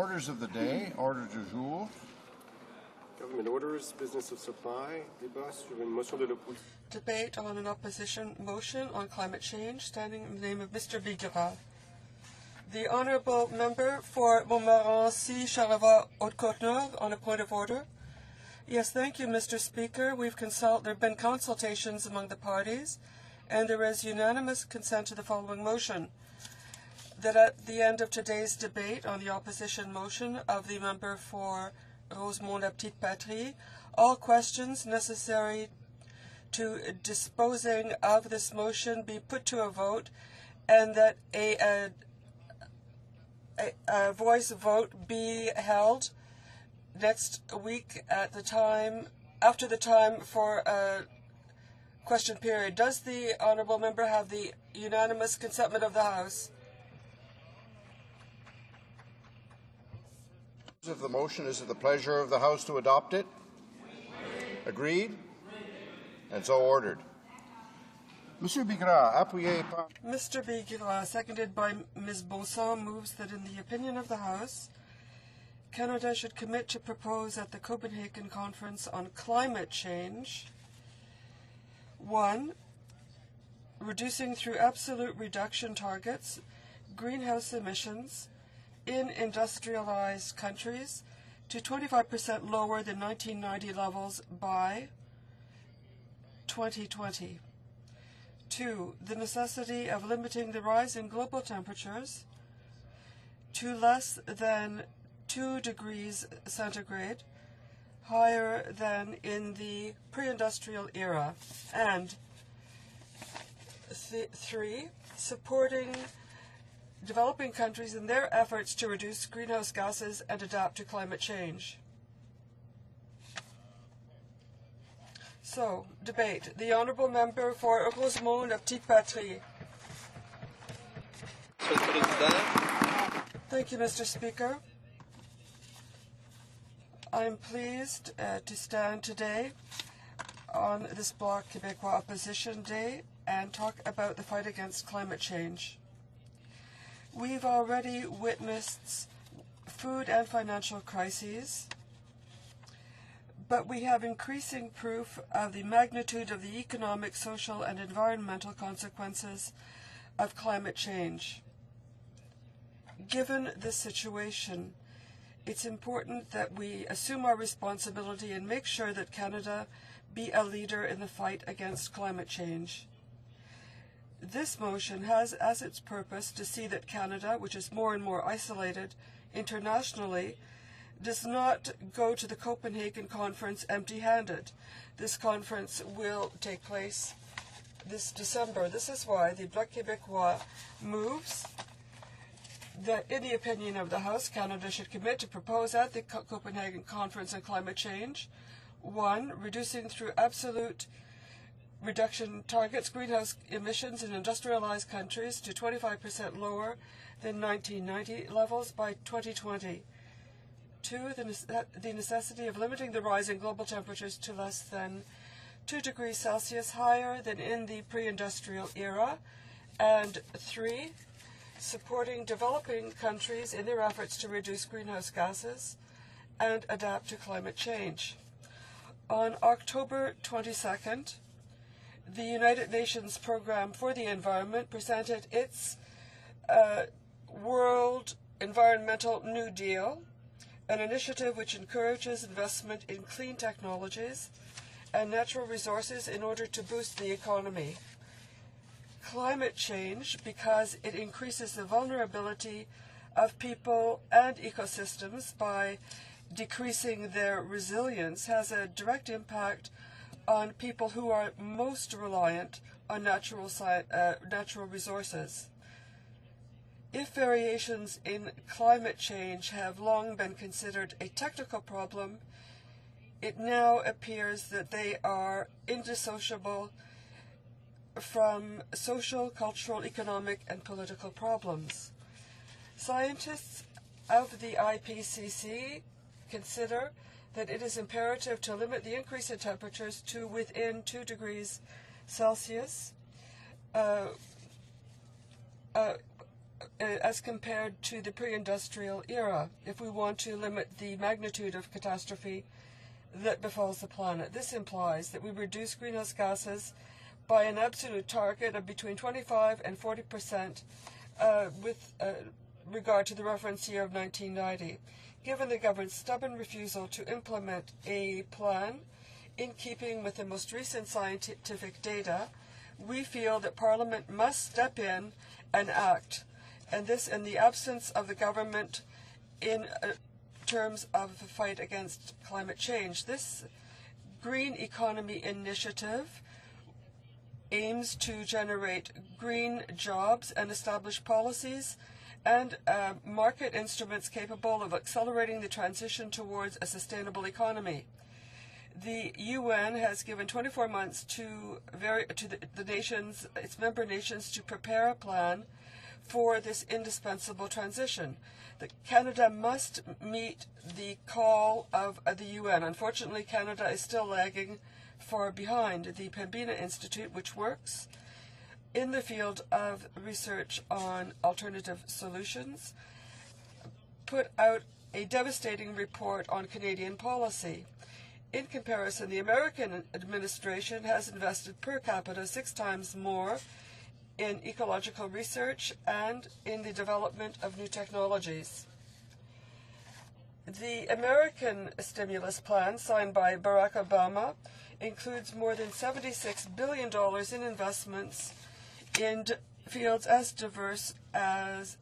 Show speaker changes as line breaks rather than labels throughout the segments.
Orders of the day, order du jour.
Government orders, business of supply, débat sur une motion de l'opposition.
Debate on an opposition motion on climate change, standing in the name of Mr. Bigra. The Honourable Member for Montmorency, Charlevoix, Haute-Côte-Nord, on a point of order. Yes, thank you, Mr. Speaker. There have been consultations among the parties, and there is unanimous consent to the following motion. That at the end of today's debate on the opposition motion of the member for Rosemont-la-Petite-Patrie, all questions necessary to disposing of this motion be put to a vote, and that a voice vote be held next week at the time, after the time for a question period. Does the honourable member have the unanimous consent of the House?
If the motion is at the pleasure of the House to adopt it? Agreed? And so ordered. Mr. Bigra, appuyé par...
Mr. Bigra, seconded by Ms. Bonson, moves that in the opinion of the House, Canada should commit to propose at the Copenhagen Conference on Climate Change 1. Reducing through absolute reduction targets greenhouse emissions in industrialized countries to 25% lower than 1990 levels by 2020. 2. The necessity of limiting the rise in global temperatures to less than 2 degrees centigrade, higher than in the pre-industrial era. And 3. Supporting developing countries in their efforts to reduce greenhouse gases and adapt to climate change. So, debate. The Honourable Member for Rosemont-la-Petite-Patrie. Thank you, Mr. Speaker. I am pleased to stand today on this Bloc Québécois Opposition Day and talk about the fight against climate change. We've already witnessed food and financial crises, but we have increasing proof of the magnitude of the economic, social, and environmental consequences of climate change. Given this situation, it's important that we assume our responsibility and make sure that Canada be a leader in the fight against climate change. This motion has as its purpose to see that Canada, which is more and more isolated internationally, does not go to the Copenhagen Conference empty-handed. This conference will take place this December. This is why the Bloc Québécois moves that, in the opinion of the House, Canada should commit to propose at the Copenhagen Conference on Climate Change 1. Reducing through absolute reduction targets greenhouse emissions in industrialized countries to 25% lower than 1990 levels by 2020. 2. The necessity of limiting the rise in global temperatures to less than 2 degrees Celsius higher than in the pre-industrial era. And 3. Supporting developing countries in their efforts to reduce greenhouse gases and adapt to climate change. On October 22nd, the United Nations Programme for the Environment presented its World Environmental New Deal, an initiative which encourages investment in clean technologies and natural resources in order to boost the economy. Climate change, because it increases the vulnerability of people and ecosystems by decreasing their resilience, has a direct impact on people who are most reliant on natural resources. If variations in climate change have long been considered a technical problem, it now appears that they are indissociable from social, cultural, economic, and political problems. Scientists of the IPCC consider that it is imperative to limit the increase in temperatures to within 2 degrees Celsius as compared to the pre-industrial era, if we want to limit the magnitude of catastrophe that befalls the planet. This implies that we reduce greenhouse gases by an absolute target of between 25 and 40% with regard to the reference year of 1990. Given the government's stubborn refusal to implement a plan in keeping with the most recent scientific data, we feel that Parliament must step in and act, and this in the absence of the government in terms of the fight against climate change. This green economy initiative aims to generate green jobs and establish policies and market instruments capable of accelerating the transition towards a sustainable economy. The UN has given 24 months to the nations, its member nations, to prepare a plan for this indispensable transition. Canada must meet the call of the UN. Unfortunately, Canada is still lagging far behind. The Pembina Institute, which works in the field of research on alternative solutions, put out a devastating report on Canadian policy. In comparison, the American administration has invested per capita 6 times more in ecological research and in the development of new technologies. The American stimulus plan, signed by Barack Obama, includes more than $76 billion in investments in fields as diverse as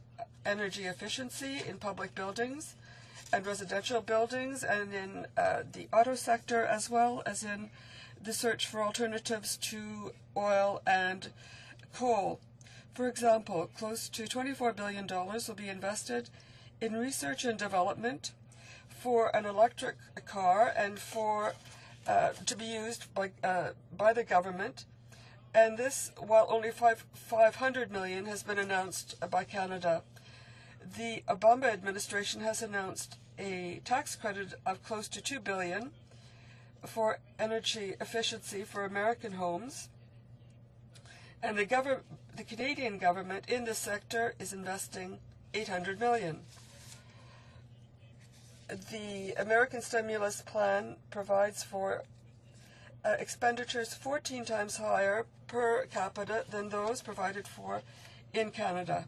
energy efficiency in public buildings and residential buildings, and in the auto sector, as well as in the search for alternatives to oil and coal. For example, close to $24 billion will be invested in research and development for an electric car and for to be used by the government. And this, while only $500 million has been announced by Canada. The Obama administration has announced a tax credit of close to $2 billion for energy efficiency for American homes. And the Canadian government in this sector is investing $800 million. The American stimulus plan provides for expenditures 14 times higher per capita than those provided for in Canada.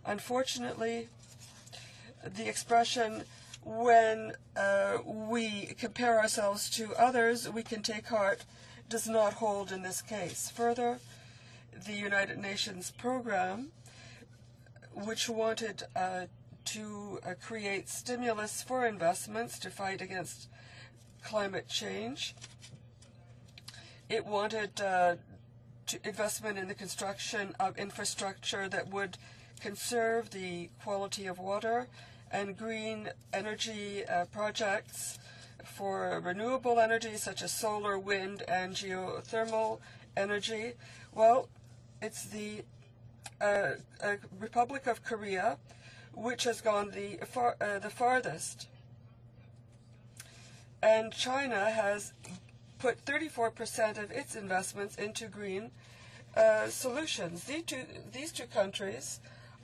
Unfortunately, the expression, when we compare ourselves to others, we can take heart, does not hold in this case. Further, the United Nations program, which wanted to create stimulus for investments to fight against climate change, it wanted investment in the construction of infrastructure that would conserve the quality of water and green energy projects for renewable energy such as solar, wind, and geothermal energy. Well, it's the Republic of Korea which has gone the farthest. And China has put 34% of its investments into green solutions. These two countries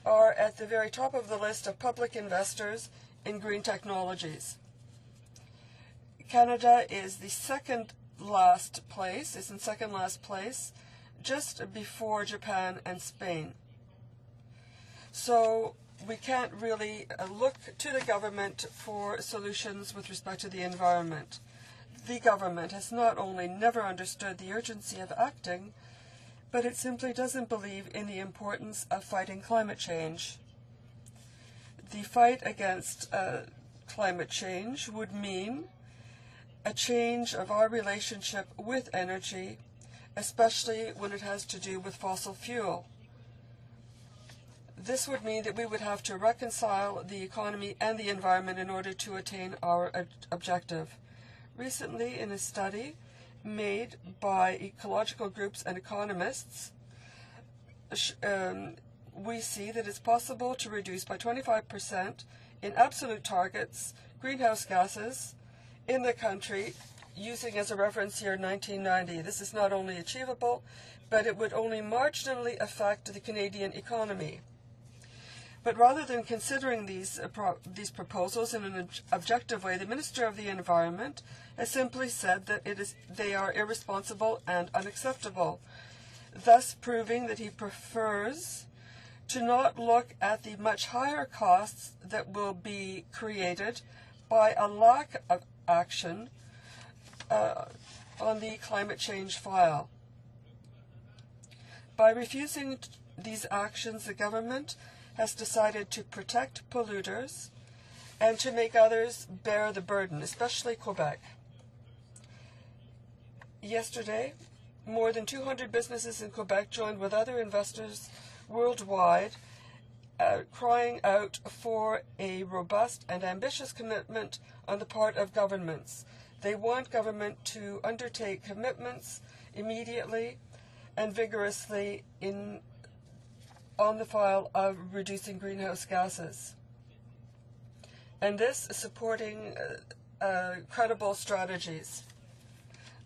are at the very top of the list of public investors in green technologies. Canada is the second last place, just before Japan and Spain. So we can't really look to the government for solutions with respect to the environment. The government has not only never understood the urgency of acting, but it simply doesn't believe in the importance of fighting climate change. The fight against climate change would mean a change of our relationship with energy, especially when it has to do with fossil fuel. This would mean that we would have to reconcile the economy and the environment in order to attain our objective. Recently, in a study made by ecological groups and economists, we see that it's possible to reduce by 25% in absolute targets greenhouse gases in the country using as a reference year 1990. This is not only achievable, but it would only marginally affect the Canadian economy. But rather than considering these proposals in an objective way, the Minister of the Environment has simply said that they are irresponsible and unacceptable, thus proving that he prefers to not look at the much higher costs that will be created by a lack of action on the climate change file. By refusing these actions, the government has decided to protect polluters and to make others bear the burden, especially Quebec. Yesterday, more than 200 businesses in Quebec joined with other investors worldwide, crying out for a robust and ambitious commitment on the part of governments. They want government to undertake commitments immediately and vigorously on the file of reducing greenhouse gases. And this is supporting credible strategies.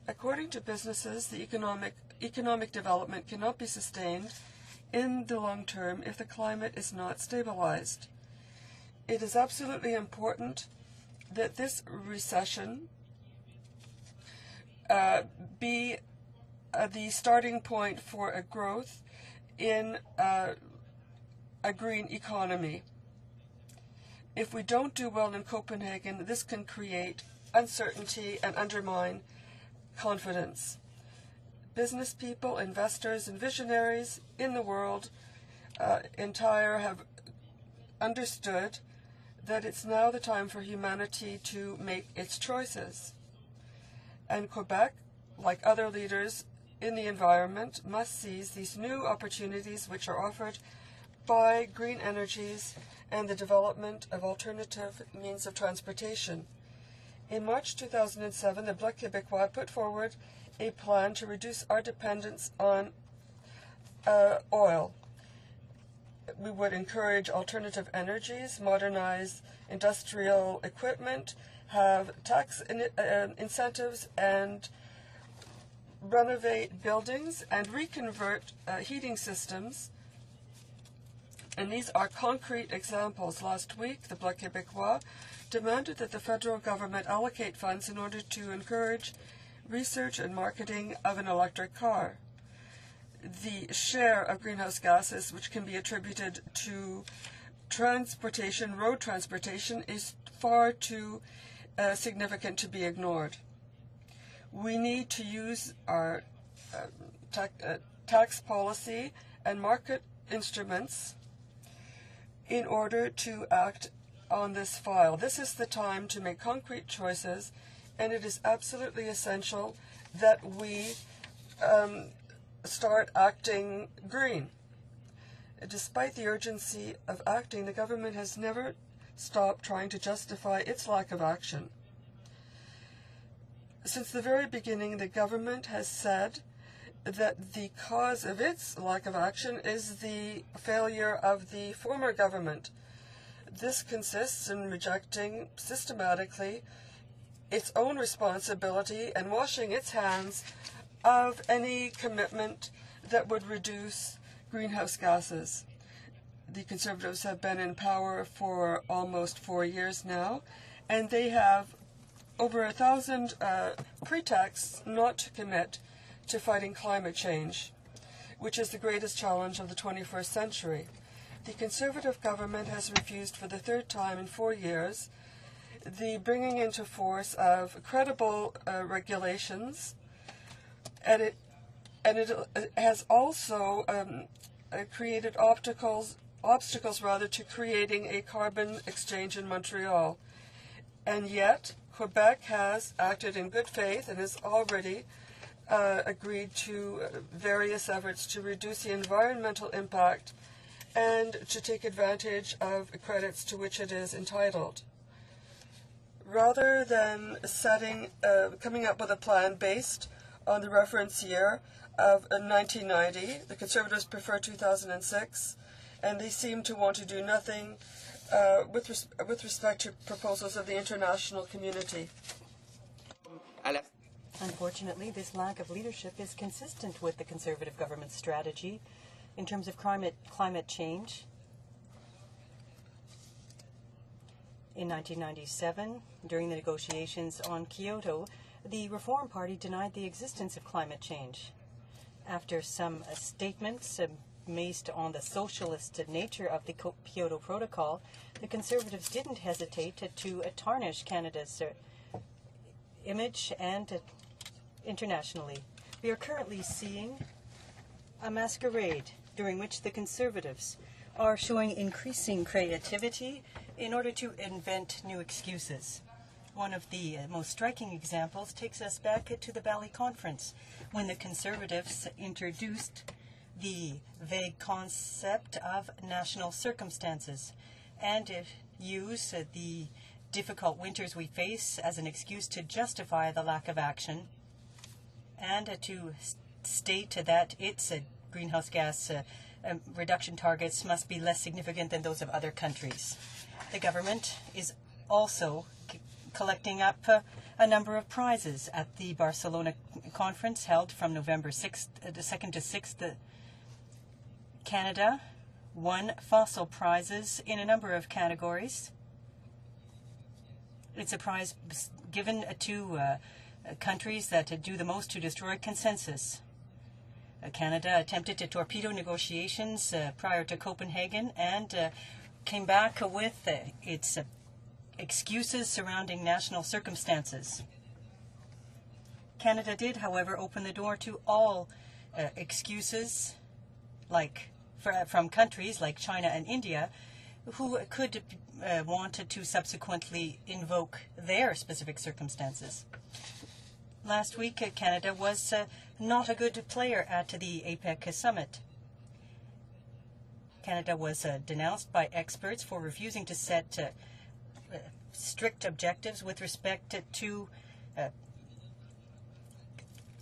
According to businesses, the economic development cannot be sustained in the long term if the climate is not stabilized. It is absolutely important that this recession be the starting point for a growth in a green economy. If we don't do well in Copenhagen, this can create uncertainty and undermine confidence. Business people, investors, and visionaries in the world entire have understood that it's now the time for humanity to make its choices. And Quebec, like other leaders in the environment, must seize these new opportunities which are offered by green energies and the development of alternative means of transportation. In March 2007, the Bloc Québécois put forward a plan to reduce our dependence on oil. We would encourage alternative energies, modernize industrial equipment, have tax incentives, and renovate buildings and reconvert heating systems. And these are concrete examples. Last week, the Bloc Québécois demanded that the federal government allocate funds in order to encourage research and marketing of an electric car. The share of greenhouse gases which can be attributed to transportation, road transportation, is far too significant to be ignored. We need to use our tax policy and market instruments in order to act on this file. This is the time to make concrete choices, and it is absolutely essential that we start acting green. Despite the urgency of acting, the government has never stopped trying to justify its lack of action. Since the very beginning, the government has said that the cause of its lack of action is the failure of the former government. This consists in rejecting systematically its own responsibility and washing its hands of any commitment that would reduce greenhouse gases. The Conservatives have been in power for almost 4 years now, and they have over 1,000 pretexts not to commit to fighting climate change, which is the greatest challenge of the 21st century. The Conservative government has refused for the third time in 4 years the bringing into force of credible regulations, and it has also created obstacles to creating a carbon exchange in Montreal. And yet, Quebec has acted in good faith and has already agreed to various efforts to reduce the environmental impact and to take advantage of credits to which it is entitled. Rather than coming up with a plan based on the reference year of 1990, the Conservatives prefer 2006, and they seem to want to do nothing with respect to proposals of the international community.
Unfortunately, this lack of leadership is consistent with the Conservative government's strategy in terms of climate change. In 1997, during the negotiations on Kyoto, the Reform Party denied the existence of climate change. After some statements based on the socialist nature of the Kyoto Protocol, the Conservatives didn't hesitate to tarnish Canada's image and internationally. We are currently seeing a masquerade during which the Conservatives are showing increasing creativity in order to invent new excuses. One of the most striking examples takes us back to the Bali Conference, when the Conservatives introduced the vague concept of national circumstances and use the difficult winters we face as an excuse to justify the lack of action and to state that its greenhouse gas reduction targets must be less significant than those of other countries. The government is also collecting up a number of prizes at the Barcelona conference held from November 2nd to 6th. Canada won fossil prizes in a number of categories. It's a prize given to countries that do the most to destroy consensus. Canada attempted to torpedo negotiations prior to Copenhagen and came back with its excuses surrounding national circumstances. Canada did, however, open the door to all excuses from countries like China and India who could want to subsequently invoke their specific circumstances. Last week, Canada was not a good player at the APEC summit. Canada was denounced by experts for refusing to set strict objectives with respect to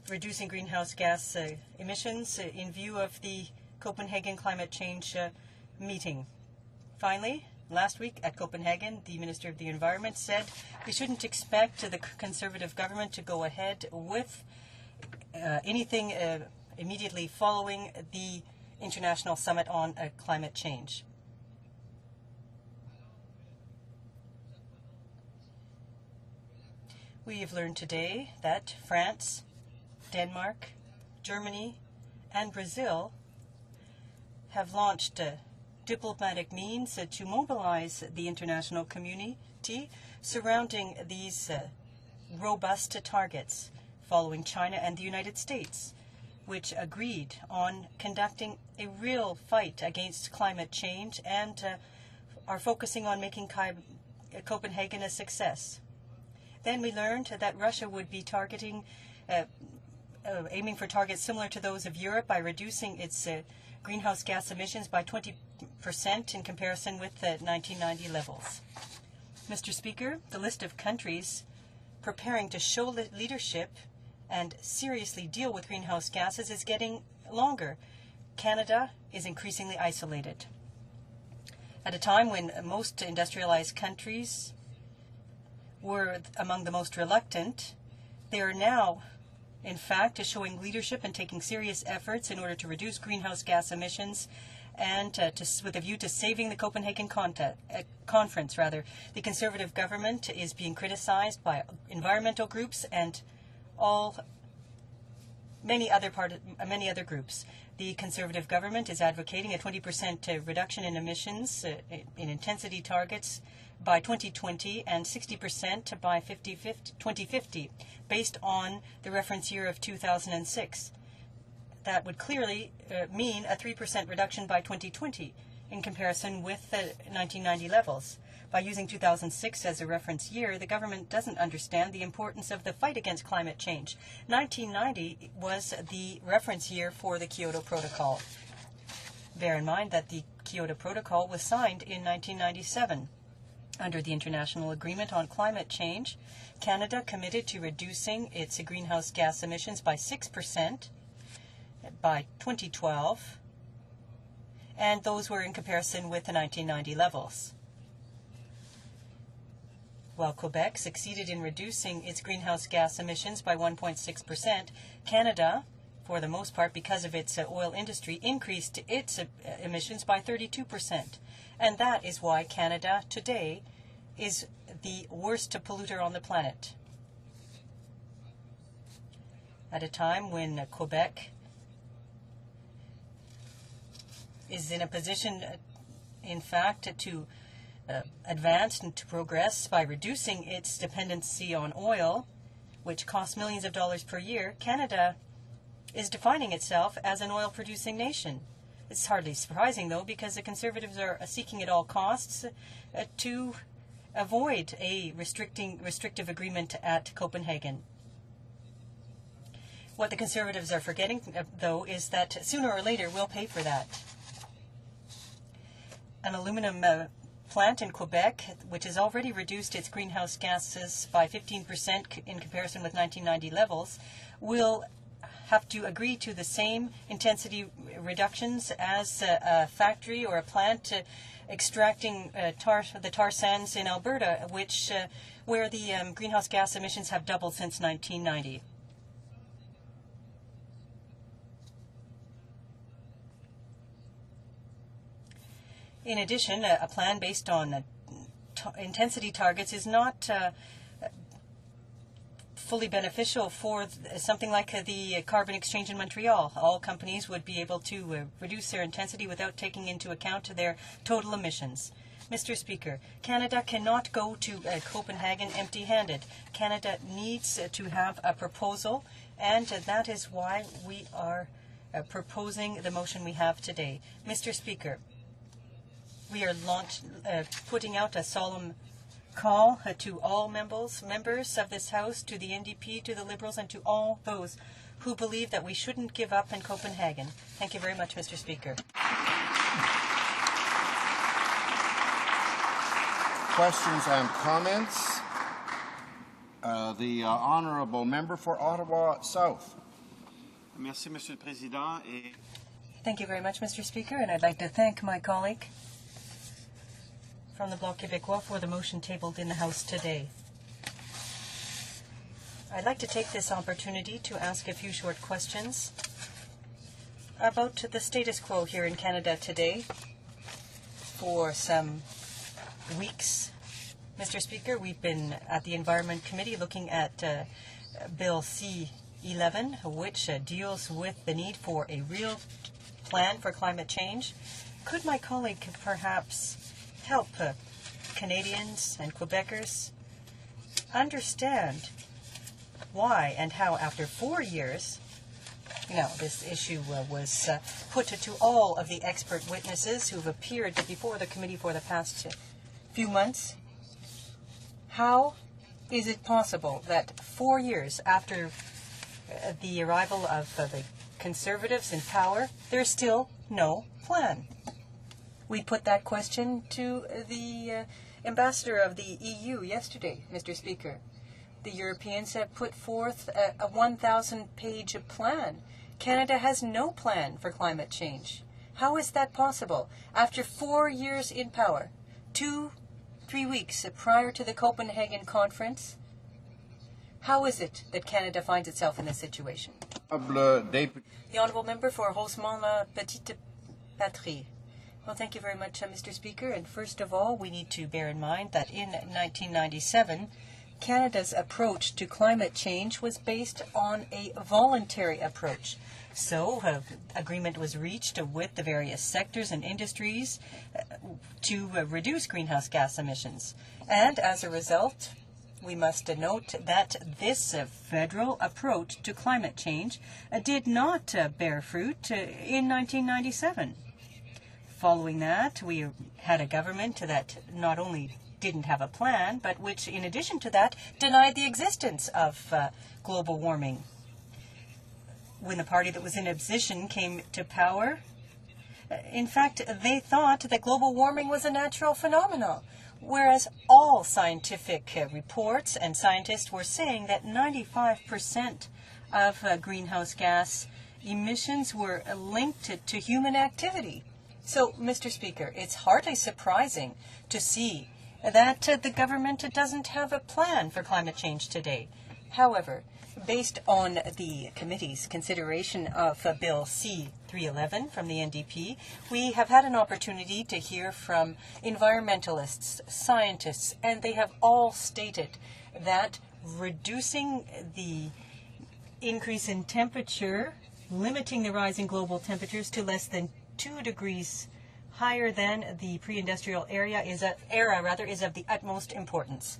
reducing greenhouse gas emissions in view of the Copenhagen climate change meeting. Finally, last week at Copenhagen, the Minister of the Environment said we shouldn't expect the Conservative government to go ahead with anything immediately following the International Summit on Climate Change. We have learned today that France, Denmark, Germany, and Brazil have launched diplomatic means to mobilize the international community surrounding these robust targets, following China and the United States, which agreed on conducting a real fight against climate change and are focusing on making Copenhagen a success. Then we learned that Russia would be targeting, aiming for targets similar to those of Europe by reducing its greenhouse gas emissions by 20% in comparison with the 1990 levels. Mr. Speaker, the list of countries preparing to show leadership and seriously deal with greenhouse gases is getting longer. Canada is increasingly isolated. At a time when most industrialized countries were among the most reluctant, they are now, in fact, showing leadership and taking serious efforts in order to reduce greenhouse gas emissions and with a view to saving the Copenhagen conference. The Conservative government is being criticized by environmental groups and many other groups. The Conservative government is advocating a 20% reduction in emissions in intensity targets by 2020 and 60% by 2050, based on the reference year of 2006. That would clearly mean a 3% reduction by 2020 in comparison with the 1990 levels. By using 2006 as a reference year, the government doesn't understand the importance of the fight against climate change. 1990 was the reference year for the Kyoto Protocol. Bear in mind that the Kyoto Protocol was signed in 1997. Under the International Agreement on Climate Change, Canada committed to reducing its greenhouse gas emissions by 6% by 2012, and those were in comparison with the 1990 levels. While Quebec succeeded in reducing its greenhouse gas emissions by 1.6%, Canada, for the most part because of its oil industry, increased its emissions by 32%. And that is why Canada today is the worst polluter on the planet. At a time when Quebec is in a position, in fact, to advance and to progress by reducing its dependency on oil, which costs millions of dollars per year, Canada is defining itself as an oil-producing nation. It's hardly surprising, though, because the Conservatives are seeking at all costs to avoid a restrictive agreement at Copenhagen. What the Conservatives are forgetting, though, is that sooner or later we'll pay for that. An aluminum plant in Quebec, which has already reduced its greenhouse gases by 15% in comparison with 1990 levels, will have to agree to the same intensity reductions as a factory or a plant extracting the tar sands in Alberta, where the greenhouse gas emissions have doubled since 1990. In addition, a plan based on intensity targets is not fully beneficial for something like the carbon exchange in Montreal. All companies would be able to reduce their intensity without taking into account their total emissions. Mr. Speaker, Canada cannot go to Copenhagen empty-handed. Canada needs to have a proposal, and that is why we are proposing the motion we have today. Mr. Speaker, we are putting out a solemn call to all members of this House, to the NDP, to the Liberals, and to all those who believe that we shouldn't give up in Copenhagen. Thank you very much, Mr. Speaker.
Questions and comments? The Honourable Member for Ottawa South.
Merci, Monsieur le Président.
Thank you very much, Mr. Speaker, and I'd like to thank my colleague from the Bloc Québécois for the motion tabled in the House today. I'd like to take this opportunity to ask a few short questions about the status quo here in Canada today. For some weeks, Mr. Speaker, we've been at the Environment Committee looking at Bill C-11, which deals with the need for a real plan for climate change. Could my colleague perhaps help Canadians and Quebecers understand why and how, after 4 years, this issue was put to all of the expert witnesses who've appeared before the committee for the past few months. How is it possible that 4 years after the arrival of the Conservatives in power, there's still no plan? We put that question to the ambassador of the EU yesterday, Mr. Speaker. The Europeans have put forth a 1,000-page plan. Canada has no plan for climate change. How is that possible? After 4 years in power, 2-3 weeks prior to the Copenhagen conference, how is it that Canada finds itself in this situation? The Honourable Member for Haussmann-la-Petite-Patrie. Well, thank you very much, Mr. Speaker. And first of all, we need to bear in mind that in 1997, Canada's approach to climate change was based on a voluntary approach. So, agreement was reached with the various sectors and industries to reduce greenhouse gas emissions. And as a result, we must note that this federal approach to climate change did not bear fruit in 1997. Following that, we had a government that not only didn't have a plan, but which, in addition to that, denied the existence of global warming. When the party that was in opposition came to power, in fact, they thought that global warming was a natural phenomenon, whereas all scientific reports and scientists were saying that 95% of greenhouse gas emissions were linked to human activity. So, Mr. Speaker, it's hardly surprising to see that the government doesn't have a plan for climate change today. However, Based on the committee's consideration of Bill C-311 from the NDP, we have had an opportunity to hear from environmentalists, scientists, and they have all stated that reducing the increase in temperature, limiting the rise in global temperatures to less than 2 degrees higher than the pre-industrial era is of the utmost importance.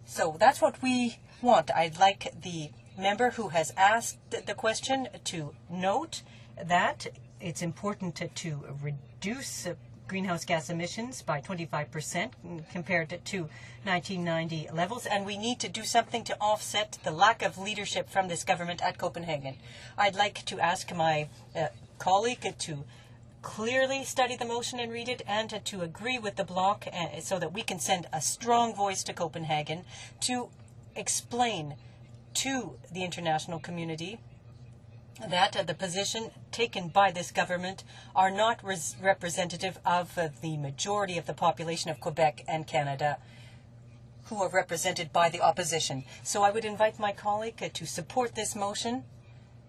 So that's what we want. I'd like the member who has asked the question to note that it's important to reduce greenhouse gas emissions by 25% compared to 1990 levels, and we need to do something to offset the lack of leadership from this government at Copenhagen. I'd like to ask my colleague to clearly study the motion and read it, and to agree with the bloc so that we can send a strong voice to Copenhagen to explain to the international community that the position taken by this government are not representative of the majority of the population of Quebec and Canada, who are represented by the opposition. So I would invite my colleague to support this motion,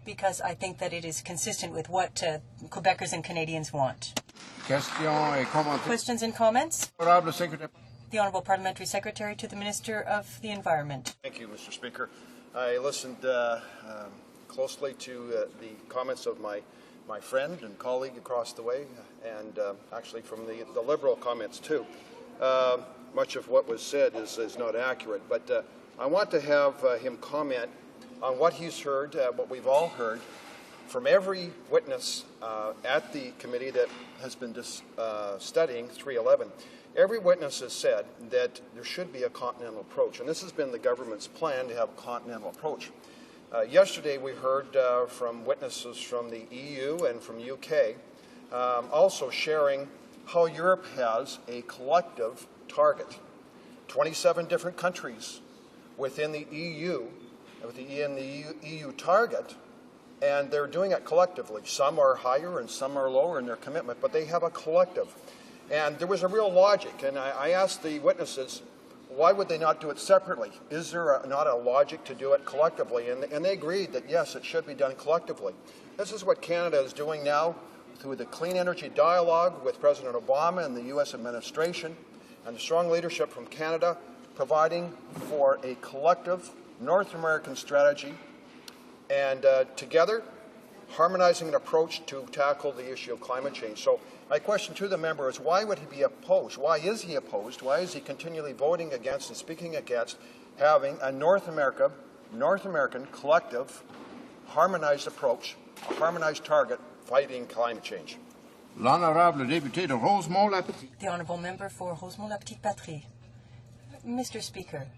because I think that it is consistent with what Quebecers and Canadians want. Questions and comments? The Honourable Parliamentary Secretary to the Minister of the Environment.
Thank you, Mr. Speaker. I listened closely to the comments of my friend and colleague across the way, and actually from the Liberal comments too. Much of what was said is not accurate, but I want to have him comment on what he's heard, what we've all heard, from every witness at the committee that has been studying 311. Every witness has said that there should be a continental approach, and this has been the government's plan to have a continental approach. Yesterday we heard from witnesses from the EU and from UK also sharing how Europe has a collective target. 27 different countries within the EU, within the EU target, and they're doing it collectively. Some are higher and some are lower in their commitment, but they have a collective. And there was a real logic, and I asked the witnesses, why would they not do it separately? Is there not a logic to do it collectively? And they agreed that, yes, it should be done collectively. This is what Canada is doing now through the Clean Energy Dialogue with President Obama and the U.S. administration, and the strong leadership from Canada, providing for a collective North American strategy, and together harmonizing an approach to tackle the issue of climate change. So my question to the member is, why would he be opposed? Why is he opposed? Why is he continually voting against and speaking against having a North American collective harmonized approach, a harmonized target fighting climate change?
L'honorable député de Rosemont-la-Petite.
The Honourable Member for Rosemont-la-Petite-Patrie. Mr. Speaker,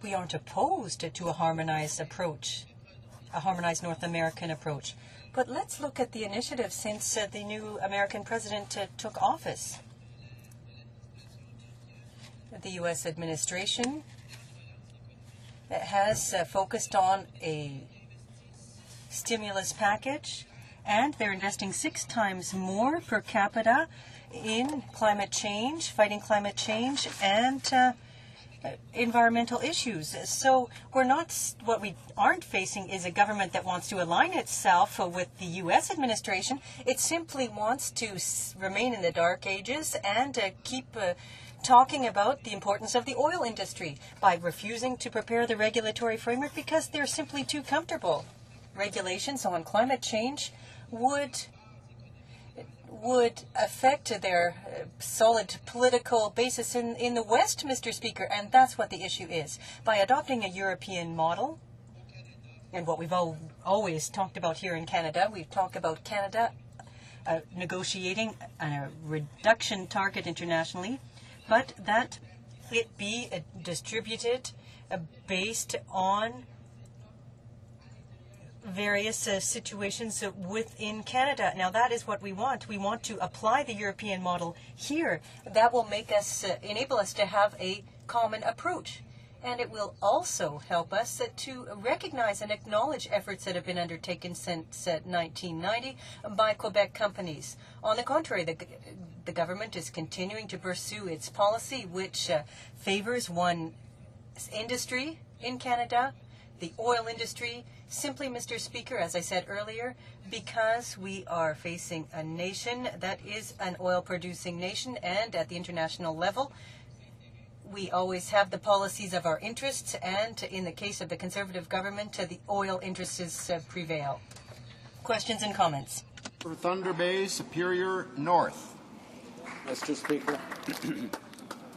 we aren't opposed to a harmonized approach, a harmonized North American approach. But let's look at the initiative since the new American president took office. The U.S. administration has focused on a stimulus package, and they're investing 6 times more per capita in climate change, fighting climate change, and environmental issues. So what we aren't facing is a government that wants to align itself with the U.S. administration. It simply wants to remain in the dark ages and keep talking about the importance of the oil industry by refusing to prepare the regulatory framework because they're simply too comfortable. Regulations on climate change would affect their solid political basis in the West, Mr. Speaker, and that's what the issue is. By adopting a European model, and what we've always talked about here in Canada, we've talked about Canada negotiating a reduction target internationally, but that it be distributed based on various situations within Canada. Now that is what we want. We want to apply the European model here. That will make us, enable us to have a common approach. And it will also help us to recognize and acknowledge efforts that have been undertaken since 1990 by Quebec companies. On the contrary, the government is continuing to pursue its policy, which favors one industry in Canada the oil industry, simply, Mr. Speaker, as I said earlier, because we are facing a nation that is an oil-producing nation, and at the international level, we always have the policies of our interests, and in the case of the Conservative government, the oil interests prevail. Questions and comments?
For Thunder Bay, Superior North.
Mr. Speaker,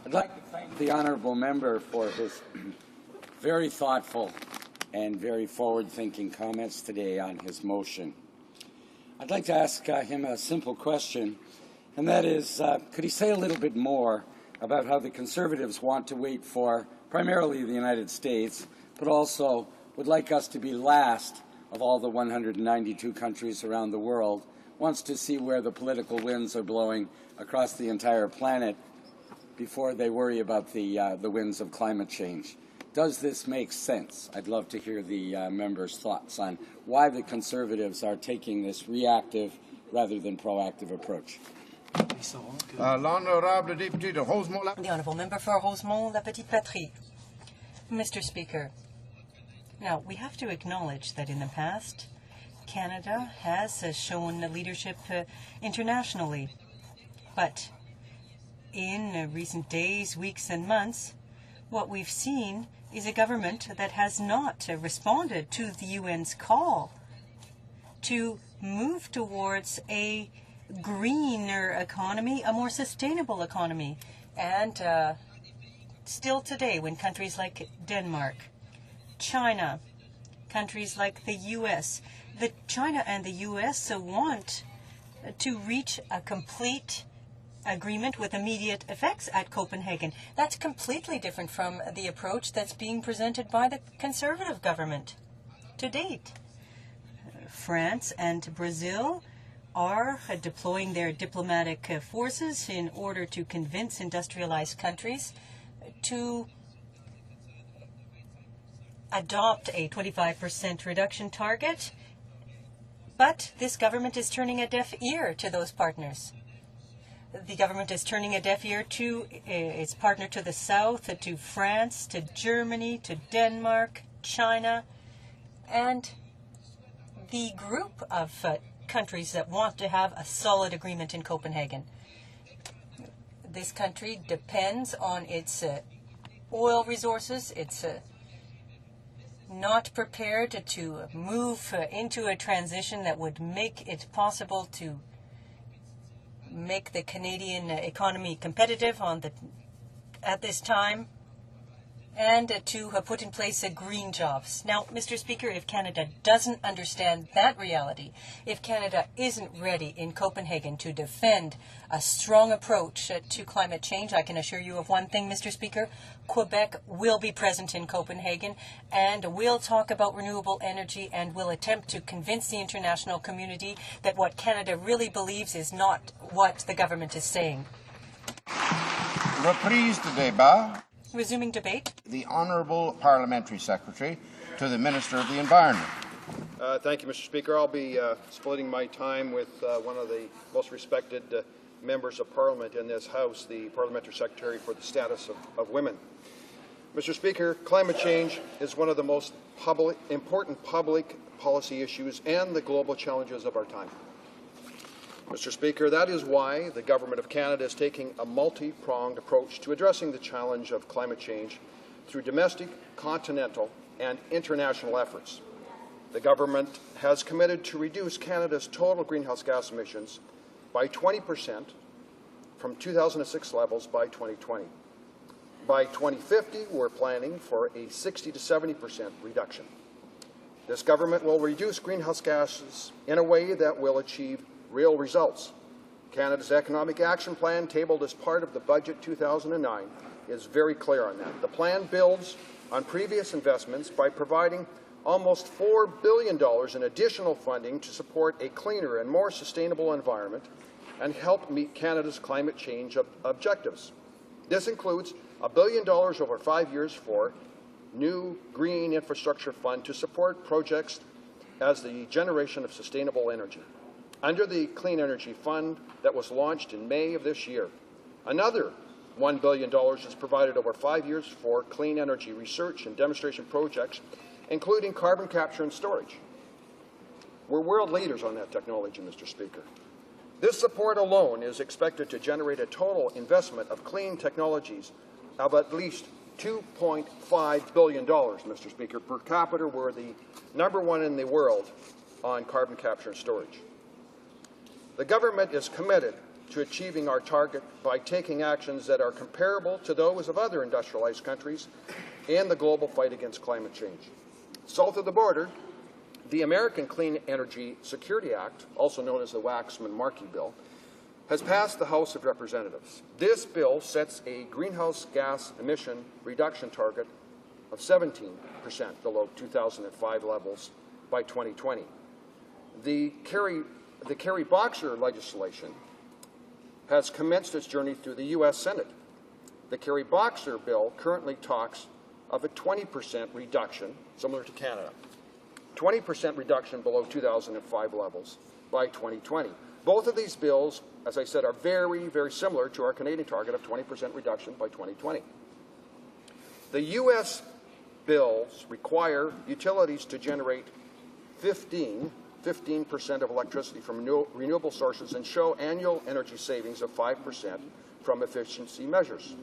I'd like to thank the honourable member for his very thoughtful and very forward-thinking comments today on his motion. I'd like to ask him a simple question, and that is, could he say a little bit more about how the Conservatives want to wait for primarily the United States, but also would like us to be last of all the 192 countries around the world, wants to see where the political winds are blowing across the entire planet before they worry about the winds of climate change. Does this make sense? I'd love to hear the members' thoughts on why the Conservatives are taking this reactive rather than proactive approach.
L'honorable député de Rosemont.
The Honourable Member for Rosemont-la-Petite-Patrie. Mr. Speaker, now we have to acknowledge that in the past, Canada has shown leadership internationally. But in recent days, weeks and months, what we've seen is a government that has not responded to the UN's call to move towards a greener economy, a more sustainable economy. And still today, when countries like Denmark, China, countries like the U.S., China and the U.S. want to reach a complete agreement with immediate effects at Copenhagen. That's completely different from the approach that's being presented by the Conservative government to date. France and Brazil are deploying their diplomatic forces in order to convince industrialized countries to adopt a 25% reduction target. But this government is turning a deaf ear to those partners. The government is turning a deaf ear to its partner to the south, to France, to Germany, to Denmark, China, and the group of countries that want to have a solid agreement in Copenhagen. This country depends on its oil resources. It's not prepared to move into a transition that would make it possible to make the Canadian economy competitive at this time, and to put in place green jobs. Now, Mr. Speaker, if Canada doesn't understand that reality, if Canada isn't ready in Copenhagen to defend a strong approach to climate change, I can assure you of one thing, Mr. Speaker, Quebec will be present in Copenhagen and will talk about renewable energy and will attempt to convince the international community that what Canada really believes is not what the government is saying.
Reprise de débat.
Resuming debate.
The Honourable Parliamentary Secretary to the Minister of the Environment.
Thank you, Mr. Speaker. I'll be splitting my time with one of the most respected members of Parliament in this House, the Parliamentary Secretary for the Status of Women. Mr. Speaker, climate change is one of the most important public policy issues and the global challenges of our time. Mr. Speaker, that is why the Government of Canada is taking a multi-pronged approach to addressing the challenge of climate change through domestic, continental, and international efforts. The Government has committed to reduce Canada's total greenhouse gas emissions by 20% from 2006 levels by 2020. By 2050, we're planning for a 60 to 70% reduction. This Government will reduce greenhouse gases in a way that will achieve real results. Canada's Economic Action Plan, tabled as part of the Budget 2009, is very clear on that. The plan builds on previous investments by providing almost $4 billion in additional funding to support a cleaner and more sustainable environment and help meet Canada's climate change objectives. This includes $1 billion over 5 years for new green infrastructure fund to support projects as the generation of sustainable energy. Under the Clean Energy Fund that was launched in May of this year, another $1 billion is provided over 5 years for clean energy research and demonstration projects including carbon capture and storage. We're world leaders on that technology, Mr. Speaker. This support alone is expected to generate a total investment of clean technologies of at least $2.5 billion, Mr. Speaker. Per capita, we're the #1 in the world on carbon capture and storage. The government is committed to achieving our target by taking actions that are comparable to those of other industrialized countries in the global fight against climate change. South of the border, the American Clean Energy Security Act, also known as the Waxman-Markey Bill, has passed the House of Representatives. This bill sets a greenhouse gas emission reduction target of 17% below 2005 levels by 2020. The Kerry-Boxer legislation has commenced its journey through the U.S. Senate. The Kerry-Boxer bill currently talks of a 20% reduction, similar to Canada, 20% reduction below 2005 levels by 2020. Both of these bills, as I said, are very, very similar to our Canadian target of 20% reduction by 2020. The U.S. bills require utilities to generate 15% of electricity from renewable sources and show annual energy savings of 5% from efficiency measures.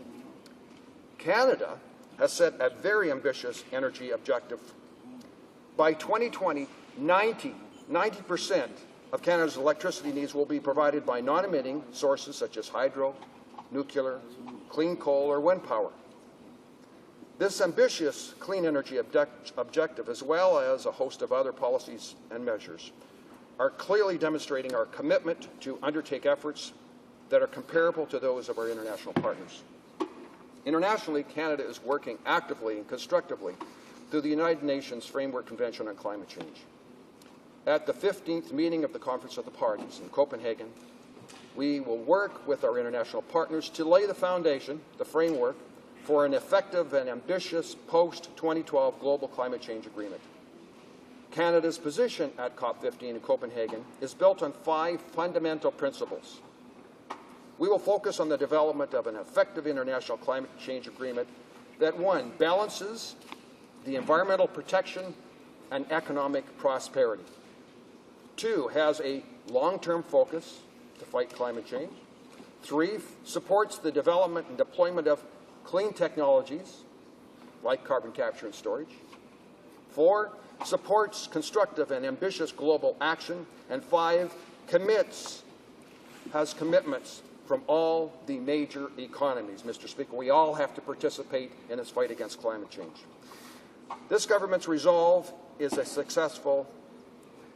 Canada has set a very ambitious energy objective. By 2020, 90% of Canada's electricity needs will be provided by non-emitting sources such as hydro, nuclear, clean coal, or wind power. This ambitious clean energy objective, as well as a host of other policies and measures, are clearly demonstrating our commitment to undertake efforts that are comparable to those of our international partners. Internationally, Canada is working actively and constructively through the United Nations Framework Convention on Climate Change. At the 15th meeting of the Conference of the Parties in Copenhagen, we will work with our international partners to lay the foundation, the framework, for an effective and ambitious post-2012 global climate change agreement. Canada's position at COP15 in Copenhagen is built on 5 fundamental principles. We will focus on the development of an effective international climate change agreement that, 1, balances the environmental protection and economic prosperity. 2, has a long-term focus to fight climate change. 3, supports the development and deployment of clean technologies like carbon capture and storage. 4, supports constructive and ambitious global action. And 5, has commitments from all the major economies. Mr. Speaker, we all have to participate in this fight against climate change. This government's resolve is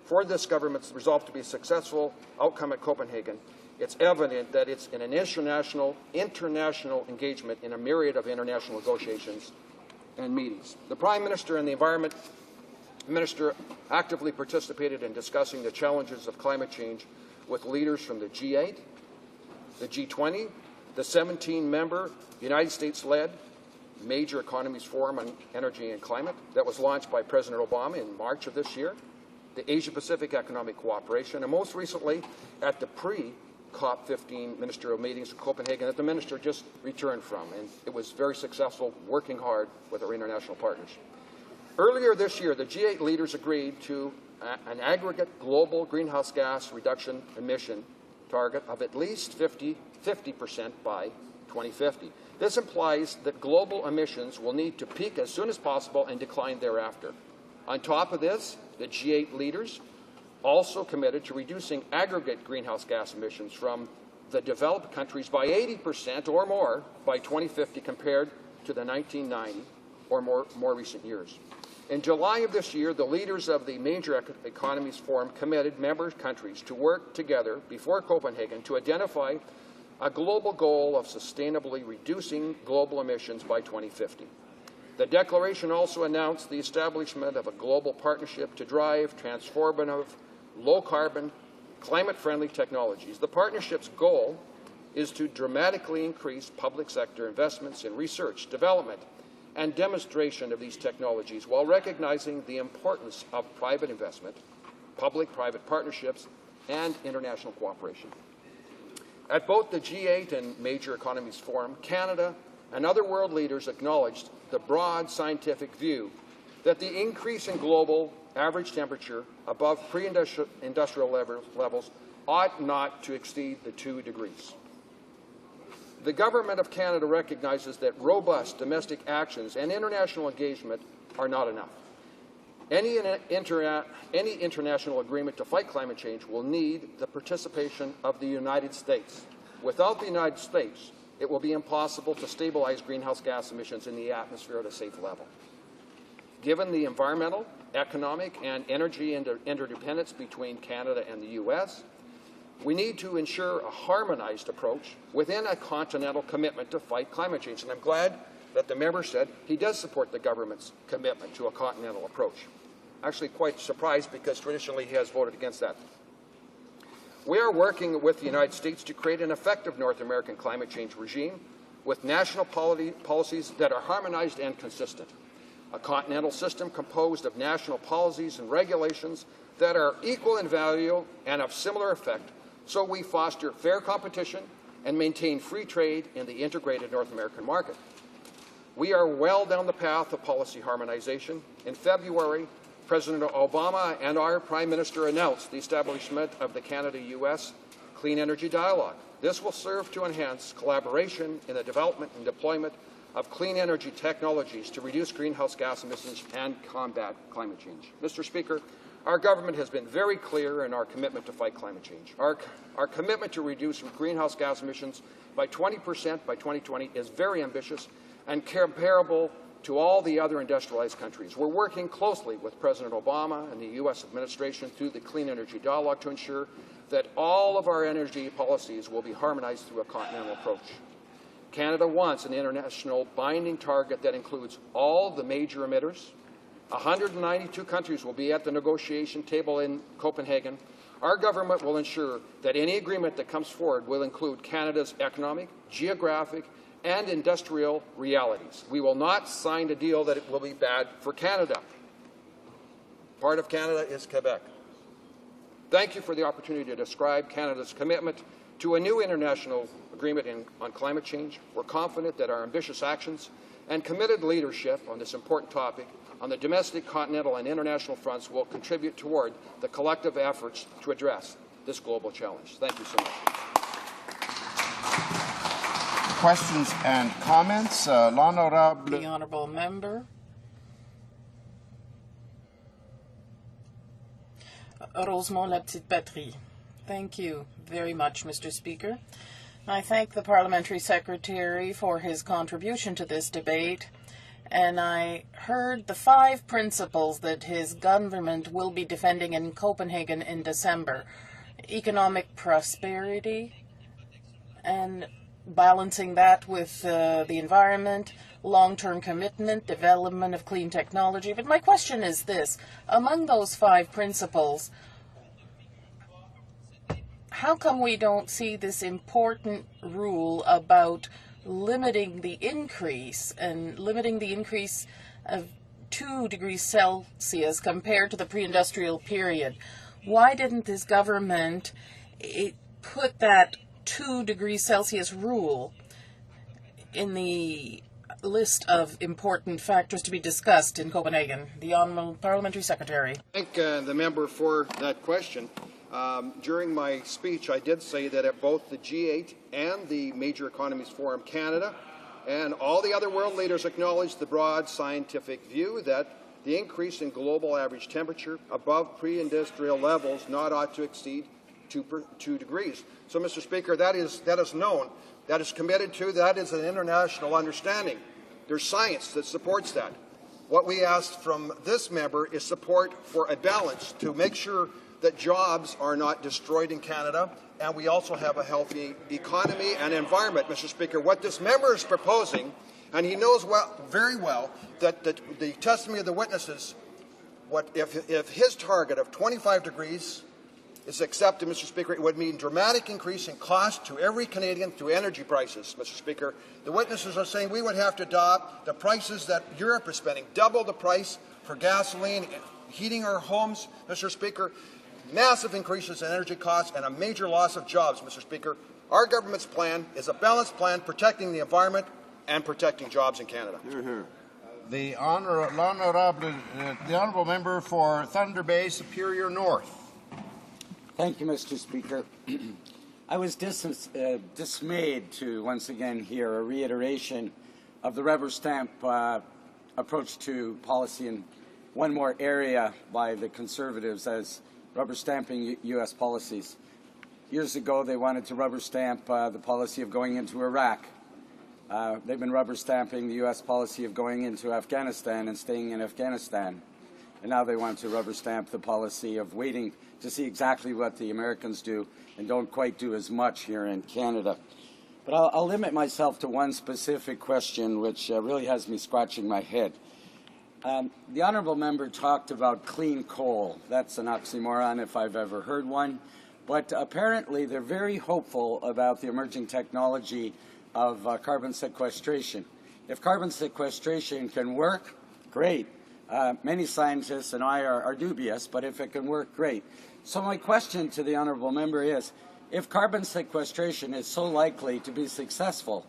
for this government's resolve to be a successful outcome at Copenhagen, it's evident that it's an international engagement in a myriad of international negotiations and meetings. The Prime Minister and the Environment Minister actively participated in discussing the challenges of climate change with leaders from the G8, the G20, the 17-member, United States-led Major Economies Forum on Energy and Climate that was launched by President Obama in March of this year, the Asia-Pacific Economic Cooperation, and most recently at the pre-COP15 ministerial meetings in Copenhagen that the minister just returned from, and it was very successful, working hard with our international partners. Earlier this year, the G8 leaders agreed to an aggregate global greenhouse gas reduction emission target of at least 50% by 2050. This implies that global emissions will need to peak as soon as possible and decline thereafter. On top of this, the G8 leaders also committed to reducing aggregate greenhouse gas emissions from the developed countries by 80% or more by 2050 compared to the 1990 or more recent years. In July of this year, the leaders of the Major Economies Forum committed member countries to work together before Copenhagen to identify a global goal of sustainably reducing global emissions by 2050. The declaration also announced the establishment of a global partnership to drive transformative, low-carbon, climate-friendly technologies. The partnership's goal is to dramatically increase public sector investments in research, development, and demonstration of these technologies while recognizing the importance of private investment, public-private partnerships, and international cooperation. At both the G8 and Major Economies Forum, Canada and other world leaders acknowledged the broad scientific view that the increase in global average temperature above pre-industrial levels ought not to exceed the 2 degrees. The Government of Canada recognizes that robust domestic actions and international engagement are not enough. Any international agreement to fight climate change will need the participation of the United States. Without the United States, it will be impossible to stabilize greenhouse gas emissions in the atmosphere at a safe level. Given the environmental, economic, and energy interdependence between Canada and the U.S., we need to ensure a harmonized approach within a continental commitment to fight climate change. And I'm glad that the member said he does support the government's commitment to a continental approach. Actually quite surprised because traditionally he has voted against that. We are working with the United States to create an effective North American climate change regime with national policies that are harmonized and consistent. A continental system composed of national policies and regulations that are equal in value and of similar effect, so we foster fair competition and maintain free trade in the integrated North American market. We are well down the path of policy harmonization. In February, President Obama and our Prime Minister announced the establishment of the Canada-US Clean Energy Dialogue. This will serve to enhance collaboration in the development and deployment of clean energy technologies to reduce greenhouse gas emissions and combat climate change. Mr. Speaker, our government has been very clear in our commitment to fight climate change. Our commitment to reduce greenhouse gas emissions by 20% by 2020 is very ambitious and comparable to all the other industrialized countries. We're working closely with President Obama and the U.S. administration through the Clean Energy Dialogue to ensure that all of our energy policies will be harmonized through a continental approach. Canada wants an international binding target that includes all the major emitters. 192 countries will be at the negotiation table in Copenhagen. Our government will ensure that any agreement that comes forward will include Canada's economic, geographic, and industrial realities. We will not sign a deal that it will be bad for Canada. Part of Canada is Quebec. Thank you for the opportunity to describe Canada's commitment to a new international agreement on climate change. We're confident that our ambitious actions and committed leadership on this important topic on the domestic, continental, and international fronts will contribute toward the collective efforts to address this global challenge. Thank you so much.
Questions and comments.
The honourable member. Rosemont La Petite Patrie. Thank you very much, Mr. Speaker. I thank the Parliamentary Secretary for his contribution to this debate, and I heard the 5 principles that his government will be defending in Copenhagen in December. Economic prosperity and balancing that with the environment, long-term commitment, development of clean technology. But my question is this: among those 5 principles, how come we don't see this important rule about limiting the increase of 2 degrees Celsius compared to the pre-industrial period? Why didn't this government put that 2 degrees Celsius rule in the list of important factors to be discussed in Copenhagen? The Honourable Parliamentary Secretary.
I thank the member for that question. During my speech, I did say that at both the G8 and the Major Economies Forum Canada and all the other world leaders acknowledged the broad scientific view that the increase in global average temperature above pre-industrial levels not ought to exceed 2 degrees. So, Mr. Speaker, that is known, that is committed to, that is an international understanding. There's science that supports that. What we asked from this member is support for a balance to make sure that jobs are not destroyed in Canada, and we also have a healthy economy and environment. Mr. Speaker, what this member is proposing, and he knows very well that the testimony of the witnesses, if his target of 25 degrees is accepted, Mr. Speaker, it would mean dramatic increase in cost to every Canadian through energy prices, Mr. Speaker. The witnesses are saying we would have to adopt the prices that Europe is spending, double the price for gasoline, heating our homes, Mr. Speaker. Massive increases in energy costs and a major loss of jobs, Mr. Speaker. Our government's plan is a balanced plan protecting the environment and protecting jobs in Canada.
the honourable member for Thunder Bay, Superior North.
Thank you, Mr. Speaker. I was dismayed to once again hear a reiteration of the rubber stamp approach to policy in one more area by the Conservatives as rubber stamping U.S. policies. Years ago, they wanted to rubber stamp the policy of going into Iraq. They've been rubber stamping the U.S. policy of going into Afghanistan and staying in Afghanistan. And now they want to rubber stamp the policy of waiting to see exactly what the Americans do and don't quite do as much here in Canada. But I'll limit myself to one specific question, which really has me scratching my head. The honourable member talked about clean coal. That's an oxymoron if I've ever heard one. But apparently they're very hopeful about the emerging technology of carbon sequestration. If carbon sequestration can work, great. Many scientists and I are dubious, but if it can work, great. So my question to the honourable member is, if carbon sequestration is so likely to be successful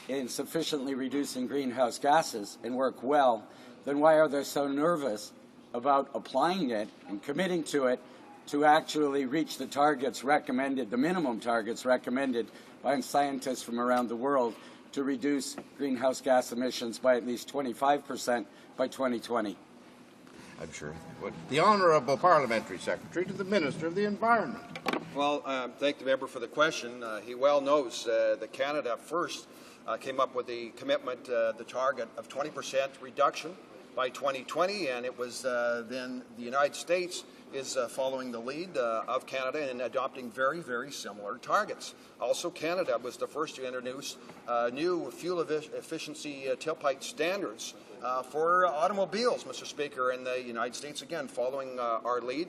in sufficiently reducing greenhouse gases and work well, then why are they so nervous about applying it and committing to it to actually reach the targets recommended, the minimum targets recommended by scientists from around the world to reduce greenhouse gas emissions by at least 25% by 2020?
I'm sure. The Honourable Parliamentary Secretary to the Minister of the Environment.
Well, thank the member for the question. He well knows that Canada first came up with the commitment, the target of 20% reduction by 2020, and it was then the United States is following the lead of Canada in adopting very, very similar targets. Also, Canada was the first to introduce new fuel efficiency tailpipe standards for automobiles, Mr. Speaker, and the United States, again, following our lead,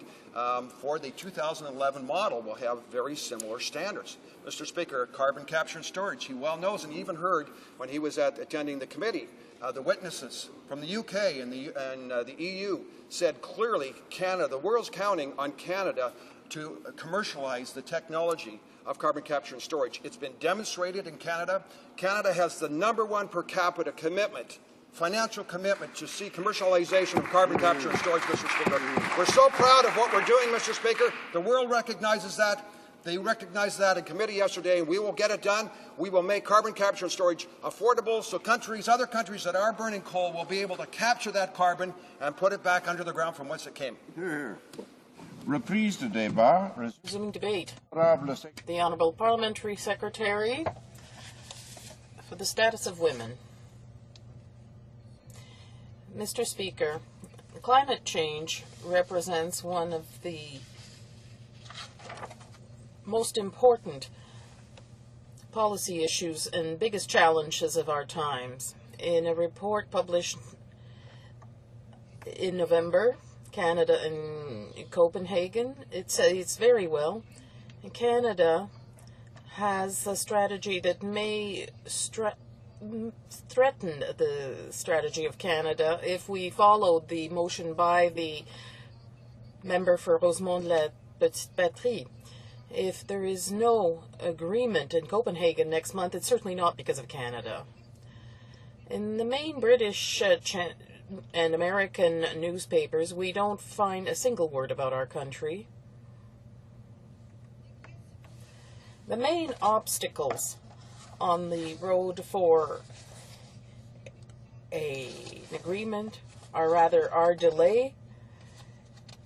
for the 2011 model will have very similar standards. Mr. Speaker, carbon capture and storage, he well knows, and even heard when he was attending the committee, the witnesses from the UK and the EU said clearly Canada, the world's counting on Canada to commercialize the technology of carbon capture and storage. It's been demonstrated in Canada. Canada has the #1 per capita commitment, financial commitment to see commercialization of carbon capture and storage, Mr. Speaker. We're so proud of what we're doing, Mr. Speaker. The world recognizes that. They recognized that in committee yesterday, and we will get it done. We will make carbon capture and storage affordable so other countries that are burning coal will be able to capture that carbon and put it back under the ground from whence it came.
Reprise de débat.
Resuming debate. The Honourable Parliamentary Secretary for the Status of Women. Mr. Speaker, climate change represents one of the most important policy issues and biggest challenges of our times. In a report published in November, Canada and Copenhagen, it says very well, Canada has a strategy that may threaten the strategy of Canada if we followed the motion by the member for Rosemont-la-Petite-Patrie. If there is no agreement in Copenhagen next month, it's certainly not because of Canada. In the main British and American newspapers, we don't find a single word about our country. The main obstacles on the road for an agreement are rather our delay,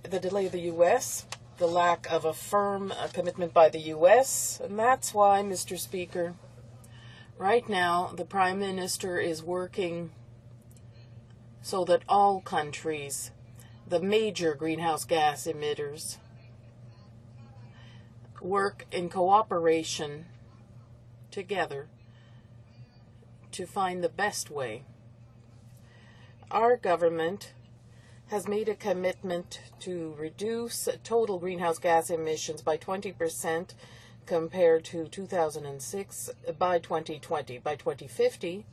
the delay of the U.S., the lack of a firm commitment by the U.S., and that's why, Mr. Speaker, right now the Prime Minister is working so that all countries, the major greenhouse gas emitters, work in cooperation together to find the best way. Our government has made a commitment to reduce total greenhouse gas emissions by 20% compared to 2006 by 2020. By 2050,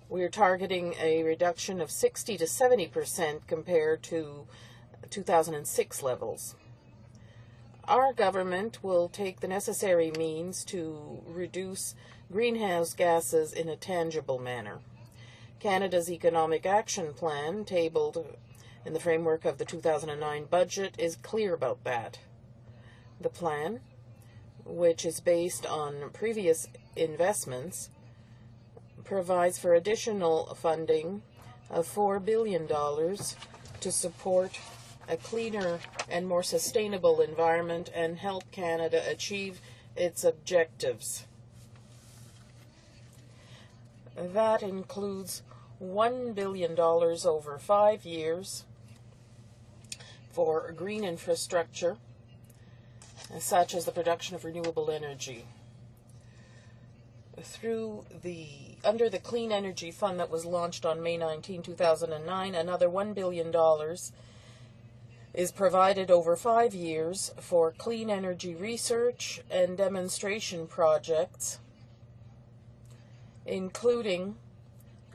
we're targeting a reduction of 60 to 70% compared to 2006 levels. Our government will take the necessary means to reduce greenhouse gases in a tangible manner. Canada's Economic Action Plan, tabled in the framework of the 2009 budget, is clear about that. The plan, which is based on previous investments, provides for additional funding of $4 billion to support a cleaner and more sustainable environment and help Canada achieve its objectives. That includes $1 billion over 5 years for green infrastructure, such as the production of renewable energy. Under the Clean Energy Fund that was launched on May 19, 2009, another $1 billion is provided over 5 years for clean energy research and demonstration projects, including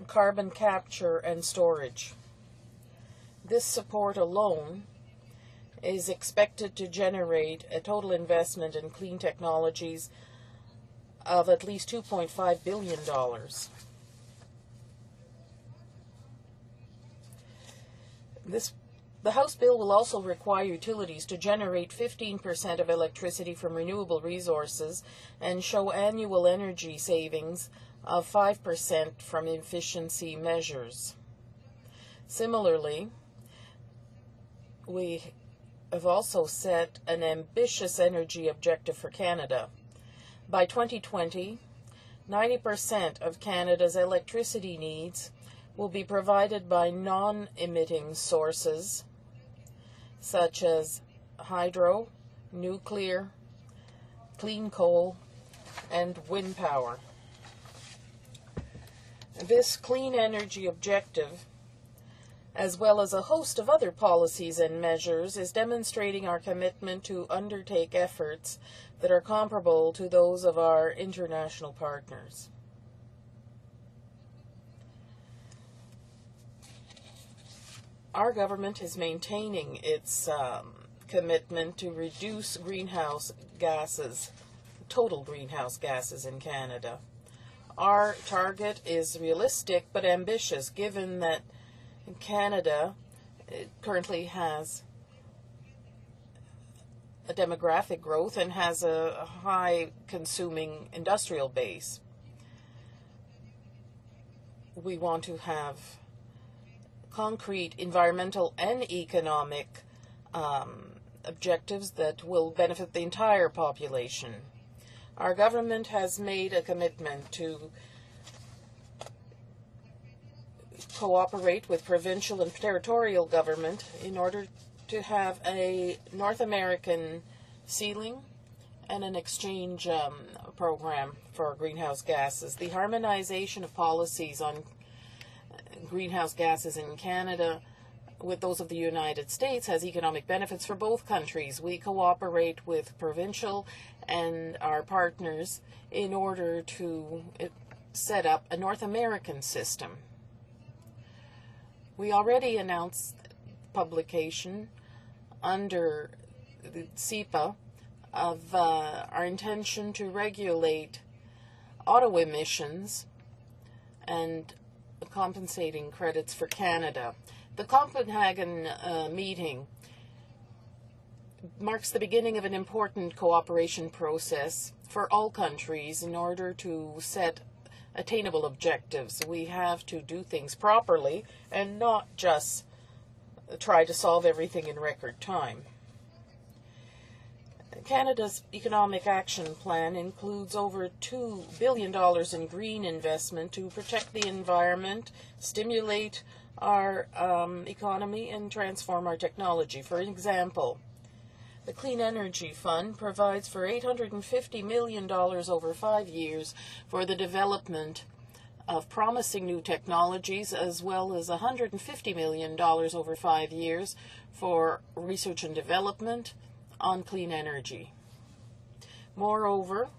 carbon capture and storage. This support alone is expected to generate a total investment in clean technologies of at least $2.5 billion. The House bill will also require utilities to generate 15% of electricity from renewable resources and show annual energy savings of 5% from efficiency measures. Similarly, we have also set an ambitious energy objective for Canada. By 2020, 90% of Canada's electricity needs will be provided by non-emitting sources such as hydro, nuclear, clean coal, and wind power. This clean energy objective, as well as a host of other policies and measures, is demonstrating our commitment to undertake efforts that are comparable to those of our international partners. Our government is maintaining its commitment to reduce greenhouse gases, total greenhouse gases in Canada. Our target is realistic but ambitious, given that Canada currently has a demographic growth and has a high consuming industrial base. We want to have concrete environmental and economic objectives that will benefit the entire population. Our government has made a commitment to cooperate with provincial and territorial government in order to have a North American ceiling and an exchange program for greenhouse gases. The harmonization of policies on greenhouse gases in Canada with those of the United States has economic benefits for both countries. We cooperate with provincial and our partners in order to set up a North American system. We already announced publication under the CEPA of our intention to regulate auto emissions and compensating credits for Canada. The Copenhagen meeting marks the beginning of an important cooperation process for all countries in order to set attainable objectives. We have to do things properly and not just try to solve everything in record time. Canada's Economic Action Plan includes over $2 billion in green investment to protect the environment, stimulate our economy, and transform our technology. For example, the Clean Energy Fund provides for $850 million over 5 years for the development of promising new technologies, as well as $150 million over 5 years for research and development on clean energy. Moreover,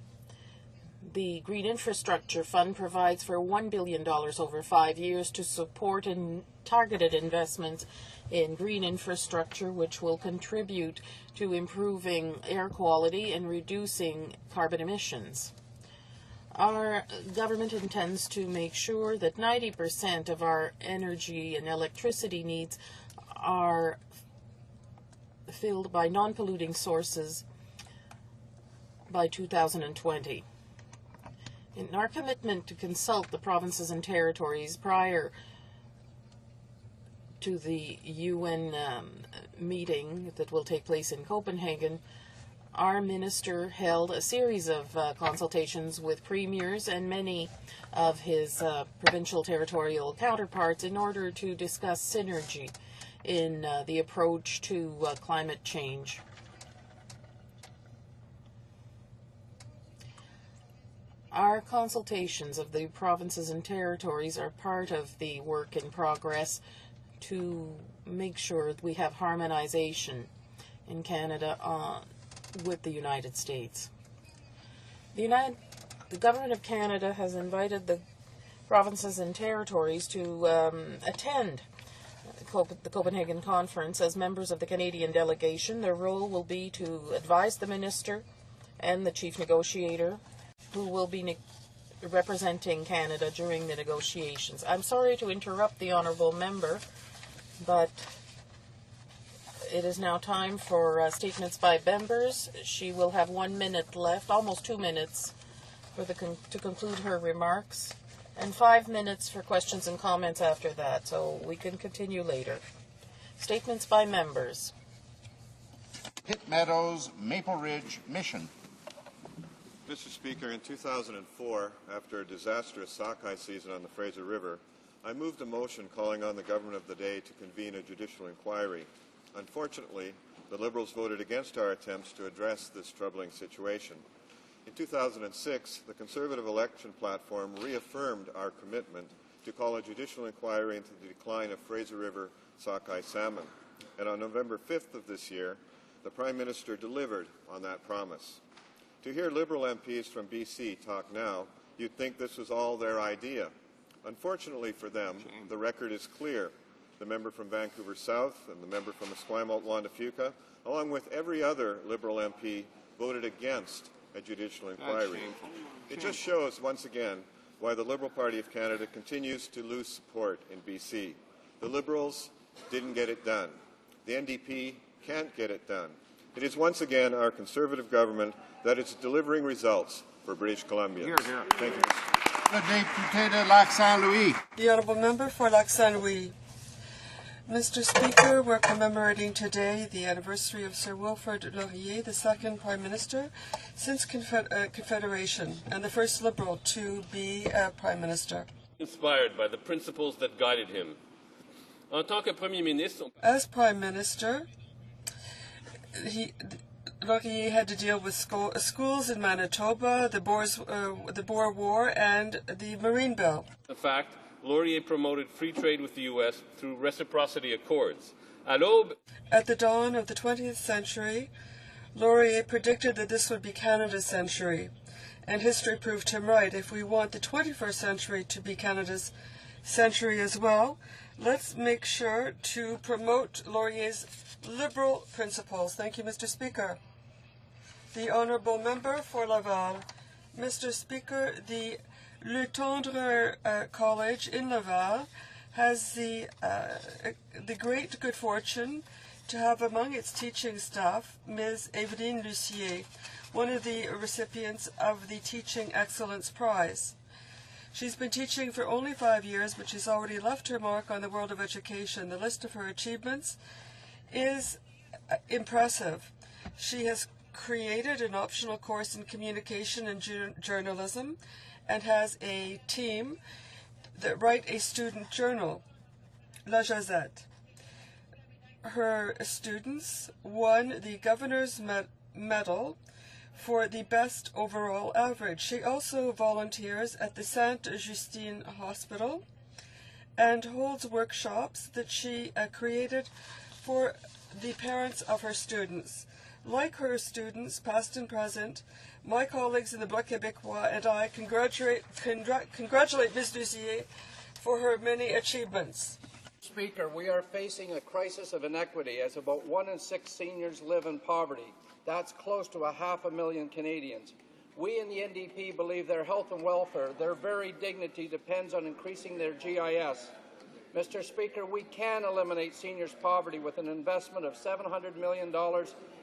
the Green Infrastructure Fund provides for $1 billion over 5 years to support targeted investments in green infrastructure, which will contribute to improving air quality and reducing carbon emissions. Our government intends to make sure that 90% of our energy and electricity needs are filled by non-polluting sources by 2020. In our commitment to consult the provinces and territories prior to the UN meeting that will take place in Copenhagen, our minister held a series of consultations with premiers and many of his provincial territorial counterparts in order to discuss synergy in the approach to climate change. Our consultations of the provinces and territories are part of the work in progress to make sure that we have harmonization in Canada with the United States. The Government of Canada has invited the provinces and territories to attend the Copenhagen Conference as members of the Canadian delegation. Their role will be to advise the minister and the chief negotiator who will be representing Canada during the negotiations. I'm sorry to interrupt the honourable member, but it is now time for statements by members. She will have 1 minute left, almost 2 minutes, to conclude her remarks, and 5 minutes for questions and comments after that, so we can continue later. Statements by members.
Pitt Meadows, Maple Ridge, Mission.
Mr. Speaker, in 2004, after a disastrous sockeye season on the Fraser River, I moved a motion calling on the government of the day to convene a judicial inquiry. Unfortunately, the Liberals voted against our attempts to address this troubling situation. In 2006, the Conservative election platform reaffirmed our commitment to call a judicial inquiry into the decline of Fraser River sockeye salmon. And on November 5th of this year, the Prime Minister delivered on that promise. To hear Liberal MPs from BC talk now, you'd think this was all their idea. Unfortunately for them, the record is clear. The member from Vancouver South and the member from Esquimalt-Juan de Fuca, along with every other Liberal MP, voted against a judicial inquiry. It just shows, once again, why the Liberal Party of Canada continues to lose support in BC. The Liberals didn't get it done. The NDP can't get it done. It is once again our Conservative government that is delivering results for British Columbia.
Here, here.
Thank you.
Le député de Lac-Saint-Louis.
The Honourable Member for Lac-Saint-Louis. Mr. Speaker, we're commemorating today the anniversary of Sir Wilfrid Laurier, the second Prime Minister since Confederation, and the first Liberal to be Prime Minister.
Inspired by the principles that guided him. En tant que Premier ministre,
as Prime Minister, Laurier had to deal with schools in Manitoba, the Boer War, and the Marine Bill.
In fact, Laurier promoted free trade with the U.S. through reciprocity accords.
At the dawn of the 20th century, Laurier predicted that this would be Canada's century, and history proved him right. If we want the 21st century to be Canada's century as well, let's make sure to promote Laurier's liberal principles. Thank you, Mr. Speaker. The Honourable Member for Laval. Mr. Speaker, the Le Tendre College in Laval has the great good fortune to have among its teaching staff Ms. Evelyne Lucier, one of the recipients of the Teaching Excellence Prize. She's been teaching for only 5 years, but she's already left her mark on the world of education. The list of her achievements is impressive. She has created an optional course in communication and journalism and has a team that write a student journal, La Jazette. Her students won the Governor's Medal for the best overall average. She also volunteers at the Sainte-Justine Hospital and holds workshops that she created for the parents of her students. Like her students, past and present, my colleagues in the Bloc Québécois and I congratulate Ms. Lucier for her many achievements.
Speaker, we are facing a crisis of inequity as about 1 in 6 seniors live in poverty. That's close to 500,000 Canadians. We in the NDP believe their health and welfare, their very dignity, depends on increasing their GIS. Mr. Speaker, we can eliminate seniors' poverty with an investment of $700 million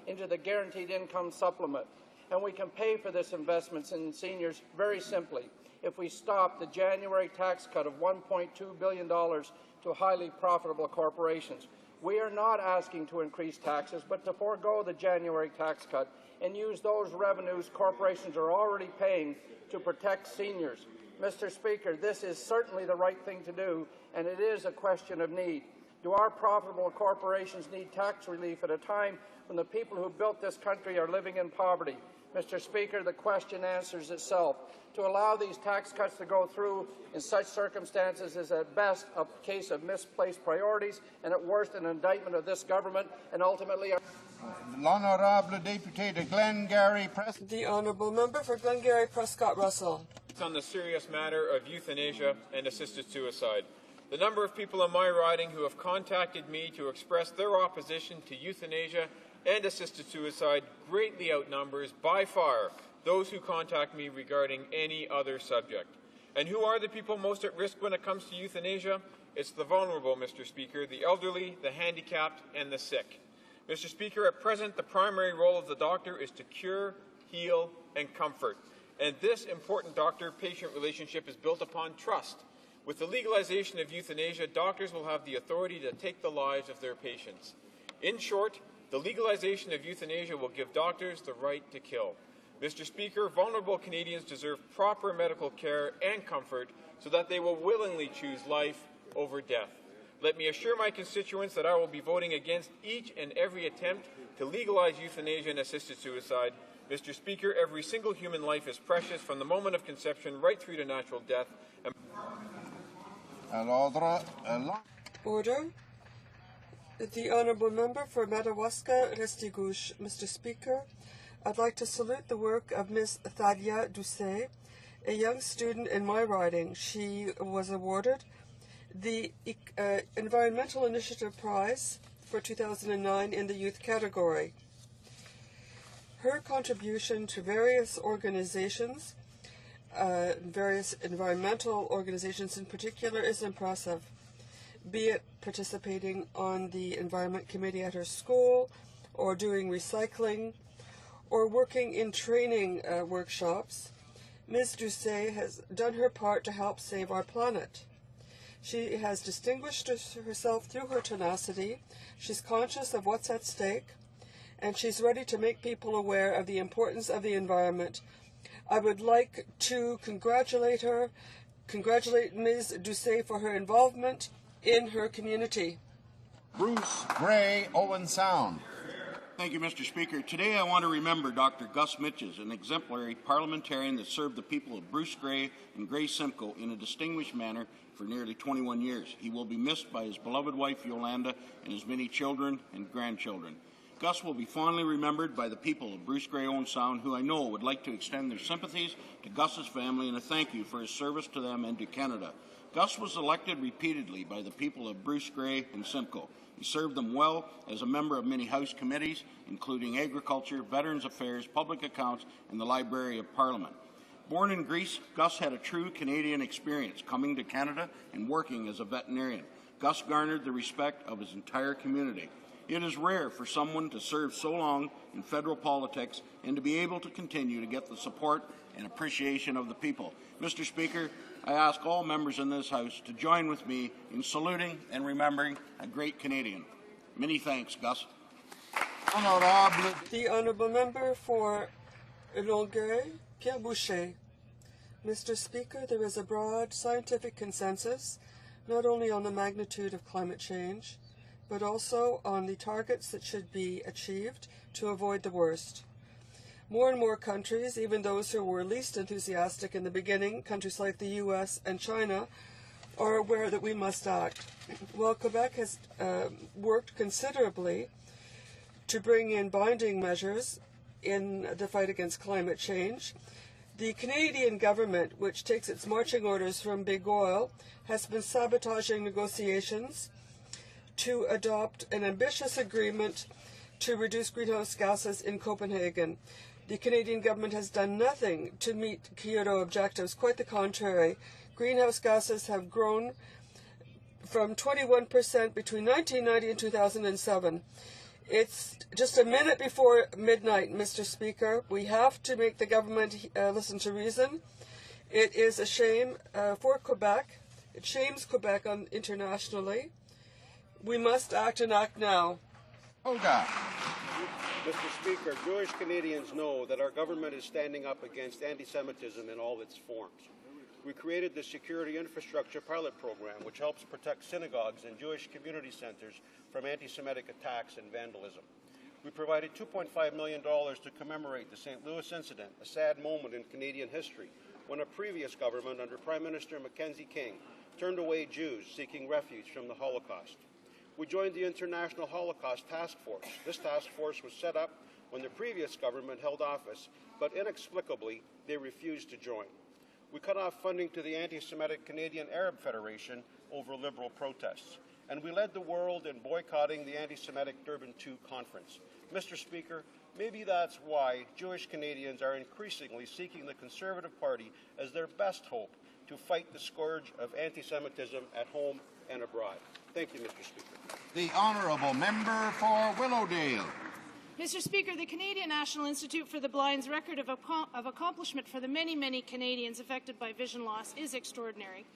into the Guaranteed Income Supplement. And we can pay for this investment in seniors very simply if we stop the January tax cut of $1.2 billion to highly profitable corporations. We are not asking to increase taxes, but to forego the January tax cut and use those revenues corporations are already paying to protect seniors. Mr. Speaker, this is certainly the right thing to do, and it is a question of need. Do our profitable corporations need tax relief at a time when the people who built this country are living in poverty? Mr. Speaker, the question answers itself. To allow these tax cuts to go through in such circumstances is at best a case of misplaced priorities and at worst an indictment of this government and ultimately
L'Honorable Député de Glengarry Prescott.
The Honourable Member for Glengarry Prescott Russell.
On the serious matter of euthanasia and assisted suicide. The number of people in my riding who have contacted me to express their opposition to euthanasia and assisted suicide greatly outnumbers by far those who contact me regarding any other subject. And who are the people most at risk when it comes to euthanasia? It's the vulnerable, Mr. Speaker, the elderly, the handicapped, and the sick. Mr. Speaker, at present, the primary role of the doctor is to cure, heal, and comfort. And this important doctor-patient relationship is built upon trust. With the legalization of euthanasia, doctors will have the authority to take the lives of their patients. In short, the legalization of euthanasia will give doctors the right to kill. Mr. Speaker, vulnerable Canadians deserve proper medical care and comfort so that they will willingly choose life over death. Let me assure my constituents that I will be voting against each and every attempt to legalize euthanasia and assisted suicide. Mr. Speaker, every single human life is precious from the moment of conception right through to natural death.
Order. The Honourable Member for Madawaska Restigouche. Mr. Speaker, I'd like to salute the work of Ms. Thalia Doucet, a young student in my riding. She was awarded the Environmental Initiative Prize for 2009 in the youth category. Her contribution to various organizations, various environmental organizations in particular, is impressive, be it participating on the Environment Committee at her school, or doing recycling, or working in training workshops. Ms. Doucet has done her part to help save our planet. She has distinguished herself through her tenacity. She's conscious of what's at stake, and she's ready to make people aware of the importance of the environment. I would like to congratulate Ms. Doucet for her involvement in her community.
Bruce Gray, Owen Sound.
Thank you, Mr. Speaker. Today I want to remember Dr. Gus Mitches, an exemplary parliamentarian that served the people of Bruce Gray and Gray Simcoe in a distinguished manner for nearly 21 years. He will be missed by his beloved wife, Yolanda, and his many children and grandchildren. Gus will be fondly remembered by the people of Bruce Gray Owen Sound, who I know would like to extend their sympathies to Gus's family and a thank you for his service to them and to Canada. Gus was elected repeatedly by the people of Bruce Gray and Simcoe. He served them well as a member of many House committees, including Agriculture, Veterans Affairs, Public Accounts, and the Library of Parliament. Born in Greece, Gus had a true Canadian experience coming to Canada and working as a veterinarian. Gus garnered the respect of his entire community. It is rare for someone to serve so long in federal politics and to be able to continue to get the support and appreciation of the people. Mr. Speaker, I ask all members in this House to join with me in saluting and remembering a great Canadian. Many thanks, Gus.
The Honourable Member for Longueuil, Pierre Boucher. Mr. Speaker, there is a broad scientific consensus not only on the magnitude of climate change, but also on the targets that should be achieved to avoid the worst. More and more countries, even those who were least enthusiastic in the beginning, countries like the US and China, are aware that we must act. While Quebec has worked considerably to bring in binding measures in the fight against climate change, the Canadian government, which takes its marching orders from Big Oil, has been sabotaging negotiations to adopt an ambitious agreement to reduce greenhouse gases in Copenhagen. The Canadian government has done nothing to meet Kyoto objectives. Quite the contrary. Greenhouse gases have grown from 21% between 1990 and 2007. It's just a minute before midnight, Mr. Speaker. We have to make the government listen to reason. It is a shame for Quebec. It shames Quebec internationally. We must act and act now.
Olga.
Mr. Speaker, Jewish Canadians know that our government is standing up against anti-Semitism in all its forms. We created the Security Infrastructure Pilot Program, which helps protect synagogues and Jewish community centers from anti-Semitic attacks and vandalism. We provided $2.5 million to commemorate the St. Louis incident, a sad moment in Canadian history, when a previous government under Prime Minister Mackenzie King turned away Jews seeking refuge from the Holocaust. We joined the International Holocaust Task Force. This task force was set up when the previous government held office, but inexplicably they refused to join. We cut off funding to the anti-Semitic Canadian Arab Federation over liberal protests. And we led the world in boycotting the anti-Semitic Durban II conference. Mr. Speaker, maybe that's why Jewish Canadians are increasingly seeking the Conservative Party as their best hope to fight the scourge of anti-Semitism at home and abroad. Thank you, Mr. Speaker.
The Honourable Member for Willowdale.
Mr. Speaker, the Canadian National Institute for the Blind's record of accomplishment for the many, many Canadians affected by vision loss is extraordinary.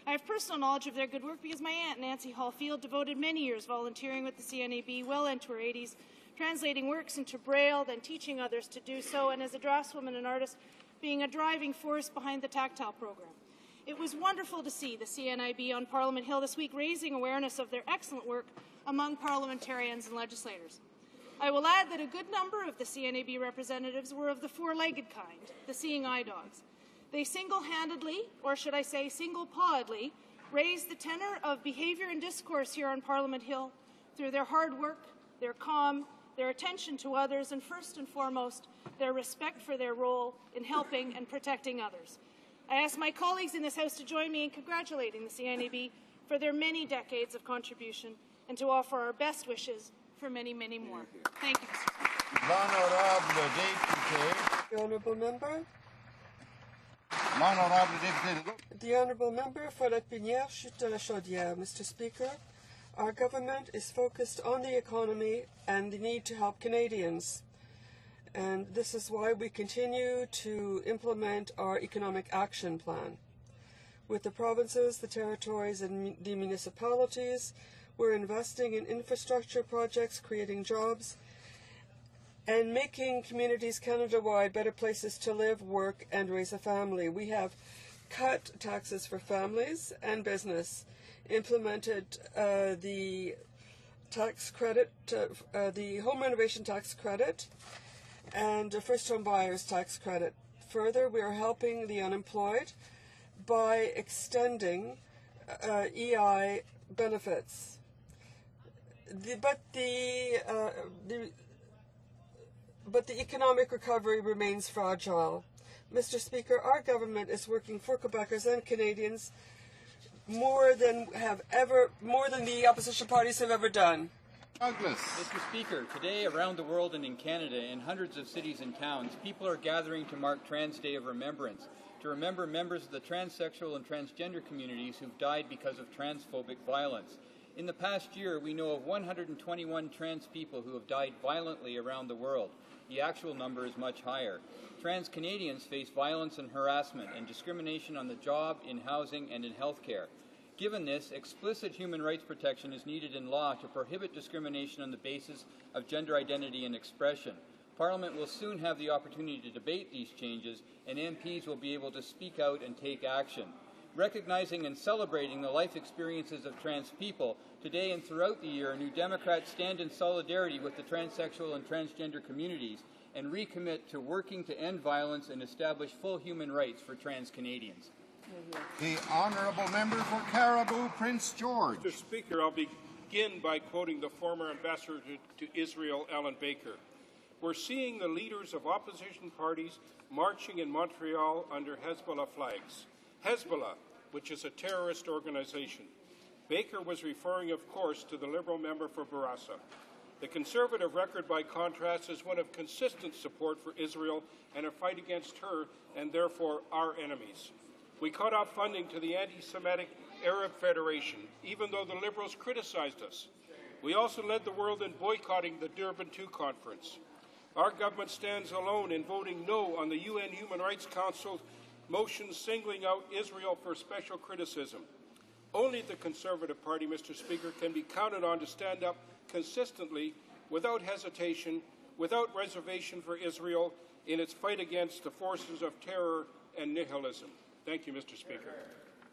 I have personal knowledge of their good work because my aunt, Nancy Hallfield, devoted many years volunteering with the CNAB well into her 80s, translating works into Braille, then teaching others to do so, and as a draftswoman and artist, being a driving force behind the Tactile program. It was wonderful to see the CNIB on Parliament Hill this week raising awareness of their excellent work among parliamentarians and legislators. I will add that a good number of the CNAB representatives were of the four-legged kind, the seeing eye dogs. They single-handedly, or should I say single-pawedly, raised the tenor of behaviour and discourse here on Parliament Hill through their hard work, their calm, their attention to others, and first and foremost, their respect for their role in helping and protecting others. I ask my colleagues in this House to join me in congratulating the CNAB for their many decades of contribution and to offer our best wishes for many, many more. Thank you, Mr. Speaker.
The Honourable Member.
The
Honourable Member for La Pinière, Chute de la Chaudière. Mr. Speaker, our government is focused on the economy and the need to help Canadians. And this is why we continue to implement our economic action plan. With the provinces, the territories, and the municipalities, we're investing in infrastructure projects, creating jobs, and making communities Canada-wide better places to live, work, and raise a family. We have cut taxes for families and business, implemented the tax credit, the home renovation tax credit, and a first-home buyers tax credit. Further, we are helping the unemployed by extending EI benefits. But the economic recovery remains fragile. Mr. Speaker, our government is working for Quebecers and Canadians more than the opposition parties have ever done.
Douglas. Mr. Speaker, today around the world and in Canada, in hundreds of cities and towns, people are gathering to mark Trans Day of Remembrance, to remember members of the transsexual and transgender communities who've died because of transphobic violence. In the past year, we know of 121 trans people who have died violently around the world. The actual number is much higher. Trans Canadians face violence and harassment and discrimination on the job, in housing, and in health care. Given this, explicit human rights protection is needed in law to prohibit discrimination on the basis of gender identity and expression. Parliament will soon have the opportunity to debate these changes, and MPs will be able to speak out and take action. Recognizing and celebrating the life experiences of trans people, today and throughout the year, New Democrats stand in solidarity with the transsexual and transgender communities and recommit to working to end violence and establish full human rights for trans Canadians.
The Honourable Member for Caribou, Prince George.
Mr. Speaker, I'll begin by quoting the former ambassador to Israel, Alan Baker. We're seeing the leaders of opposition parties marching in Montreal under Hezbollah flags. Hezbollah, which is a terrorist organization. Baker was referring, of course, to the Liberal member for Bourassa. The Conservative record, by contrast, is one of consistent support for Israel and a fight against her and therefore our enemies. We cut off funding to the anti-Semitic Arab Federation, even though the Liberals criticized us. We also led the world in boycotting the Durban II conference. Our government stands alone in voting no on the UN Human Rights Council motion singling out Israel for special criticism. Only the Conservative Party, Mr. Speaker, can be counted on to stand up consistently, without hesitation, without reservation for Israel in its fight against the forces of terror and nihilism. Thank you, Mr. Speaker.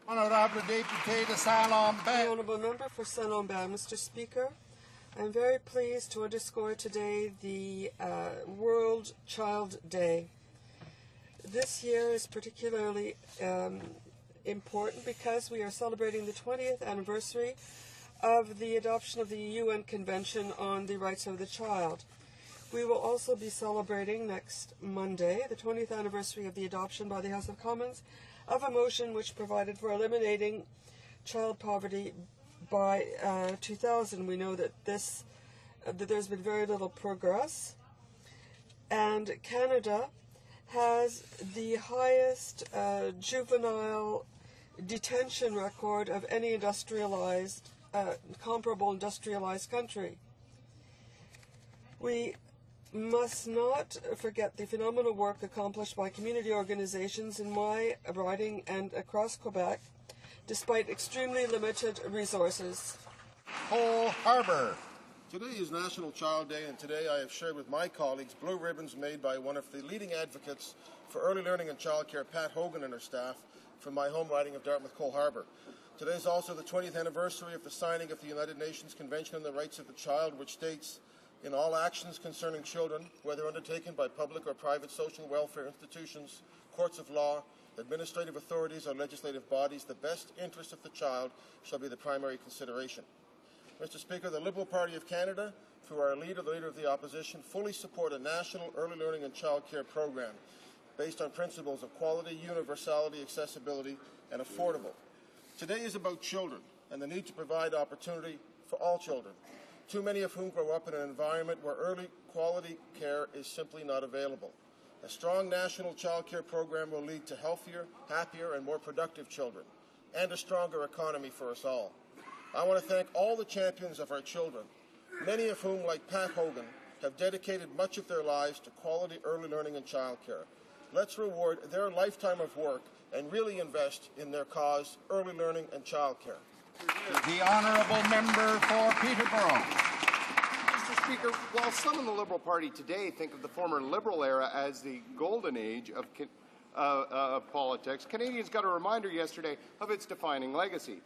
Honourable Député de Saint-Lambert.
The Honourable Member for Saint-Lambert, Mr. Speaker. I'm very pleased to underscore today the World Child Day. This year is particularly important because we are celebrating the 20th anniversary of the adoption of the UN Convention on the Rights of the Child. We will also be celebrating next Monday the 20th anniversary of the adoption by the House of Commons of a motion which provided for eliminating child poverty by 2000. We know that there's been very little progress, and Canada has the highest juvenile detention record of any industrialized, comparable industrialized country. We must not forget the phenomenal work accomplished by community organizations in my riding and across Quebec, despite extremely limited resources.
Cole Harbour. Today is National Child Day, and today I have shared with my colleagues blue ribbons made by one of the leading advocates for early learning and childcare, Pat Hogan, and her staff, from my home riding of Dartmouth Cole Harbour. Today is also the 20th anniversary of the signing of the United Nations Convention on the Rights of the Child, which states, in all actions concerning children, whether undertaken by public or private social welfare institutions, courts of law, administrative authorities, or legislative bodies, the best interest of the child shall be the primary consideration. Mr. Speaker, the Liberal Party of Canada, through our leader, the Leader of the Opposition, fully support a national early learning and childcare program based on principles of quality, universality, accessibility, and affordable. Today is about children and the need to provide opportunity for all children, too many of whom grow up in an environment where early quality care is simply not available. A strong national child care program will lead to healthier, happier, and more productive children, and a stronger economy for us all. I want to thank all the champions of our children, many of whom, like Pat Hogan, have dedicated much of their lives to quality early learning and child care. Let's reward their lifetime of work and really invest in their cause, early learning and child care.
The Honourable Member for Peterborough.
Mr. Speaker, while some in the Liberal Party today think of the former Liberal era as the golden age of politics, Canadians got a reminder yesterday of its defining legacy.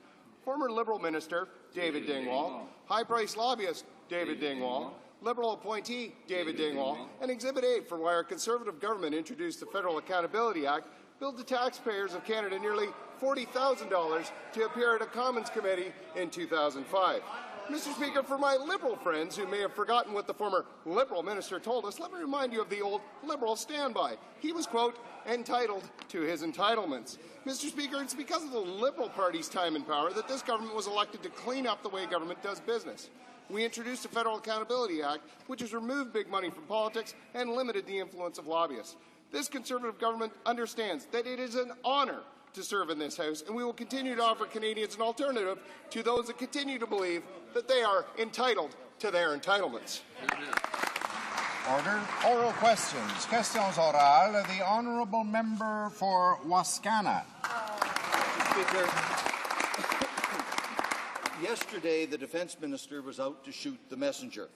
Former Liberal Minister David Dingwall, high-priced lobbyist David Dingwall, Liberal appointee David Dingwall, and Exhibit 8 for why our Conservative government introduced the Federal Accountability Act billed the taxpayers of Canada nearly $40,000 to appear at a Commons committee in 2005. Mr. Speaker, for my Liberal friends who may have forgotten what the former Liberal minister told us, let me remind you of the old Liberal standby. He was, quote, entitled to his entitlements. Mr. Speaker, it's because of the Liberal Party's time in power that this government was elected to clean up the way government does business. We introduced the Federal Accountability Act, which has removed big money from politics and limited the influence of lobbyists. This Conservative government understands that it is an honour to serve in this House, and we will continue to offer Canadians an alternative to those that continue to believe that they are entitled to their entitlements.
Order. Oral questions. Questions orales. The Honourable Member for Wascana.
Speaker, yesterday the Defence Minister was out to shoot the messenger,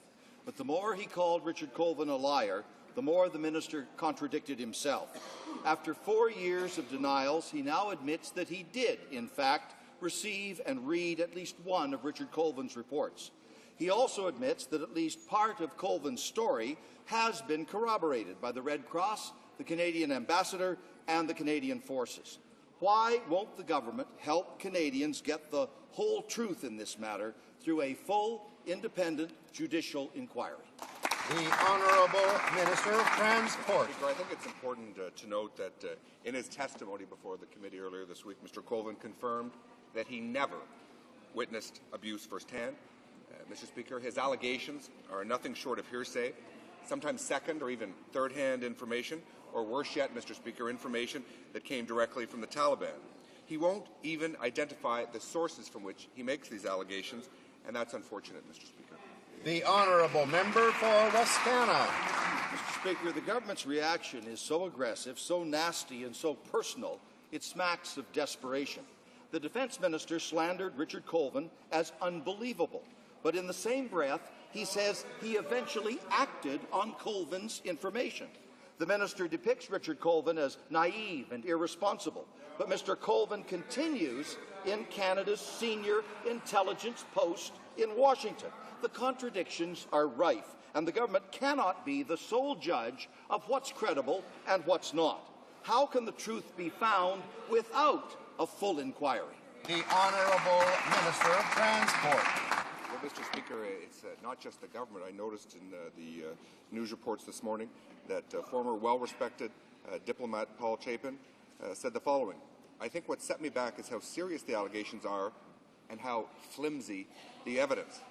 but the more he called Richard Colvin a liar, the more the Minister contradicted himself. After 4 years of denials, he now admits that he did, in fact, receive and read at least one of Richard Colvin's reports. He also admits that at least part of Colvin's story has been corroborated by the Red Cross, the Canadian Ambassador, and the Canadian Forces. Why won't the government help Canadians get the whole truth in this matter through a full, independent judicial inquiry?
The Honourable Minister of Transport.
Speaker, I think it's important to note that in his testimony before the committee earlier this week, Mr. Colvin confirmed that he never witnessed abuse firsthand, Mr. Speaker, his allegations are nothing short of hearsay, sometimes second or even third-hand information, or worse yet, Mr. Speaker, information that came directly from the Taliban. He won't even identify the sources from which he makes these allegations, and that's unfortunate, Mr. Speaker.
The honourable member for Wascana.
Mr. Speaker, the government's reaction is so aggressive, so nasty, and so personal, it smacks of desperation. The Defence Minister slandered Richard Colvin as unbelievable, but in the same breath, he says he eventually acted on Colvin's information. The minister depicts Richard Colvin as naive and irresponsible, but Mr. Colvin continues in Canada's senior intelligence post in Washington. The contradictions are rife, and the government cannot be the sole judge of what's credible and what's not. How can the truth be found without a full inquiry?
The Honourable Minister of Transport.
Well, Mr. Speaker, it's not just the government. I noticed in the news reports this morning that former well-respected diplomat Paul Chapin said the following: "I think what set me back is how serious the allegations are and how flimsy the evidence.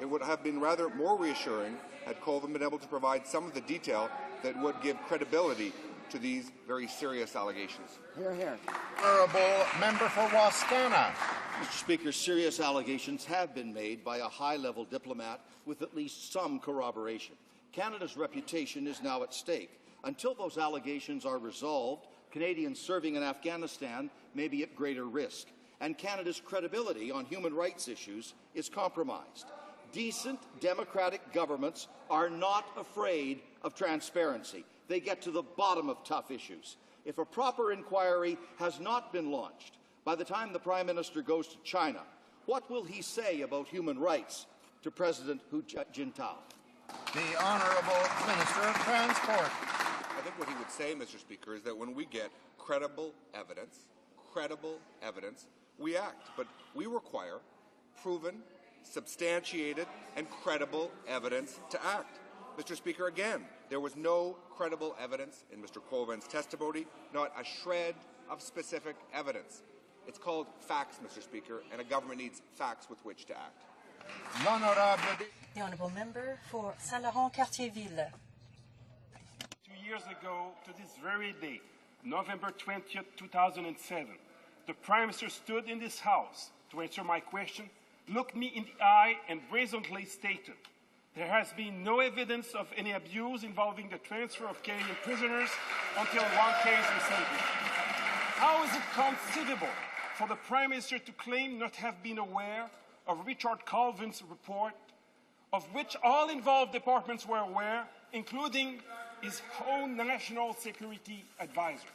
It would have been rather more reassuring had Colvin been able to provide some of the detail that would give credibility to these very serious allegations."
Hear, hear.
Honourable member for Wascana.
Mr. Speaker, serious allegations have been made by a high-level diplomat with at least some corroboration. Canada's reputation is now at stake. Until those allegations are resolved, Canadians serving in Afghanistan may be at greater risk, and Canada's credibility on human rights issues is compromised. Decent, democratic governments are not afraid of transparency. They get to the bottom of tough issues. If a proper inquiry has not been launched, by the time the Prime Minister goes to China, what will he say about human rights to President Hu Jintao?
The Honourable Minister of Transport.
I think what he would say, Mr. Speaker, is that when we get credible evidence, we act. But we require proven, substantiated, and credible evidence to act. Mr. Speaker, again, there was no credible evidence in Mr. Colvin's testimony, not a shred of specific evidence. It's called facts, Mr. Speaker, and a government needs facts with which to act.
The Honourable Member for Saint-Laurent-Cartierville.
2 years ago to this very day, November 20th, 2007, the Prime Minister stood in this House to answer my question, looked me in the eye and brazenly stated, "There has been no evidence of any abuse involving the transfer of Canadian prisoners until one case recently." How is it conceivable for the Prime Minister to claim not have been aware of Richard Colvin's report, of which all involved departments were aware, including his own national security advisor?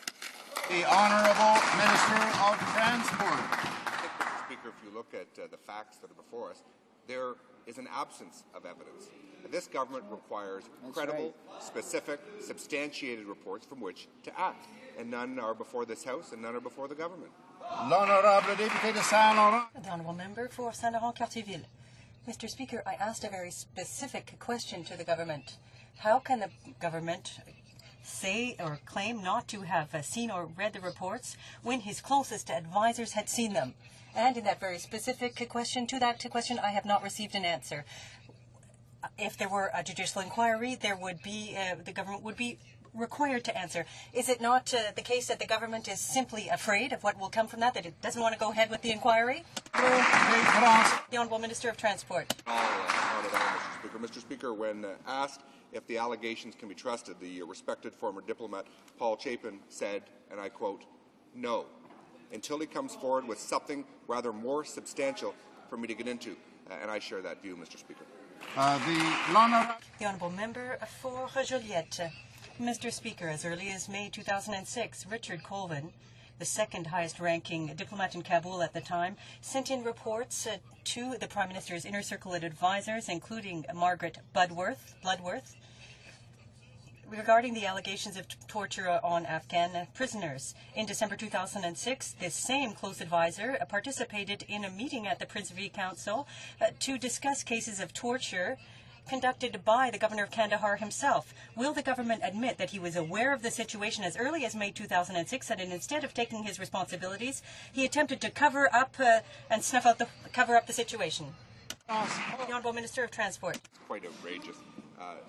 The Honourable Minister of Transport.
Mr. Speaker, if you look at the facts that are before us, there is an absence of evidence. This government requires credible, specific, substantiated reports from which to act, and none are before this House and none are before the government.
L'Honourable Député de Saint-Laurent.
The Honourable Member for Saint-Laurent-Cartierville. Mr. Speaker, I asked a very specific question to the government. How can the government say or claim not to have seen or read the reports when his closest advisors had seen them? And in that very specific question, I have not received an answer. If there were a judicial inquiry, there would be the government would be required to answer. Is it not the case that the government is simply afraid of what will come from that it doesn't want to go ahead with the inquiry? The Honourable Minister of Transport.
Not at all, Mr. Speaker. Mr. Speaker, when asked if the allegations can be trusted, the respected former diplomat Paul Chapin said, and I quote, "No, until he comes forward with something rather more substantial for me to get into." And I share that view, Mr. Speaker.
The Honourable Member for Joliette. Mr. Speaker, as early as May 2006, Richard Colvin, the second highest-ranking diplomat in Kabul at the time, sent in reports to the Prime Minister's inner circle of advisors, including Margaret Bloodworth, regarding the allegations of torture on Afghan prisoners. In December 2006, this same close advisor participated in a meeting at the Privy Council to discuss cases of torture conducted by the Governor of Kandahar himself. Will the government admit that he was aware of the situation as early as May 2006, and instead of taking his responsibilities, he attempted to cover up and cover up the situation? The Honourable Minister of Transport.
Quite outrageous.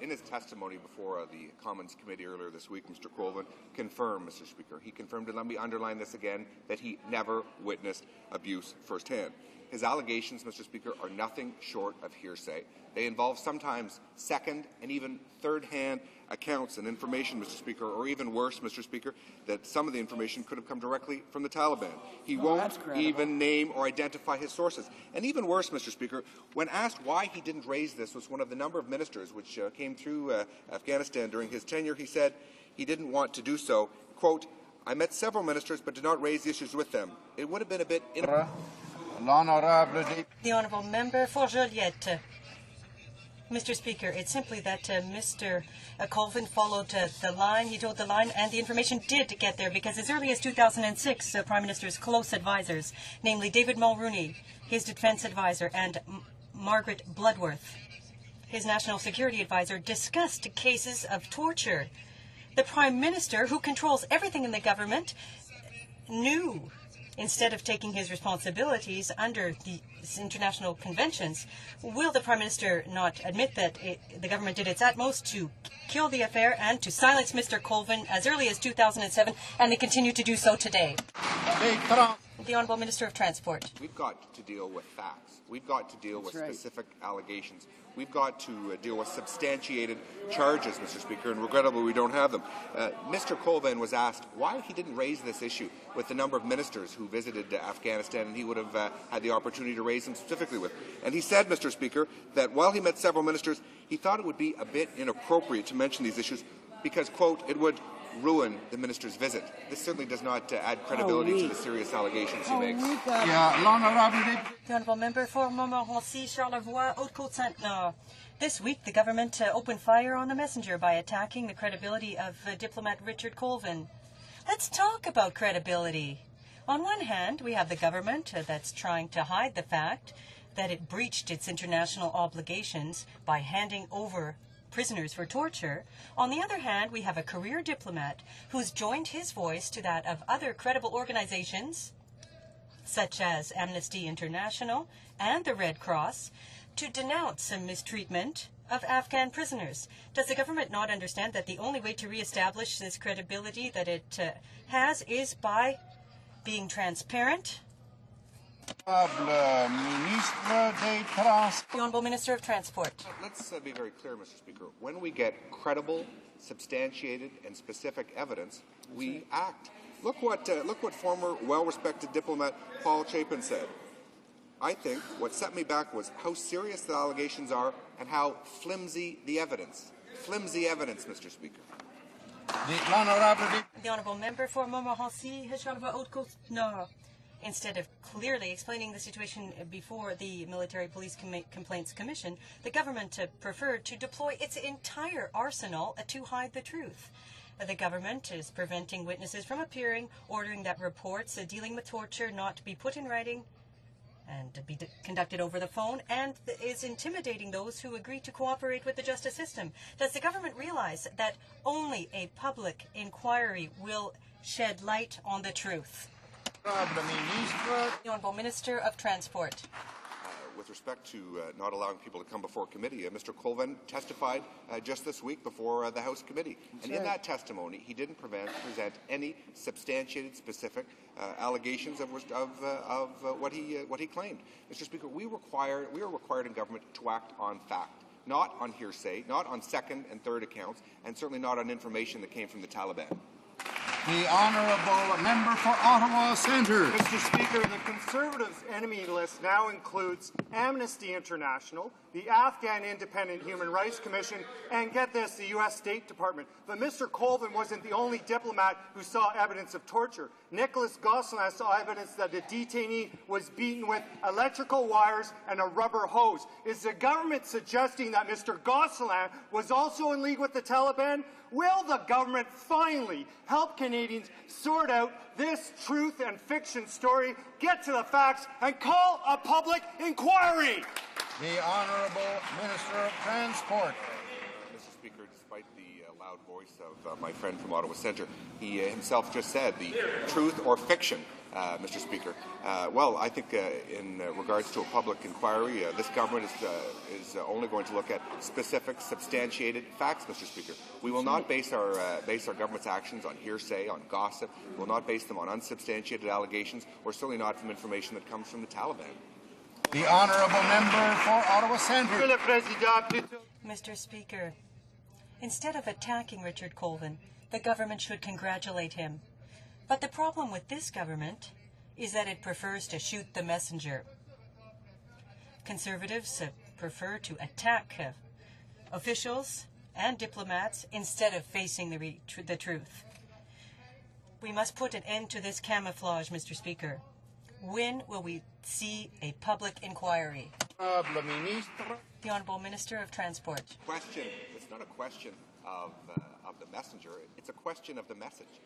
In his testimony before the Commons Committee earlier this week, Mr. Colvin confirmed, Mr. Speaker, he confirmed, and let me underline this again, that he never witnessed abuse firsthand. His allegations, Mr. Speaker, are nothing short of hearsay. They involve sometimes second and even third-hand accounts and information, Mr. Speaker, or even worse, Mr. Speaker, that some of the information could have come directly from the Taliban. He won't even name or identify his sources. And even worse, Mr. Speaker, when asked why he didn't raise this with one of the number of ministers which came through Afghanistan during his tenure, he said he didn't want to do so. Quote, I met several ministers but did not raise the issues with them. It would have been a bit
The Honourable Member for Joliette. Mr. Speaker, it's simply that Mr. Colvin followed the line, he told the line, and the information did get there because as early as 2006, Prime Minister's close advisors, namely David Mulrooney, his defence advisor, and Margaret Bloodworth, his national security advisor, discussed cases of torture. The Prime Minister, who controls everything in the government, knew. Instead of taking his responsibilities under these international conventions, will the Prime Minister not admit that the government did its utmost to kill the affair and to silence Mr. Colvin as early as 2007, and they continue to do so today? The Honourable Minister of Transport.
We've got to deal with facts. We've got to deal with specific allegations. We've got to deal with substantiated charges, Mr. Speaker, and regrettably we don't have them. Mr. Colvin was asked why he didn't raise this issue with the number of ministers who visited Afghanistan and he would have had the opportunity to raise them specifically with. And he said, Mr. Speaker, that while he met several ministers, he thought it would be a bit inappropriate to mention these issues because, quote, it would ruin the minister's visit. This certainly does not add credibility to the serious allegations he makes.
The Honourable Member for Montmorency, Charlevoix, Haute-Côte-Sainte-Nord. This week, the government opened fire on the messenger by attacking the credibility of diplomat Richard Colvin. Let's talk about credibility. On one hand, we have the government that's trying to hide the fact that it breached its international obligations by handing over prisoners for torture. On the other hand, we have a career diplomat who's joined his voice to that of other credible organizations, such as Amnesty International and the Red Cross, to denounce some mistreatment of Afghan prisoners. Does the government not understand that the only way to reestablish this credibility that it has is by being transparent? The Honourable Minister of Transport.
Let's be very clear, Mr. Speaker. When we get credible, substantiated, and specific evidence, we act. Look what former well-respected diplomat Paul Chapin said. I think what set me back was how serious the allegations are and how flimsy the evidence. Flimsy evidence, Mr. Speaker.
The Honourable Member for Montmorency, Charlevoix, Haute-Côte-Nord. Instead of clearly explaining the situation before the Military Police Complaints Commission, the government preferred to deploy its entire arsenal to hide the truth. The government is preventing witnesses from appearing, ordering that reports dealing with torture not be put in writing and to be conducted over the phone, and is intimidating those who agree to cooperate with the justice system. Does the government realize that only a public inquiry will shed light on the truth? The Honourable Minister of Transport.
With respect to not allowing people to come before committee, Mr. Colvin testified just this week before the House committee. And in that testimony, he didn't present any substantiated, specific allegations of what he claimed. Mr. Speaker, we are required in government to act on fact, not on hearsay, not on second and third accounts, and certainly not on information that came from the Taliban.
The Honourable Member for Ottawa Centre.
Mr. Speaker, the Conservatives' enemy list now includes Amnesty International, the Afghan Independent Human Rights Commission, and get this, the U.S. State Department. But Mr. Colvin wasn't the only diplomat who saw evidence of torture. Nicholas Gosselin saw evidence that the detainee was beaten with electrical wires and a rubber hose. Is the government suggesting that Mr. Gosselin was also in league with the Taliban? Will the government finally help Canadians sort out this truth and fiction story, get to the facts, and call a public inquiry?
The Honourable Minister of Transport.
Mr. Speaker, despite the loud voice of my friend from Ottawa Centre, he himself just said the truth or fiction Mr. Speaker. Well, I think in regards to a public inquiry, this government is only going to look at specific, substantiated facts, Mr. Speaker. We will not base our government's actions on hearsay, on gossip. We will not base them on unsubstantiated allegations, or certainly not from information that comes from the Taliban.
The honourable member for Ottawa Centre.
Mr. Speaker, instead of attacking Richard Colvin, the government should congratulate him. But the problem with this government is that it prefers to shoot the messenger. Conservatives prefer to attack officials and diplomats instead of facing the truth. We must put an end to this camouflage, Mr. Speaker. When will we see a public inquiry? The Honourable Minister of Transport.
It's not a question of the messenger. It's a question of the message.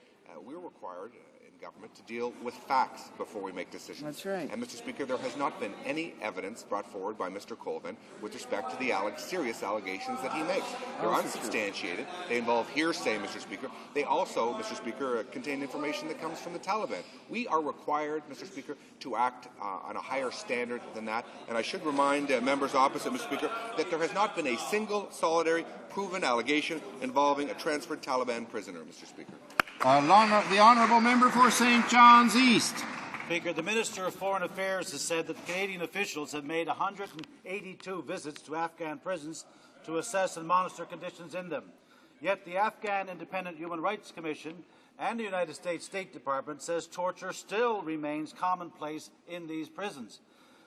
We're required in government to deal with facts before we make decisions.
That's right.
And, Mr. Speaker, there has not been any evidence brought forward by Mr. Colvin with respect to the serious allegations that he makes. They're unsubstantiated. They involve hearsay, Mr. Speaker. They also, Mr. Speaker, contain information that comes from the Taliban. We are required, Mr. Speaker, to act on a higher standard than that. And I should remind members opposite, Mr. Speaker, that there has not been a single solitary proven allegation involving a transferred Taliban prisoner, Mr. Speaker.
The honourable member for St. John's East.
Speaker, the Minister of Foreign Affairs has said that Canadian officials have made 182 visits to Afghan prisons to assess and monitor conditions in them. Yet the Afghan Independent Human Rights Commission and the United States State Department says torture still remains commonplace in these prisons.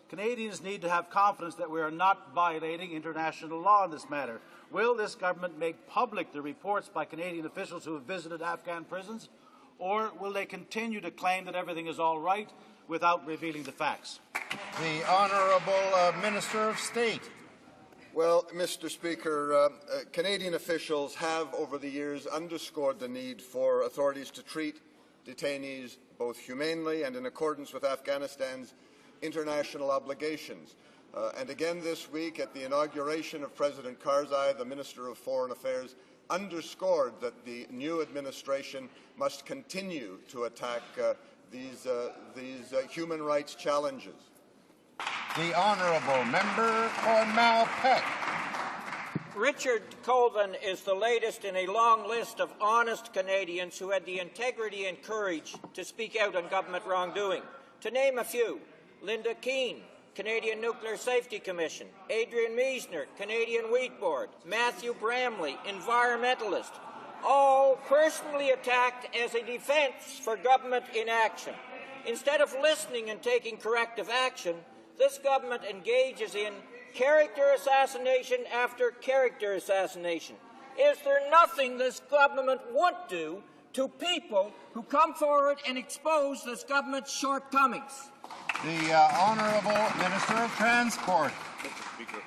Canadians need to have confidence that we are not violating international law in this matter. Will this government make public the reports by Canadian officials who have visited Afghan prisons, or will they continue to claim that everything is all right without revealing the facts?
The Honourable Minister of State.
Well, Mr. Speaker, Canadian officials have over the years underscored the need for authorities to treat detainees both humanely and in accordance with Afghanistan's international obligations. And again this week at the inauguration of President Karzai, the Minister of Foreign Affairs underscored that the new administration must continue to attack these human rights challenges.
The honourable member for Malpeque.
Richard Colvin is the latest in a long list of honest Canadians who had the integrity and courage to speak out on government wrongdoing. To name a few: Linda Keane, Canadian Nuclear Safety Commission; Adrian Meisner, Canadian Wheat Board; Matthew Bramley, environmentalist, all personally attacked as a defence for government inaction. Instead of listening and taking corrective action, this government engages in character assassination after character assassination. Is there nothing this government won't do to people who come forward and expose this government's shortcomings?
The Honourable Minister of Transport.
Mr. Speaker,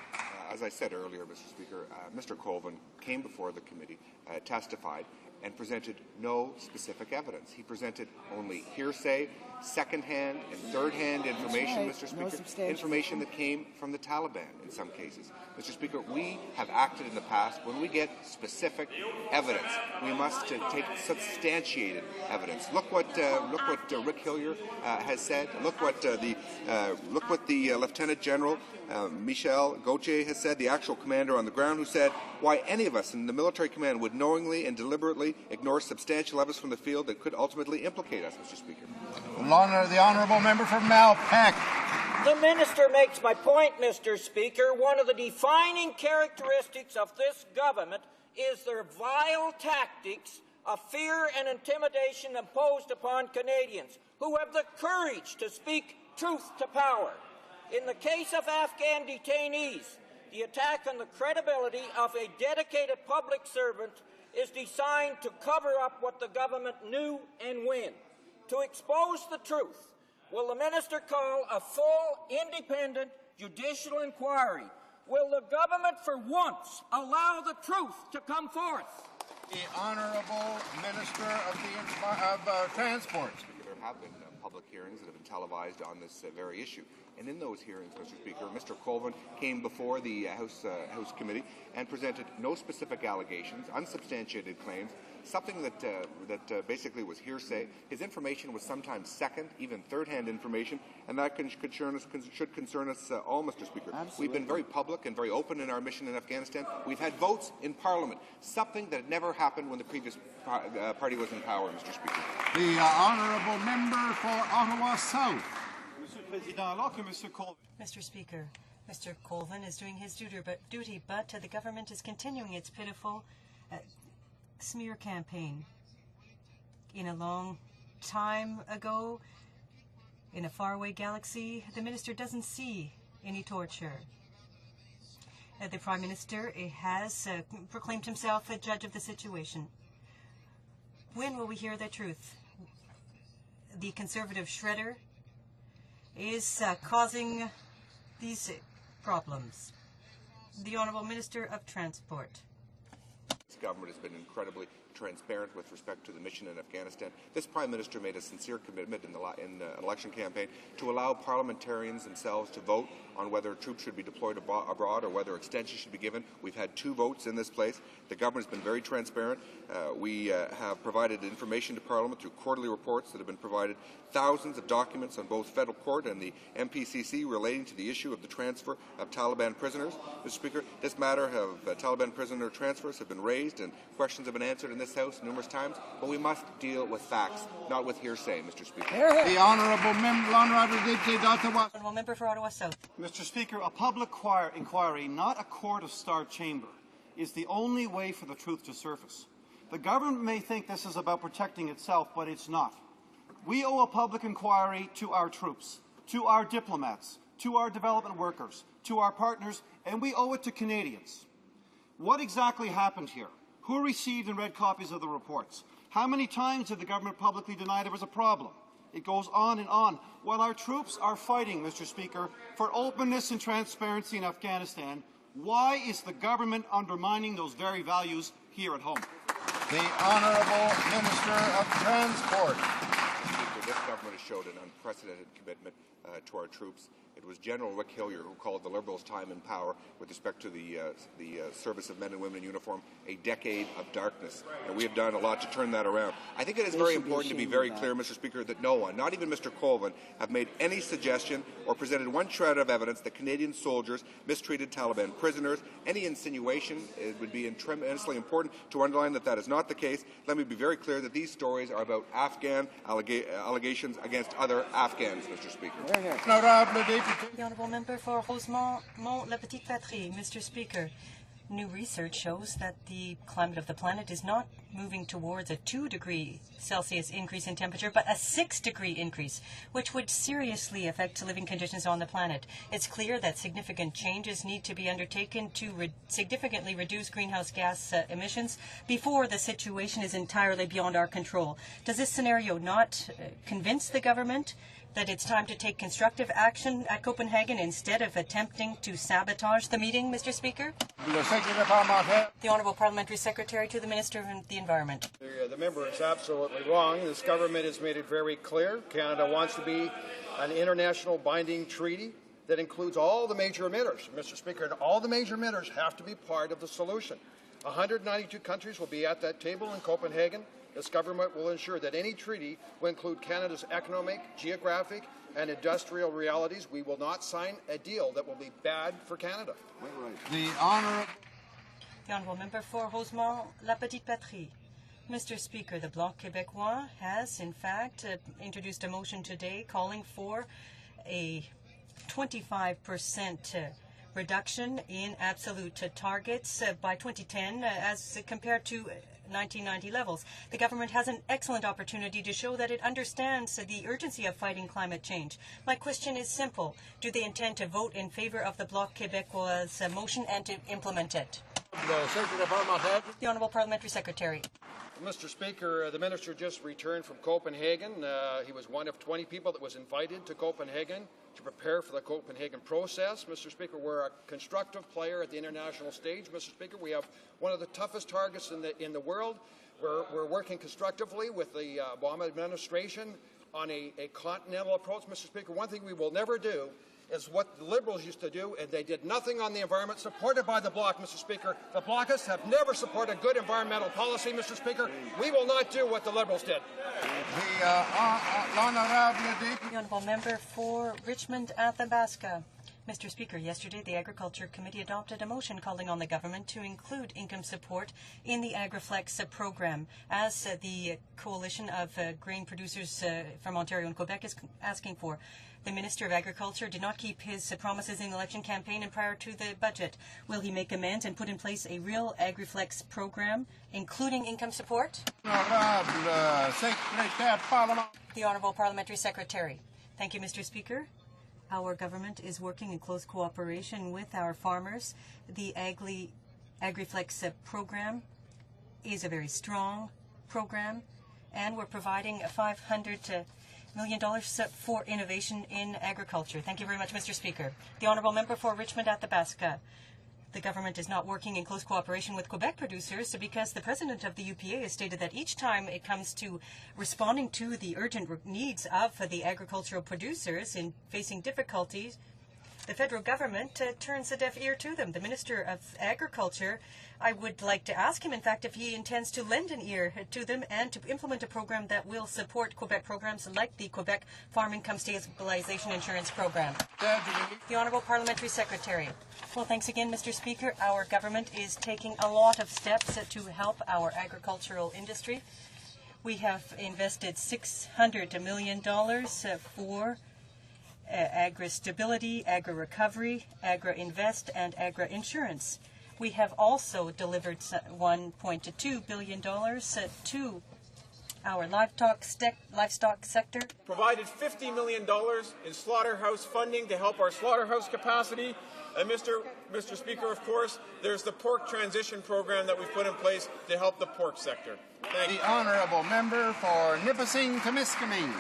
as I said earlier, Mr. Speaker, Mr. Colvin came before the committee, testified, and presented no specific evidence. He presented only hearsay, second-hand and third-hand information, Mr. Speaker, information that came from the Taliban in some cases. Mr. Speaker, we have acted in the past when we get specific evidence. We must take substantiated evidence. Look what Rick Hillier has said. Look what the Lieutenant General Michel Gauthier has said, the actual commander on the ground, who said why any of us in the military command would knowingly and deliberately ignore substantial evidence from the field that could ultimately implicate us, Mr. Speaker.
The honourable member for Malpeque.
The minister makes my point, Mr. Speaker. One of the defining characteristics of this government is their vile tactics of fear and intimidation imposed upon Canadians who have the courage to speak truth to power. In the case of Afghan detainees, the attack on the credibility of a dedicated public servant is designed to cover up what the government knew and when. To expose the truth, will the minister call a full, independent judicial inquiry? Will the government for once allow the truth to come forth?
The Honourable Minister of Transport.
There have been public hearings that have been televised on this very issue. And in those hearings, Mr. Speaker, Mr. Colvin came before the House Committee and presented no specific allegations, unsubstantiated claims, something that basically was hearsay. His information was sometimes second, even third-hand information, and that should concern us all, Mr. Speaker.
Absolutely.
We've been very public and very open in our mission in Afghanistan. We've had votes in Parliament, something that never happened when the previous party was in power, Mr. Speaker.
The honourable member for Ottawa South.
Mr. Speaker, Mr. Colvin is doing his duty, but the government is continuing its pitiful smear campaign. In a long time ago, in a faraway galaxy, the minister doesn't see any torture. The Prime Minister has proclaimed himself a judge of the situation. When will we hear the truth? The Conservative shredder is causing these problems. The Honourable Minister of Transport.
This government has been incredibly transparent with respect to the mission in Afghanistan. This Prime Minister made a sincere commitment in the election campaign to allow parliamentarians themselves to vote on whether troops should be deployed abroad or whether extension should be given. We've had 2 votes in this place. The government has been very transparent. We have provided information to Parliament through quarterly reports that have been provided, thousands of documents on both federal court and the MPCC relating to the issue of the transfer of Taliban prisoners. Mr. Speaker, this matter of Taliban prisoner transfers have been raised and questions have been answered in this House numerous times, but we must deal with facts, not with hearsay, Mr. Speaker.
The honourable member, Ottawa.
Honourable member for Ottawa South.
Mr. Speaker, a public inquiry, not a court of Star Chamber, is the only way for the truth to surface. The government may think this is about protecting itself, but it's not. We owe a public inquiry to our troops, to our diplomats, to our development workers, to our partners, and we owe it to Canadians. What exactly happened here? Who received and read copies of the reports? How many times did the government publicly deny there was a problem? It goes on and on. While our troops are fighting, Mr. Speaker, for openness and transparency in Afghanistan, why is the government undermining those very values here at home?
The Honourable Minister of Transport.
This government has showed an unprecedented commitment to our troops. It was General Rick Hillier who called the Liberals' time in power with respect to the service of men and women in uniform a decade of darkness, and we have done a lot to turn that around. I think it is very important to be very clear, Mr. Speaker, that no one, not even Mr. Colvin, have made any suggestion or presented one shred of evidence that Canadian soldiers mistreated Taliban prisoners. Any insinuation, it would be tremendously important to underline that that is not the case. Let me be very clear that these stories are about Afghan allegations against other Afghans, Mr. Speaker.
The Honourable Member for Rosemont-La-Petite-Patrie. Mr. Speaker, new research shows that the climate of the planet is not moving towards a 2-degree Celsius increase in temperature, but a 6-degree increase, which would seriously affect living conditions on the planet. It's clear that significant changes need to be undertaken to significantly reduce greenhouse gas emissions before the situation is entirely beyond our control. Does this scenario not convince the government that it's time to take constructive action at Copenhagen instead of attempting to sabotage the meeting, Mr. Speaker? The Honourable Parliamentary Secretary to the Minister of the Environment.
The member is absolutely wrong. This government has made it very clear. Canada wants to be an international binding treaty that includes all the major emitters, Mr. Speaker, and all the major emitters have to be part of the solution. 192 countries will be at that table in Copenhagen. This government will ensure that any treaty will include Canada's economic, geographic, and industrial realities. We will not sign a deal that will be bad for Canada.
The Honourable
Member for Rosemont-La-Petite-Patrie. Mr. Speaker, the Bloc Québécois has, in fact, introduced a motion today calling for a 25% reduction in absolute targets by 2010 as compared to 1990 levels. The government has an excellent opportunity to show that it understands the urgency of fighting climate change. My question is simple. Do they intend to vote in favour of the Bloc Québécois' motion and to implement it? The Honourable Parliamentary Secretary.
Mr. Speaker, the Minister just returned from Copenhagen. He was one of 20 people that was invited to Copenhagen to prepare for the Copenhagen process. Mr. Speaker, we're a constructive player at the international stage. Mr. Speaker, we have one of the toughest targets in the world. We're working constructively with the Obama administration on a continental approach, Mr. Speaker. One thing we will never do is what the Liberals used to do, and they did nothing on the environment, supported by the Bloc, Mr. Speaker. The Blocists have never supported good environmental policy, Mr. Speaker. We will not do what the Liberals did.
The
honourable member for Richmond Athabasca. Mr. Speaker, yesterday the Agriculture Committee adopted a motion calling on the government to include income support in the AgriFlex program, as the coalition of grain producers from Ontario and Quebec is asking for. The Minister of Agriculture did not keep his promises in the election campaign and prior to the budget. Will he make amends and put in place a real AgriFlex program, including income support? The Honourable Parliamentary Secretary. Thank you, Mr. Speaker. Our government is working in close cooperation with our farmers. The AgriFlex program is a very strong program, and we're providing $500 million for innovation in agriculture. Thank you very much, Mr. Speaker. The honourable member for Richmond Athabasca. The government is not working in close cooperation with Quebec producers because the president of the UPA has stated that each time it comes to responding to the urgent needs of the agricultural producers in facing difficulties, the federal government turns a deaf ear to them. The Minister of Agriculture, I would like to ask him, in fact, if he intends to lend an ear to them and to implement a program that will support Quebec programs like the Quebec Farm Income Stabilization Insurance Program. The Honourable Parliamentary Secretary. Well, thanks again, Mr. Speaker. Our government is taking a lot of steps to help our agricultural industry. We have invested $600 million for agri-stability, agri-recovery, agri-invest, and agri-insurance. We have also delivered $1.2 billion to our livestock sector.
Provided $50 million in slaughterhouse funding to help our slaughterhouse capacity. And Mr. Speaker, of course, there's the pork transition program that we've put in place to help the pork sector. Thank you.
The honourable member for Nipissing-Temiskaming.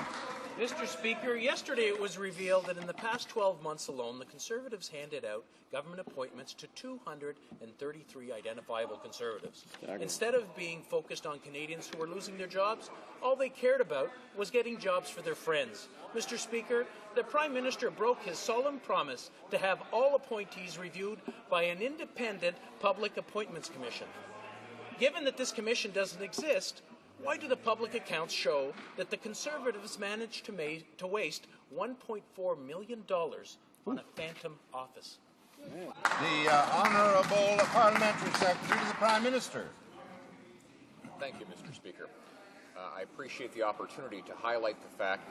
Mr. Speaker, yesterday it was revealed that in the past 12 months alone, the Conservatives handed out government appointments to 233 identifiable Conservatives. Instead of being focused on Canadians who were losing their jobs, all they cared about was getting jobs for their friends. Mr. Speaker, the Prime Minister broke his solemn promise to have all appointees reviewed by an independent Public Appointments Commission. Given that this commission doesn't exist, why do the public accounts show that the Conservatives managed to waste $1.4 million on a phantom office?
The Honourable Parliamentary Secretary to the Prime Minister.
Thank you, Mr. Speaker. I appreciate the opportunity to highlight the fact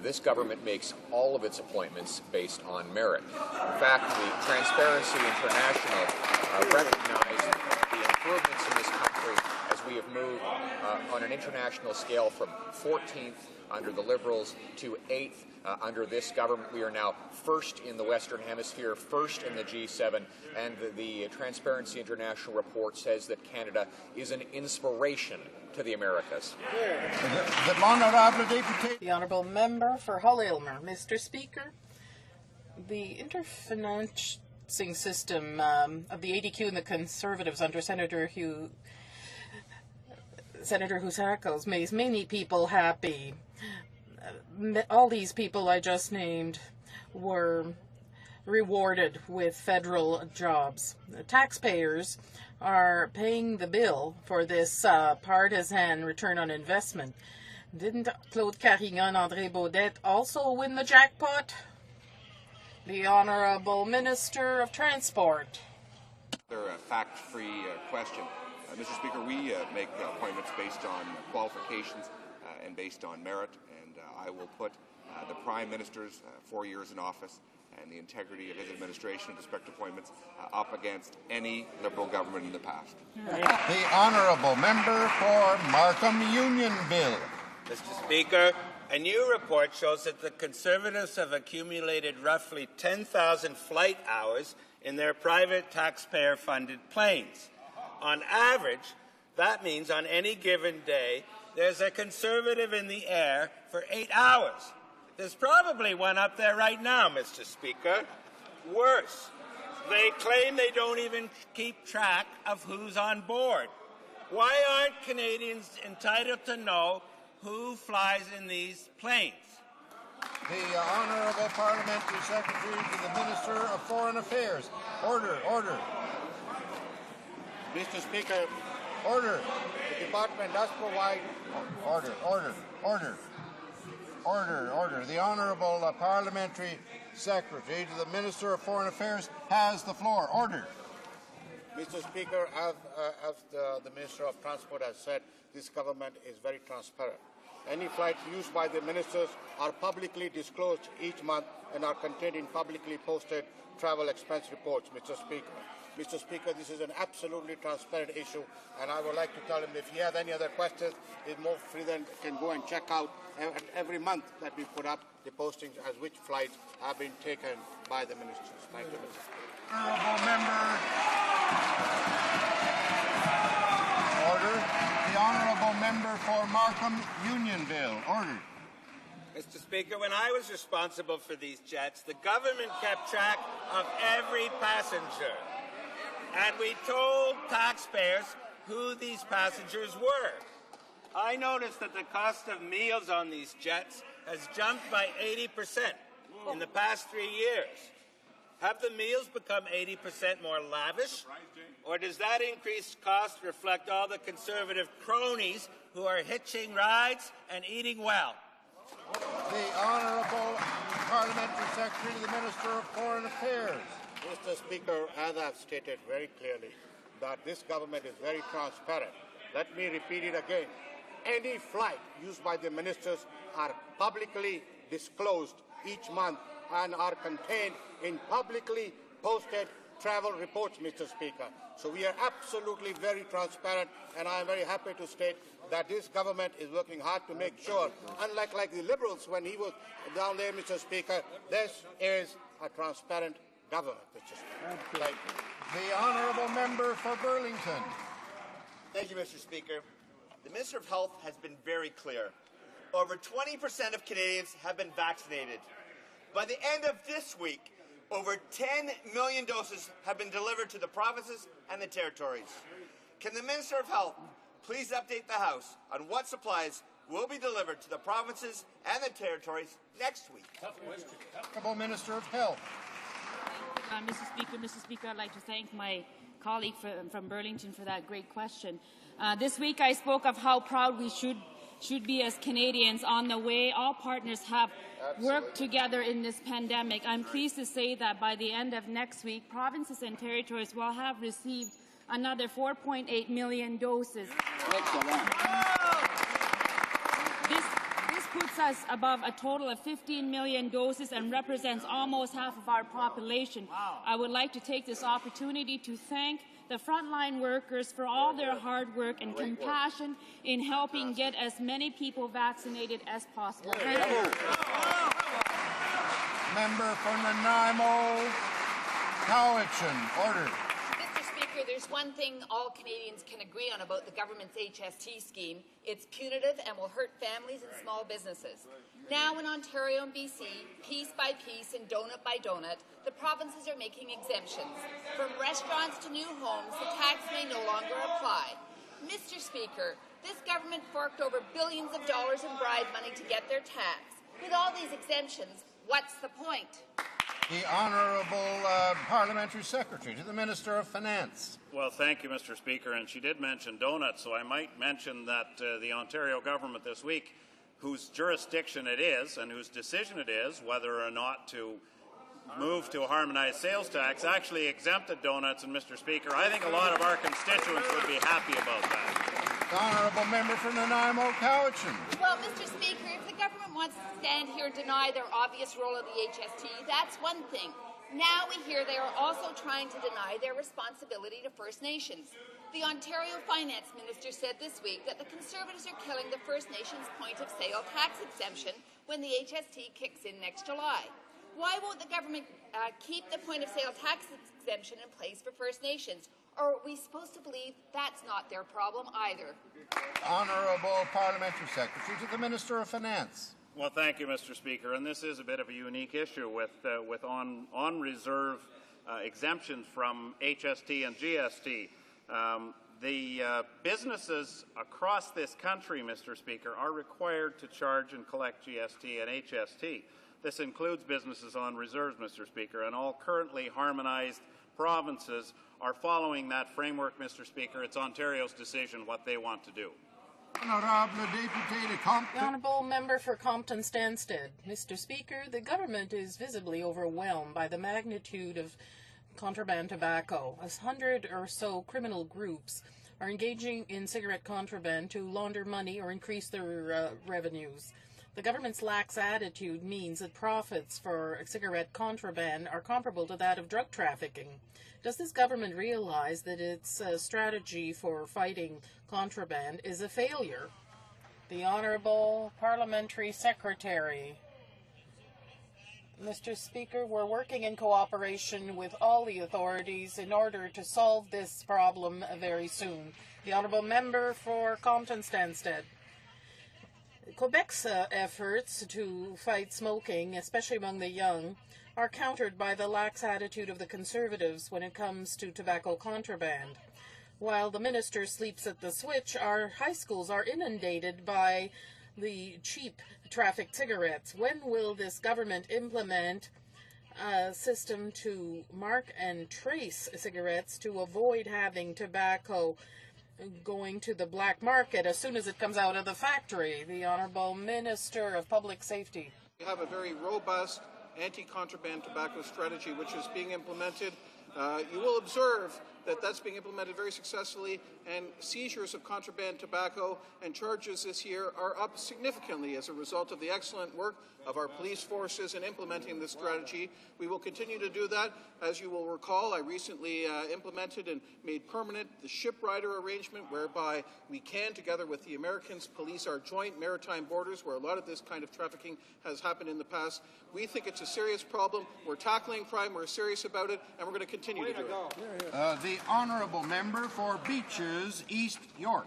this government makes all of its appointments based on merit. In fact, the Transparency International recognized the improvements in this country as we have moved on an international scale from 14th under the Liberals to 8th under this government. We are now first in the Western Hemisphere, first in the G7, and the Transparency International report says that Canada is an inspiration to the Americas.
The honourable member for Hull-Aylmer. Mr. Speaker, the interfinancing system of the ADQ and the Conservatives under Senator Husakos makes many people happy. All these people I just named were rewarded with federal jobs. The taxpayers are paying the bill for this partisan return on investment. Didn't Claude Carignan and André Beaudet also win the jackpot? The Honourable Minister of Transport.
They're a fact-free question. Mr. Speaker, we make appointments based on qualifications and based on merit, and I will put the Prime Minister's 4 years in office and the integrity of his administration with respect to appointments up against any Liberal government in the past.
The Honourable Member for Markham Unionville.
Mr. Speaker, a new report shows that the Conservatives have accumulated roughly 10,000 flight hours in their private taxpayer-funded planes. On average, that means on any given day, there's a Conservative in the air for 8 hours. There's probably one up there right now, Mr. Speaker. Worse, they claim they don't even keep track of who's on board. Why aren't Canadians entitled to know who flies in these planes?
The Honourable Parliamentary Secretary to the Minister of Foreign Affairs. Order, order.
Mr. Speaker,
order.
The department does provide...
Order, order, order. Order, order. The Honourable Parliamentary Secretary to the Minister of Foreign Affairs has the floor. Order.
Mr. Speaker, as the Minister of Transport has said, this government is very transparent. Any flights used by the ministers are publicly disclosed each month and are contained in publicly posted travel expense reports, Mr. Speaker. Mr. Speaker, this is an absolutely transparent issue, and I would like to tell him if he has any other questions, he's more free than can go and check out every month that we put up the postings as which flights have been taken by the ministers. Thank you, Mr. Speaker.
Honourable member. Order. The Honourable Member for Markham Unionville. Order.
Mr. Speaker, when I was responsible for these jets, the government kept track of every passenger. And we told taxpayers who these passengers were. I noticed that the cost of meals on these jets has jumped by 80% in the past 3 years. Have the meals become 80% more lavish? Or does that increased cost reflect all the Conservative cronies who are hitching rides and eating well?
The Honourable Parliamentary Secretary to the Minister of Foreign Affairs.
Mr. Speaker, as I've stated very clearly, that this government is very transparent. Let me repeat it again. Any flight used by the ministers are publicly disclosed each month and are contained in publicly posted travel reports, Mr. Speaker. So we are absolutely very transparent, and I am very happy to state that this government is working hard to make sure, unlike the Liberals when he was down there, Mr. Speaker, this is a transparent government, Mr. Speaker. Thank you.
The Honourable Member for Burlington.
Thank you, Mr. Speaker. The Minister of Health has been very clear. Over 20% of Canadians have been vaccinated. By the end of this week, over 10 million doses have been delivered to the provinces and the territories. Can the Minister of Health please update the House on what supplies will be delivered to the provinces and the territories next week?
Honourable Minister of Health.
Mr. Speaker, I'd like to thank my colleague from Burlington for that great question. This week I spoke of how proud we should be as Canadians on the way all partners have worked together in this pandemic. I'm pleased to say that by the end of next week, provinces and territories will have received another 4.8 million doses. This puts us above a total of 15 million doses and represents almost half of our population. I would like to take this opportunity to thank the frontline workers for all their hard work and compassion in helping get as many people vaccinated as possible. Thank you.
Member for Nanaimo, Cowichan. Order.
Mr. Speaker, there's one thing all Canadians can agree on about the government's HST scheme. It's punitive and will hurt families and small businesses. Now in Ontario and BC, piece by piece and donut by donut, the provinces are making exemptions. From restaurants to new homes, the tax may no longer apply. Mr. Speaker, this government forked over billions of dollars in bribe money to get their tax. With all these exemptions, what's the point?
The Honourable Parliamentary Secretary to the Minister of Finance.
Well, thank you, Mr. Speaker. And she did mention donuts, so I might mention that the Ontario government this week, whose jurisdiction it is and whose decision it is whether or not to move to a harmonized sales tax, actually exempted donuts. And, Mr. Speaker, I think a lot of our constituents would be happy about that.
The Honourable Member for Nanaimo, Cowichan.
Well, Mr. Speaker, if the government wants to stand here and deny their obvious role of the HST, that's one thing. Now we hear they are also trying to deny their responsibility to First Nations. The Ontario Finance Minister said this week that the Conservatives are killing the First Nations point-of-sale tax exemption when the HST kicks in next July. Why won't the government keep the point-of-sale tax exemption in place for First Nations? Or are we supposed to believe that's not their problem either?
Honourable Parliamentary Secretary to the Minister of Finance.
Well, thank you, Mr. Speaker. And this is a bit of a unique issue with on-reserve exemptions from HST and GST. The businesses across this country, Mr. Speaker, are required to charge and collect GST and HST. This includes businesses on reserves, Mr. Speaker, and all currently harmonized provinces are following that framework, Mr. Speaker. It's Ontario's decision what they want to do.
The Honourable Member for Compton Stansted. Mr. Speaker, the government is visibly overwhelmed by the magnitude of contraband tobacco. 100 or so criminal groups are engaging in cigarette contraband to launder money or increase their revenues. The government's lax attitude means that profits for cigarette contraband are comparable to that of drug trafficking. Does this government realize that its strategy for fighting contraband is a failure? The Honourable Parliamentary Secretary. Mr. Speaker, we're working in cooperation with all the authorities in order to solve this problem very soon. The Honourable Member for Compton Stansted. Quebec's efforts to fight smoking, especially among the young, are countered by the lax attitude of the Conservatives when it comes to tobacco contraband. While the minister sleeps at the switch, our high schools are inundated by the cheap trafficked cigarettes. When will this government implement a system to mark and trace cigarettes to avoid having tobacco going to the black market as soon as it comes out of the factory? The Honourable Minister of Public Safety.
We have a very robust anti-contraband tobacco strategy which is being implemented. You will observe that that's being implemented very successfully, and seizures of contraband tobacco and charges this year are up significantly as a result of the excellent work of our police forces in implementing this strategy. We will continue to do that. As you will recall, I recently implemented and made permanent the ship rider arrangement, whereby we can, together with the Americans, police our joint maritime borders, where a lot of this kind of trafficking has happened in the past. We think it's a serious problem. We're tackling crime. We're serious about it, and we're going to continue to do it.
The Honourable Member for Beaches, East York.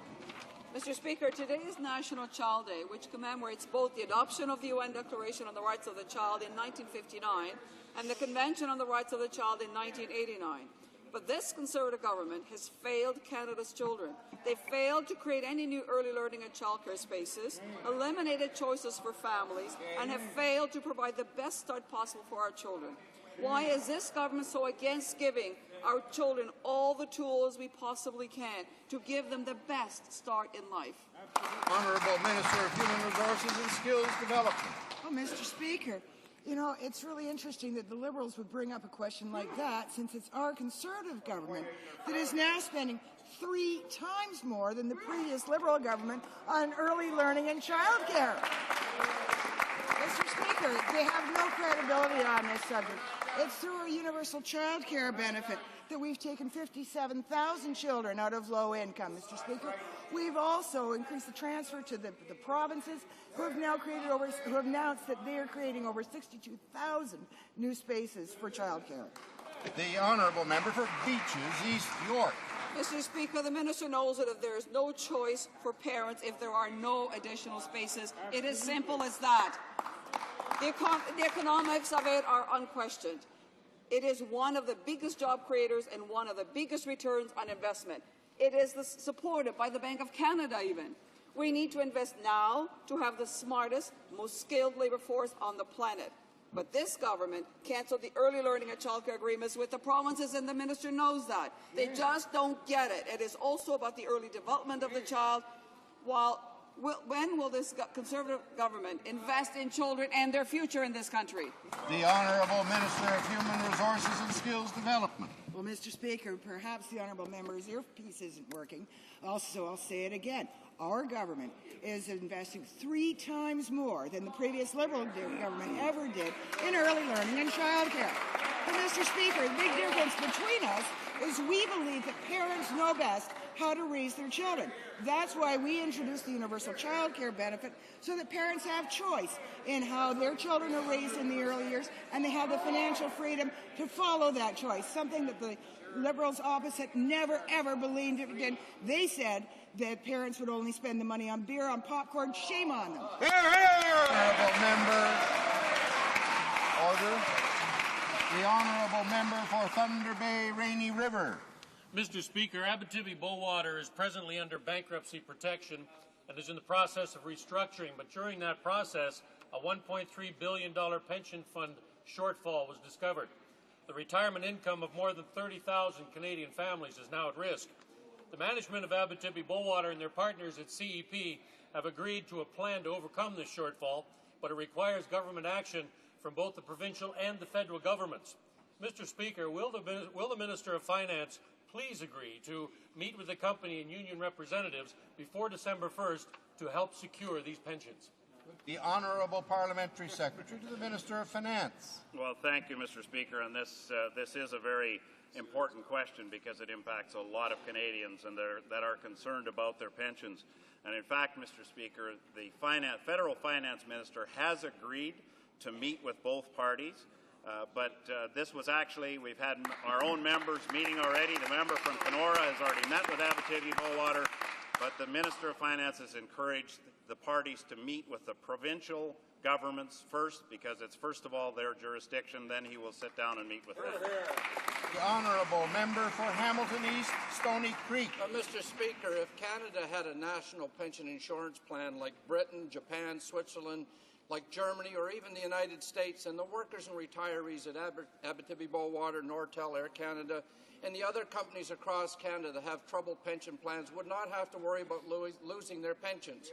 Mr. Speaker, today is National Child Day, which commemorates both the adoption of the UN Declaration on the Rights of the Child in 1959 and the Convention on the Rights of the Child in 1989. But this Conservative government has failed Canada's children. They failed to create any new early learning and childcare spaces, eliminated choices for families, and have failed to provide the best start possible for our children. Why is this government so against giving our children all the tools we possibly can to give them the best start in life?
Honourable Minister of Human Resources and Skills Development.
Oh, Mr. Speaker, you know, it's really interesting that the Liberals would bring up a question like that, since it's our Conservative government that is now spending 3 times more than the previous Liberal government on early learning and childcare. Mr. Speaker, they have no credibility on this subject. It's through our universal child care benefit that we've taken 57,000 children out of low income, Mr. Speaker. We've also increased the transfer to the provinces, who have announced that they are creating over 62,000 new spaces for child care.
The Honourable Member for Beaches, East York.
Mr. Speaker, the Minister knows that if there is no choice for parents if there are no additional spaces. It is simple as that. The economics of it are unquestioned. It is one of the biggest job creators and one of the biggest returns on investment. It is supported by the Bank of Canada even. We need to invest now to have the smartest, most skilled labour force on the planet. But this government cancelled the early learning and childcare agreements with the provinces, and the minister knows that. They just don't get it. It is also about the early development of the child. When will this Conservative government invest in children and their future in this country?
The Honourable Minister of Human Resources and Skills Development.
Well, Mr. Speaker, perhaps the Honourable Member's earpiece isn't working. Also, I'll say it again. Our government is investing 3 times more than the previous Liberal government ever did in early learning and childcare. But, Mr. Speaker, the big difference between us is we believe that parents know best how to raise their children. That's why we introduced the universal child care benefit, so that parents have choice in how their children are raised in the early years, and they have the financial freedom to follow that choice, something that the Liberals opposite never, ever believed in. They said that parents would only spend the money on beer, on popcorn. Shame on them.
Honourable Member. Order. The Honourable Member for Thunder Bay, Rainy River.
Mr. Speaker, Abitibi-Bowater is presently under bankruptcy protection and is in the process of restructuring, but during that process, a $1.3 billion pension fund shortfall was discovered. The retirement income of more than 30,000 Canadian families is now at risk. The management of Abitibi-Bowater and their partners at CEP have agreed to a plan to overcome this shortfall, but it requires government action from both the provincial and the federal governments. Mr. Speaker, will the Minister of Finance please agree to meet with the company and union representatives before December 1st to help secure these pensions?
The Honourable Parliamentary Secretary to the Minister of Finance.
Well, thank you, Mr. Speaker, and this is a very important question because it impacts a lot of Canadians and that are concerned about their pensions. And in fact, Mr. Speaker, the federal finance minister has agreed to meet with both parties. But this was actually, we've had our own members meeting already. The member from Kenora has already met with Abitibi-Bowater, but the Minister of Finance has encouraged the parties to meet with the provincial governments first, because it's first of all their jurisdiction, then he will sit down and meet with them.
The Honourable Member for Hamilton East, Stony Creek.
Mr. Speaker, if Canada had a national pension insurance plan like Britain, Japan, Switzerland, like Germany, or even the United States, and the workers and retirees at Abitibi-Bowater, Nortel, Air Canada, and the other companies across Canada that have troubled pension plans would not have to worry about losing their pensions.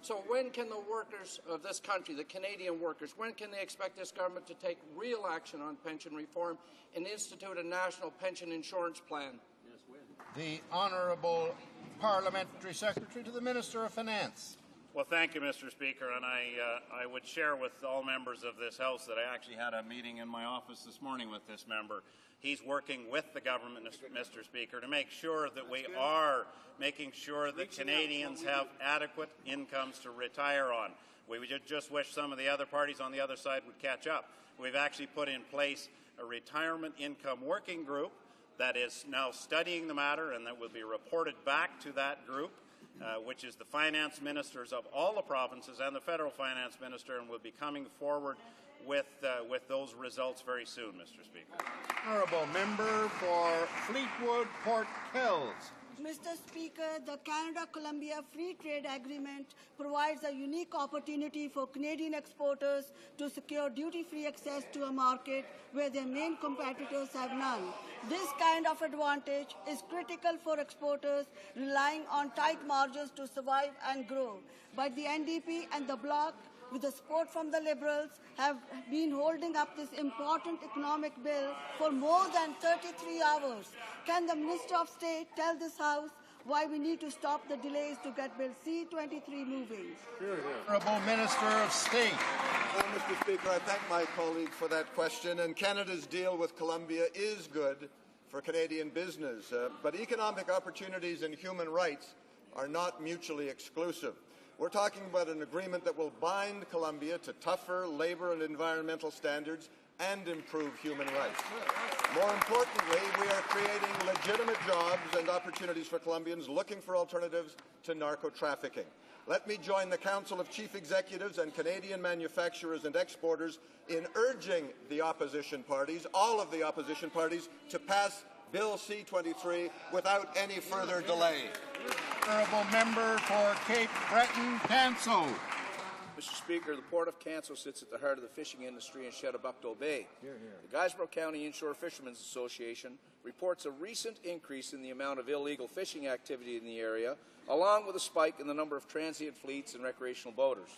So when can the workers of this country, the Canadian workers, when can they expect this government to take real action on pension reform and institute a national pension insurance plan?
The Honourable Parliamentary Secretary to the Minister of Finance.
Well, thank you, Mr. Speaker, and I would share with all members of this House that I actually had a meeting in my office this morning with this member. He's working with the government, Mr. Speaker, to make sure that we are making sure that Canadians have adequate incomes to retire on. We would just wish some of the other parties on the other side would catch up. We've actually put in place a retirement income working group that is now studying the matter and that will be reported back to that group. Which is the finance ministers of all the provinces and the federal finance minister, and will be coming forward with those results very soon, Mr. Speaker.
Honourable Member for Fleetwood, Port Hills.
Mr. Speaker, the Canada-Colombia Free Trade Agreement provides a unique opportunity for Canadian exporters to secure duty-free access to a market where their main competitors have none. This kind of advantage is critical for exporters relying on tight margins to survive and grow. But the NDP and the Bloc, with the support from the Liberals, have been holding up this important economic bill for more than 33 hours. Can the Minister of State tell this House why we need to stop the delays to get Bill C-23 moving?
Honourable Minister of State.
Mr. Speaker, I thank my colleague for that question. And Canada's deal with Colombia is good for Canadian business. But economic opportunities and human rights are not mutually exclusive. We're talking about an agreement that will bind Colombia to tougher labor and environmental standards and improve human rights. More importantly, we are creating legitimate jobs and opportunities for Colombians looking for alternatives to narco-trafficking. Let me join the Council of Chief Executives and Canadian manufacturers and exporters in urging the opposition parties, all of the opposition parties, to pass Bill C-23 without any further delay.
Honourable Member for Cape Breton, Canso.
Mr. Speaker, the Port of Canso sits at the heart of the fishing industry in Shettibucto Bay. The Guysborough County Inshore Fishermen's Association reports a recent increase in the amount of illegal fishing activity in the area, along with a spike in the number of transient fleets and recreational boaters.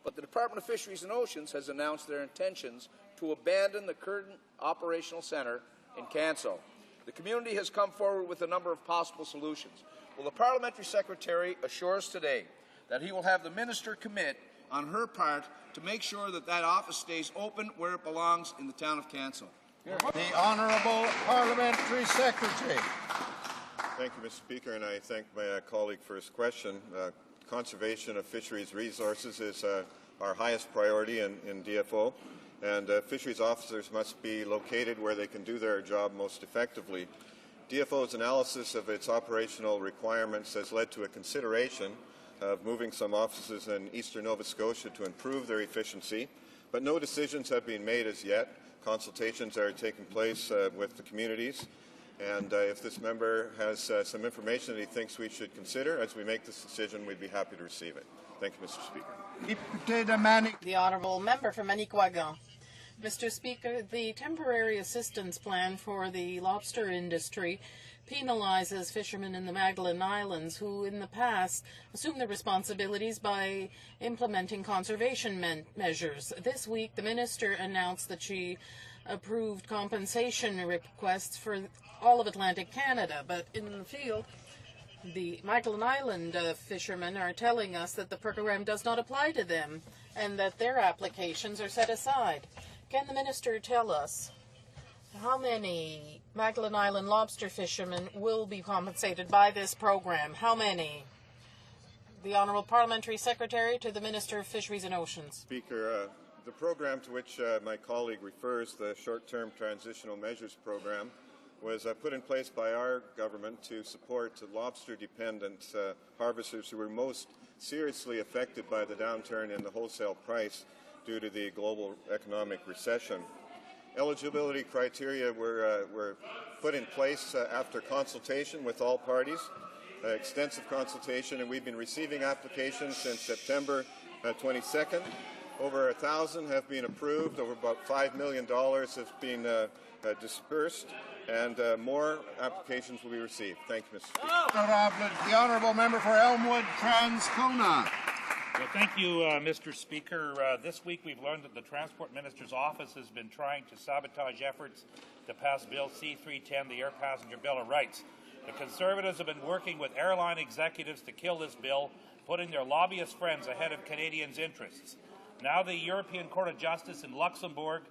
But the Department of Fisheries and Oceans has announced their intentions to abandon the current operational centre in Canso. The community has come forward with a number of possible solutions. Will the Parliamentary Secretary assure us today that he will have the Minister commit on her part to make sure that that office stays open where it belongs in the town of Canso?
The Honourable Parliamentary Secretary.
Thank you, Mr. Speaker, and I thank my colleague for his question. Conservation of fisheries resources is our highest priority in DFO, and fisheries officers must be located where they can do their job most effectively. DFO's analysis of its operational requirements has led to a consideration of moving some offices in eastern Nova Scotia to improve their efficiency, but no decisions have been made as yet. Consultations are taking place with the communities, And if this member has some information that he thinks we should consider as we make this decision, we'd be happy to receive it. Thank you, Mr. Speaker.
The honourable member for Manicouagan. Mr. Speaker, the temporary assistance plan for the lobster industry penalizes fishermen in the Magdalen Islands who in the past assumed their responsibilities by implementing conservation measures. This week, the minister announced that she approved compensation requests for all of Atlantic Canada, but in the field, the Magdalen Island fishermen are telling us that the program does not apply to them and that their applications are set aside. Can the minister tell us how many Magdalen Island lobster fishermen will be compensated by this program? How many? The Honourable Parliamentary Secretary to the Minister of Fisheries and Oceans.
Speaker, the program to which my colleague refers, the Short-Term Transitional Measures Program, was put in place by our government to support lobster-dependent harvesters who were most seriously affected by the downturn in the wholesale price due to the global economic recession. Eligibility criteria were put in place after consultation with all parties, extensive consultation, and we've been receiving applications since September 22nd. Over 1,000 have been approved, over about $5 million has been dispersed, and more applications will be received. Thank you, Mr. Speaker.
The honourable member for Elmwood, Transcona.
Well, thank you, Mr. Speaker. This week we've learned that the Transport Minister's office has been trying to sabotage efforts to pass Bill C-310, the Air Passenger Bill of Rights. The Conservatives have been working with airline executives to kill this bill, putting their lobbyist friends ahead of Canadians' interests. Now the European Court of Justice in Luxembourg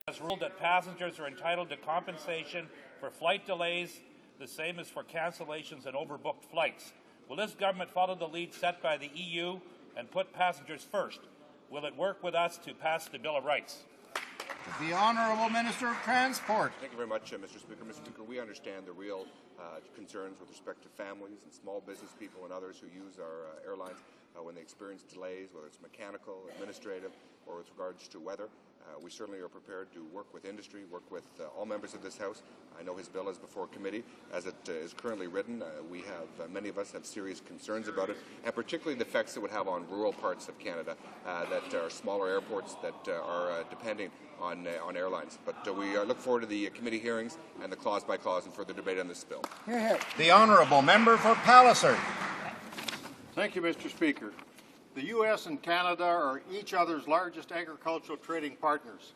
has ruled that passengers are entitled to compensation for flight delays, the same as for cancellations and overbooked flights. Will this government follow the lead set by the EU and put passengers first? Will it work with us to pass the Bill of Rights?
The Honourable Minister of Transport.
Thank you very much, Mr. Speaker. Mr. Speaker, we understand the real concerns with respect to families and small business people and others who use our airlines when they experience delays, whether it's mechanical, administrative, or with regards to weather. We certainly are prepared to work with industry, work with all members of this House. I know his bill is before committee. As it is currently written, many of us have serious concerns about it, and particularly the effects it would have on rural parts of Canada that are smaller airports that are depending on airlines. But we look forward to the committee hearings and the clause-by-clause and further debate on this bill.
The honourable member for Palliser.
Thank you, Mr. Speaker. The U.S. and Canada are each other's largest agricultural trading partners.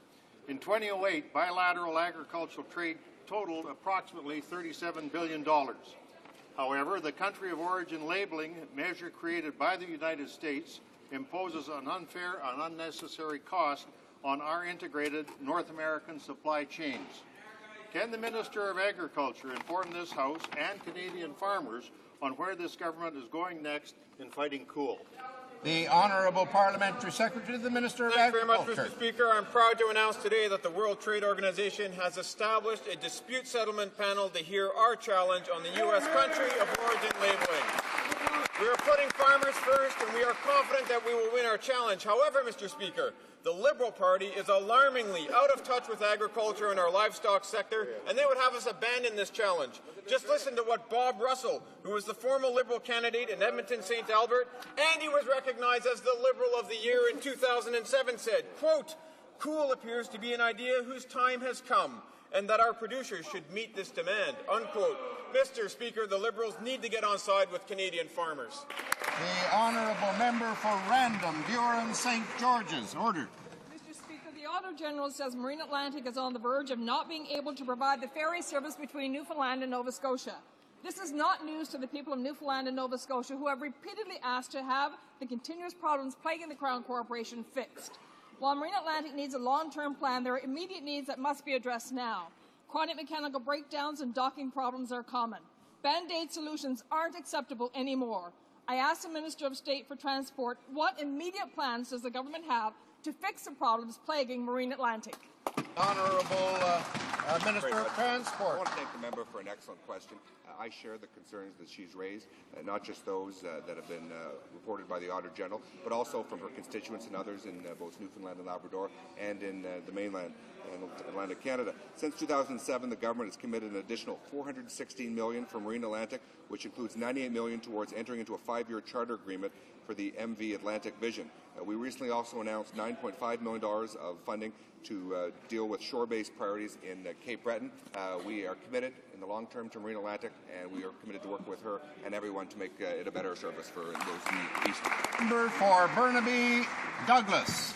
In 2008, bilateral agricultural trade totaled approximately $37 billion. However, the country of origin labeling measure created by the United States imposes an unfair and unnecessary cost on our integrated North American supply chains. Can the Minister of Agriculture inform this House and Canadian farmers on where this government is going next in fighting coal?
The Honourable Parliamentary Secretary to the Minister of Agriculture.
Thank you very much, Mr. Speaker. I'm proud to announce today that the World Trade Organization has established a dispute settlement panel to hear our challenge on the U.S. country of origin labeling. We are putting farmers first, and we are confident that we will win our challenge. However, Mr. Speaker, the Liberal Party is alarmingly out of touch with agriculture and our livestock sector, and they would have us abandon this challenge. Just listen to what Bob Russell, who was the former Liberal candidate in Edmonton St. Albert, and he was recognized as the Liberal of the Year in 2007, said, quote, "Cool appears to be an idea whose time has come, and that our producers should meet this demand," unquote. Mr. Speaker, the Liberals need to get on side with Canadian farmers.
The honourable member for Random, Buren St. George's. Ordered.
Mr. Speaker, the Auditor General says Marine Atlantic is on the verge of not being able to provide the ferry service between Newfoundland and Nova Scotia. This is not news to the people of Newfoundland and Nova Scotia, who have repeatedly asked to have the continuous problems plaguing the Crown Corporation fixed. While Marine Atlantic needs a long-term plan, there are immediate needs that must be addressed now. Chronic mechanical breakdowns and docking problems are common. Band-aid solutions aren't acceptable anymore. I ask the Minister of State for Transport, what immediate plans does the government have to fix the problems plaguing Marine Atlantic?
Honourable Minister of
I
Transport.
want to thank the member for an excellent question. I share the concerns that she's raised, not just those that have been reported by the Auditor General, but also from her constituents and others in both Newfoundland and Labrador and in the mainland and Atlantic Canada. Since 2007, the government has committed an additional $416 million for Marine Atlantic, which includes $98 million towards entering into a 5-year charter agreement for the MV Atlantic Vision. We recently also announced $9.5 million of funding to deal with shore-based priorities in Cape Breton. We are committed in the long term to Marine Atlantic, and we are committed to work with her and everyone to make it a better service for those in the east.
Member for Burnaby Douglas.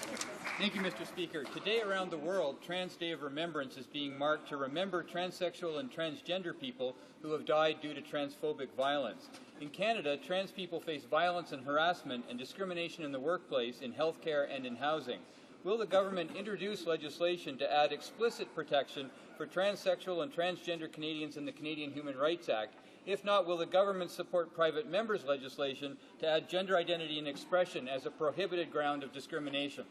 Thank you, Mr. Speaker. Today around the world, Trans Day of Remembrance is being marked to remember transsexual and transgender people who have died due to transphobic violence. In Canada, trans people face violence and harassment and discrimination in the workplace, in healthcare, and in housing. Will the government introduce legislation to add explicit protection for transsexual and transgender Canadians in the Canadian Human Rights Act? If not, will the government support private members' legislation to add gender identity and expression as a prohibited ground of discrimination?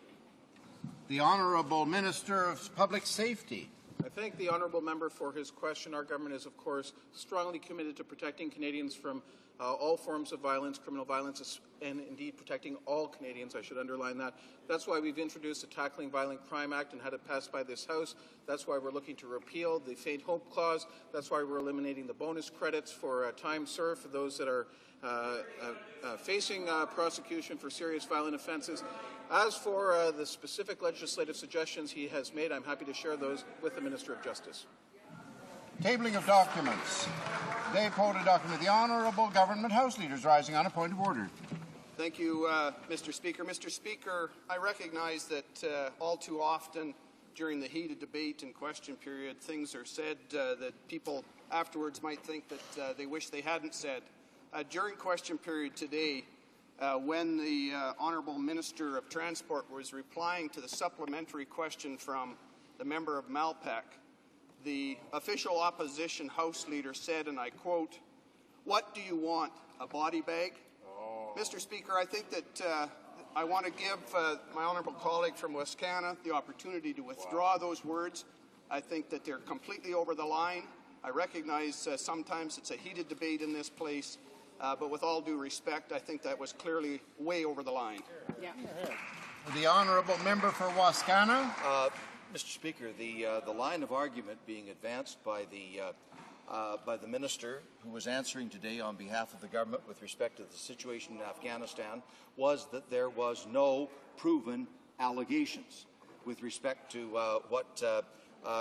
The Honourable Minister of Public Safety.
I thank the honourable member for his question. Our government is, of course, strongly committed to protecting Canadians from all forms of violence, criminal violence, and indeed protecting all Canadians. I should underline that. That's why we've introduced the Tackling Violent Crime Act and had it passed by this House. That's why we're looking to repeal the Faint Hope Clause. That's why we're eliminating the bonus credits for time served for those that are facing prosecution for serious violent offences. As for the specific legislative suggestions he has made, I'm happy to share those with the Minister of Justice.
Tabling of documents. Depot to document. The Honourable Government House Leaders rising on a point of order.
Thank you, Mr. Speaker. Mr. Speaker, I recognize that all too often during the heated debate and question period, things are said that people afterwards might think that they wish they hadn't said. During question period today, when the Honourable Minister of Transport was replying to the supplementary question from the member of Malpeque, the official opposition House Leader said, and I quote, "What do you want, a body bag?" Mr. Speaker, I think that I want to give my honourable colleague from Wascana the opportunity to withdraw those words. I think that they're completely over the line. I recognize sometimes it's a heated debate in this place, but with all due respect, I think that was clearly way over the line.
Yeah.
The Honourable Member for Wascana.
Mr. Speaker, the line of argument being advanced by the minister who was answering today on behalf of the government with respect to the situation in Afghanistan was that there was no proven allegations with respect to what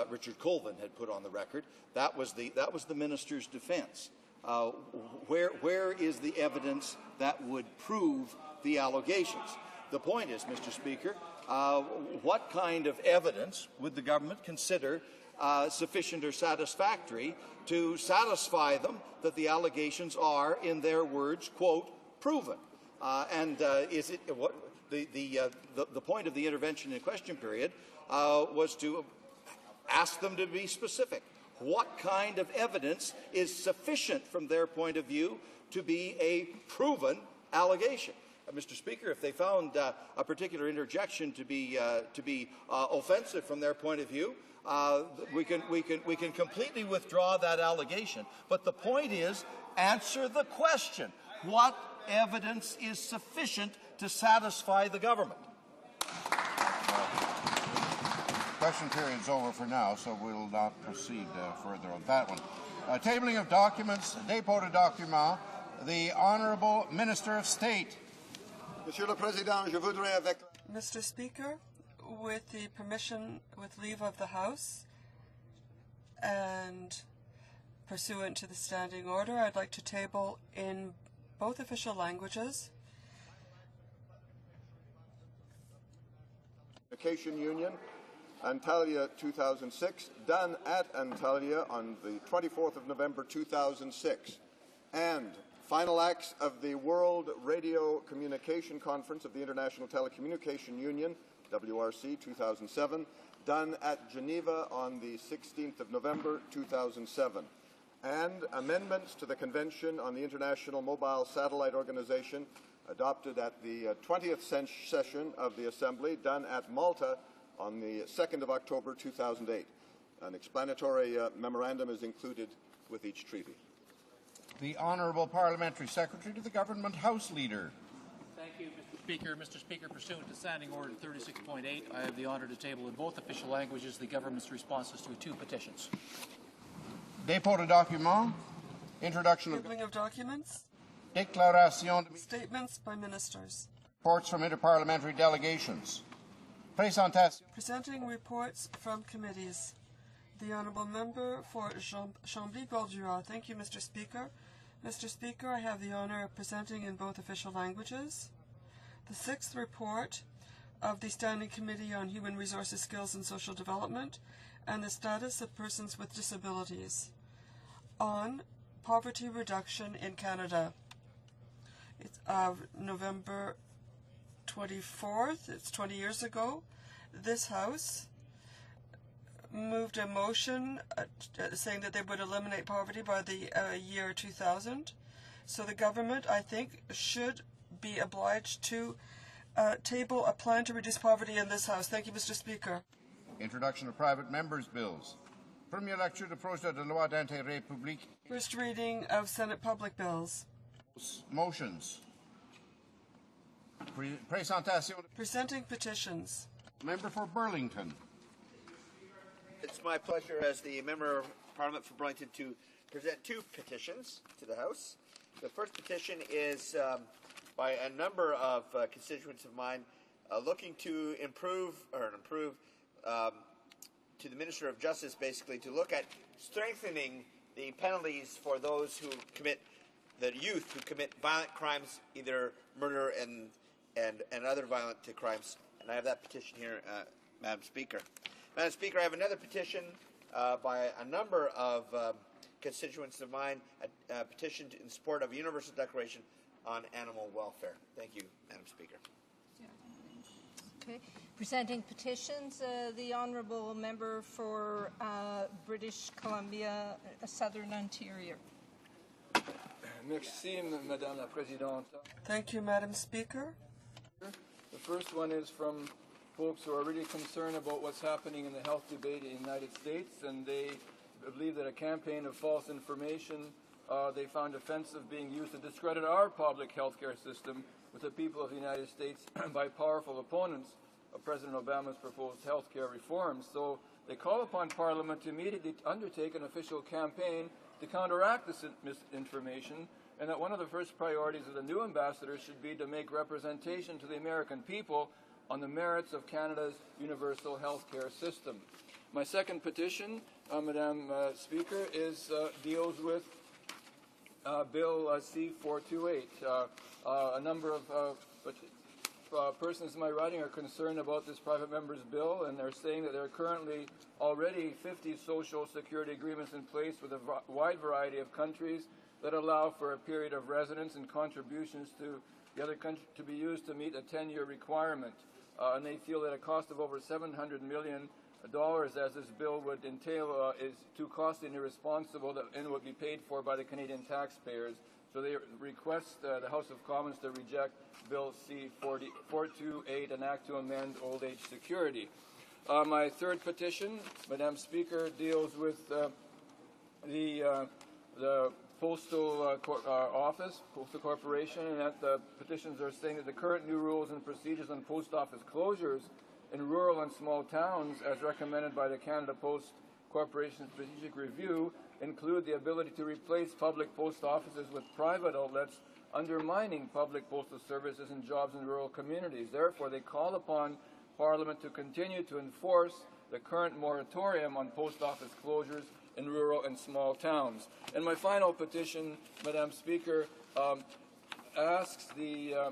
Richard Colvin had put on the record. That was the minister's defense. Where is the evidence that would prove the allegations? The point is, Mr. Speaker, what kind of evidence would the government consider sufficient or satisfactory to satisfy them that the allegations are, in their words, quote, proven? Is it what the point of the intervention in question period was to ask them to be specific. What kind of evidence is sufficient from their point of view to be a proven allegation? Mr. Speaker, if they found a particular interjection to be offensive from their point of view, we can completely withdraw that allegation. But the point is, answer the question: what evidence is sufficient to satisfy the government?
Question period's over for now, so we'll not proceed further on that one. Tabling of documents, dépôt de documents. The Honourable Minister of State.
Monsieur le Président, je voudrais avec...
Mr. Speaker, with the permission, with leave of the House, and pursuant to the standing order, I'd like to table in both official languages.
Communication Union, Antalya 2006, done at Antalya on the 24th of November 2006, and final acts of the World Radio Communication Conference of the International Telecommunication Union, WRC 2007, done at Geneva on the 16th of November 2007, and amendments to the Convention on the International Mobile Satellite Organization adopted at the 20th session of the Assembly, done at Malta on the 2nd of October 2008. An explanatory memorandum is included with each treaty.
The Honourable Parliamentary Secretary to the Government House Leader.
Thank you, Mr. Speaker. Mr. Speaker, pursuant to Standing Order 36.8, I have the honour to table in both official languages the government's responses to 2 petitions.
Dépôt de documents. Introduction of
Tabling of documents.
Déclaration.
Statements by ministers.
Reports from interparliamentary delegations. Présentation.
Presenting reports from committees. The Honourable Member for Chambly-Bordua. Thank you, Mr. Speaker. Mr. Speaker, I have the honour of presenting in both official languages the 6th report of the Standing Committee on Human Resources, Skills and Social Development and the Status of Persons with Disabilities on poverty reduction in Canada. It's November 24th. It's 20 years ago. This House moved a motion saying that they would eliminate poverty by the year 2000. So the government, I think, should be obliged to table a plan to reduce poverty in this House. Thank you, Mr. Speaker.
Introduction of private members' bills. Première lecture du projet de loi d'intérêt public.
First reading of Senate public bills.
Motions. Présentation.
Presenting petitions.
Member for Burlington.
It's my pleasure as the Member of Parliament for Burlington to present 2 petitions to the House. The first petition is by a number of constituents of mine looking to improve to the Minister of Justice, basically, to look at strengthening the penalties for those who commit, the youth who commit violent crimes, either murder and other violent crimes. And I have that petition here, Madam Speaker. Madam Speaker, I have another petition by a number of constituents of mine, a petition in support of a universal declaration on animal welfare. Thank you, Madam Speaker.
Okay. Presenting petitions, the Honourable Member for British Columbia, Southern Ontario.
Merci, Madame la Présidente.
Thank you, Madam Speaker.
The first one is from folks who are really concerned about what's happening in the health debate in the United States, and they believe that a campaign of false information they found offensive being used to discredit our public health care system with the people of the United States by powerful opponents of President Obama's proposed health care reforms. So they call upon Parliament to immediately undertake an official campaign to counteract this misinformation, and that one of the first priorities of the new ambassador should be to make representation to the American people on the merits of Canada's universal health care system. My second petition, Madam Speaker, deals with Bill C-428. A number of persons in my writing are concerned about this private member's bill, and they're saying that there are currently already 50 social security agreements in place with a wide variety of countries that allow for a period of residence and contributions to the other country to be used to meet a 10-year requirement. And they feel that a cost of over $700 million, as this bill would entail, is too costly and irresponsible and would be paid for by the Canadian taxpayers. So they request the House of Commons to reject Bill C-428, an act to amend old age security. My third petition, Madam Speaker, deals with the Postal Office, Postal Corporation, and that the petitions are saying that the current new rules and procedures on post office closures in rural and small towns, as recommended by the Canada Post Corporation Strategic Review, include the ability to replace public post offices with private outlets, undermining public postal services and jobs in rural communities. Therefore, they call upon Parliament to continue to enforce the current moratorium on post office closures in rural and small towns. And my final petition, Madam Speaker, asks the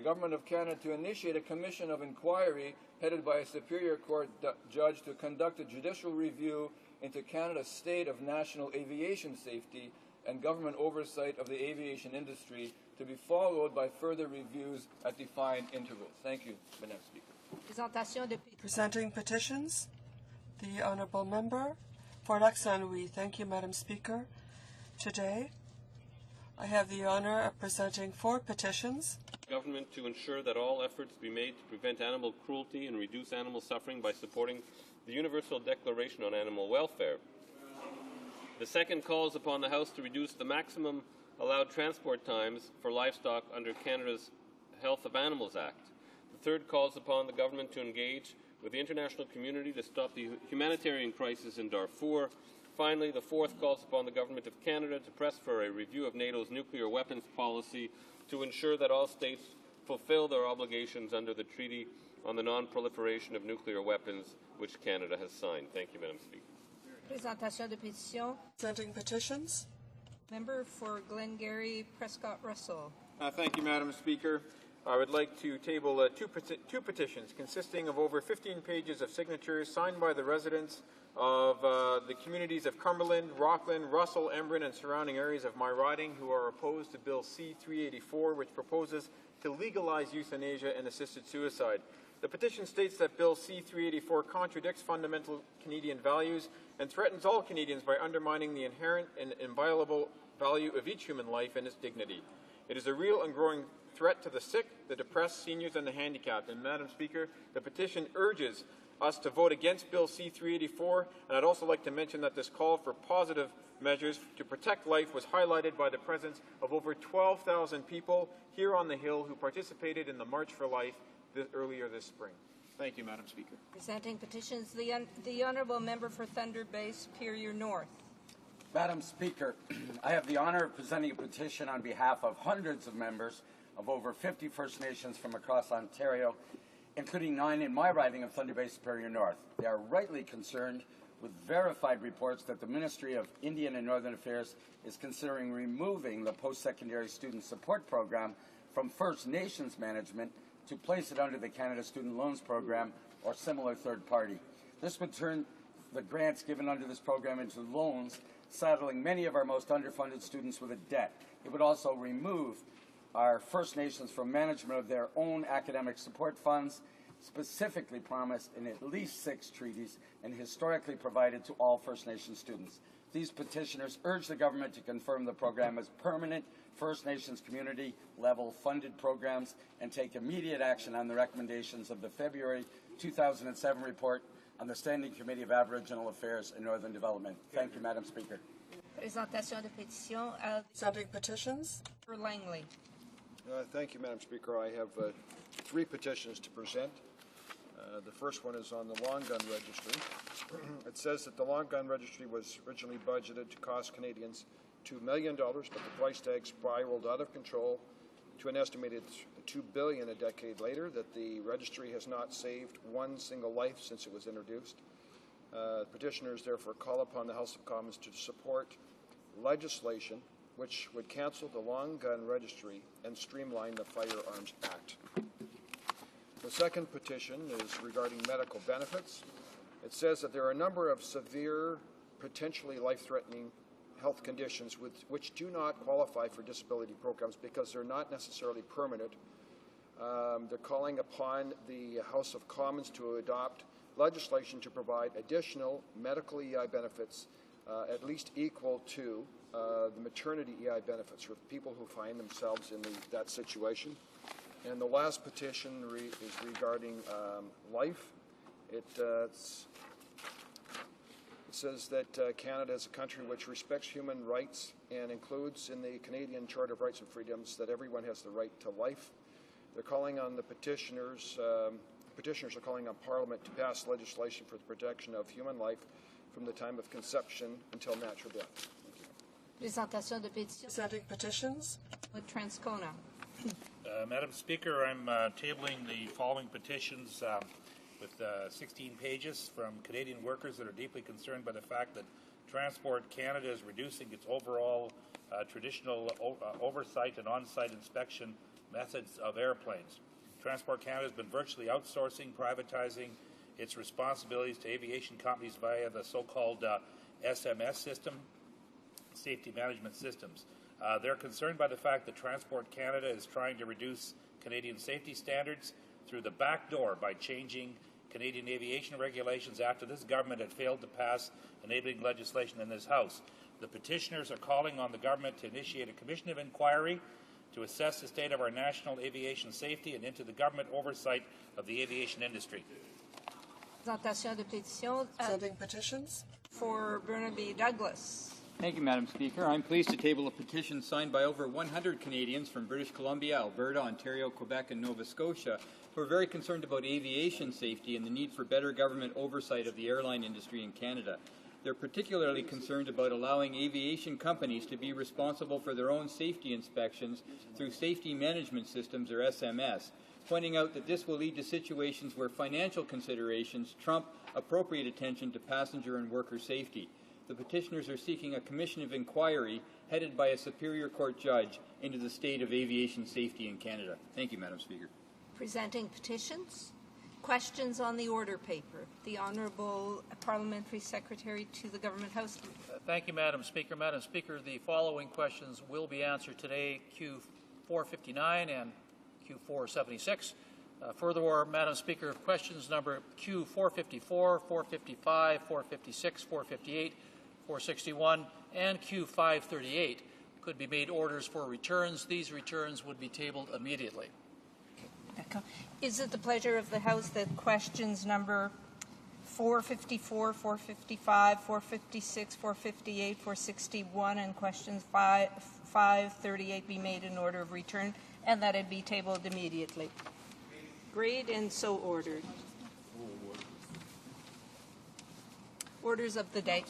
Government of Canada to initiate a commission of inquiry headed by a Superior Court judge to conduct a judicial review into Canada's state of national aviation safety and government oversight of the aviation industry, to be followed by further reviews at defined intervals. Thank you, Madam Speaker.
Presenting petitions, the Honourable Member for Lac Saint Louis. Thank you, Madam Speaker. Today, I have the honor of presenting 4 petitions.
Government to ensure that all efforts be made to prevent animal cruelty and reduce animal suffering by supporting the Universal Declaration on Animal Welfare. The second calls upon the House to reduce the maximum allowed transport times for livestock under Canada's Health of Animals Act. The third calls upon the government to engage with the international community to stop the humanitarian crisis in Darfur. Finally, the fourth calls upon the Government of Canada to press for a review of NATO's nuclear weapons policy to ensure that all states fulfill their obligations under the Treaty on the Non-Proliferation of Nuclear Weapons, which Canada has signed. Thank you, Madam Speaker.
Présentation de pétition.
Presenting petitions.
Member for Glengarry Prescott Russell.
Thank you, Madam Speaker. I would like to table two petitions consisting of over 15 pages of signatures signed by the residents of the communities of Cumberland, Rockland, Russell, Embrun, and surrounding areas of my riding who are opposed to Bill C-384, which proposes to legalize euthanasia and assisted suicide. The petition states that Bill C-384 contradicts fundamental Canadian values and threatens all Canadians by undermining the inherent and inviolable value of each human life and its dignity. It is a real and growing threat to the sick, the depressed, seniors, and the handicapped. And, Madam Speaker, the petition urges us to vote against Bill C-384, and I'd also like to mention that this call for positive measures to protect life was highlighted by the presence of over 12,000 people here on the Hill who participated in the March for Life earlier this spring. Thank you, Madam Speaker.
Presenting petitions, the Honourable Member for Thunder Bay Superior North.
Madam Speaker, I have the honor of presenting a petition on behalf of hundreds of members of over 50 First Nations from across Ontario, including 9 in my riding of Thunder Bay Superior North. They are rightly concerned with verified reports that the Ministry of Indian and Northern Affairs is considering removing the post-secondary student support program from First Nations management to place it under the Canada Student Loans Program or similar third party. This would turn the grants given under this program into loans, saddling many of our most underfunded students with a debt. It would also remove our First Nations from management of their own academic support funds, specifically promised in at least 6 treaties and historically provided to all First Nations students. These petitioners urge the government to confirm the program as permanent First Nations community-level funded programs and take immediate action on the recommendations of the February 2007 report on the Standing Committee of Aboriginal Affairs and Northern Development. Thank you, Madam Speaker.
Présentation de pétition.
Presenting petitions.
For Langley.
Thank you, Madam Speaker. I have 3 petitions to present. The first one is on the long gun registry. It says that the long gun registry was originally budgeted to cost Canadians $2 million, but the price tag spiraled out of control to an estimated $2 billion a decade later, that the registry has not saved one single life since it was introduced. Petitioners therefore call upon the House of Commons to support legislation which would cancel the long gun registry and streamline the Firearms Act. The second petition is regarding medical benefits. It says that there are a number of severe, potentially life-threatening health conditions which do not qualify for disability programs because they're not necessarily permanent. They're calling upon the House of Commons to adopt legislation to provide additional medical EI benefits at least equal to the maternity EI benefits for people who find themselves in that situation. And the last petition is regarding life. It says that Canada is a country which respects human rights and includes in the Canadian Charter of Rights and Freedoms that everyone has the right to life. They're calling on the petitioners are calling on Parliament to pass legislation for the protection of human life from the time of conception until natural death.
Présentation de pétition.
Presenting petitions.
With Transcona.
Madam Speaker, I'm tabling the following petitions with 16 pages from Canadian workers that are deeply concerned by the fact that Transport Canada is reducing its overall traditional oversight and on-site inspection methods of airplanes. Transport Canada has been virtually outsourcing, privatizing its responsibilities to aviation companies via the so-called SMS system, safety management systems. They're concerned by the fact that Transport Canada is trying to reduce Canadian safety standards through the back door by changing Canadian aviation regulations after this government had failed to pass enabling legislation in this House. The petitioners are calling on the government to initiate a commission of inquiry to assess the state of our national aviation safety and into the government oversight of the aviation industry.
Présentation de pétition
Presenting petitions.
for Burnaby Douglas.
Thank you, Madam Speaker. I'm pleased to table a petition signed by over 100 Canadians from British Columbia, Alberta, Ontario, Quebec, and Nova Scotia who are very concerned about aviation safety and the need for better government oversight of the airline industry in Canada. They're particularly concerned about allowing aviation companies to be responsible for their own safety inspections through safety management systems, or SMS, pointing out that this will lead to situations where financial considerations trump appropriate attention to passenger and worker safety. The petitioners are seeking a commission of inquiry headed by a Superior Court judge into the state of aviation safety in Canada. Thank you, Madam Speaker.
Presenting petitions. Questions on the order paper. The Honourable Parliamentary Secretary to the Government House.
Thank you, Madam Speaker. Madam Speaker, the following questions will be answered today, Q459 and Q476. Furthermore, Madam Speaker, questions number Q454, 455, 456, 458, 461, and Q538 could be made orders for returns. These returns would be tabled immediately.
Is it the pleasure of the House that questions number 454, 455, 456, 458, 461, and questions 538 be made in order of return, and that it be tabled immediately? Agreed, and so ordered. Orders of the day.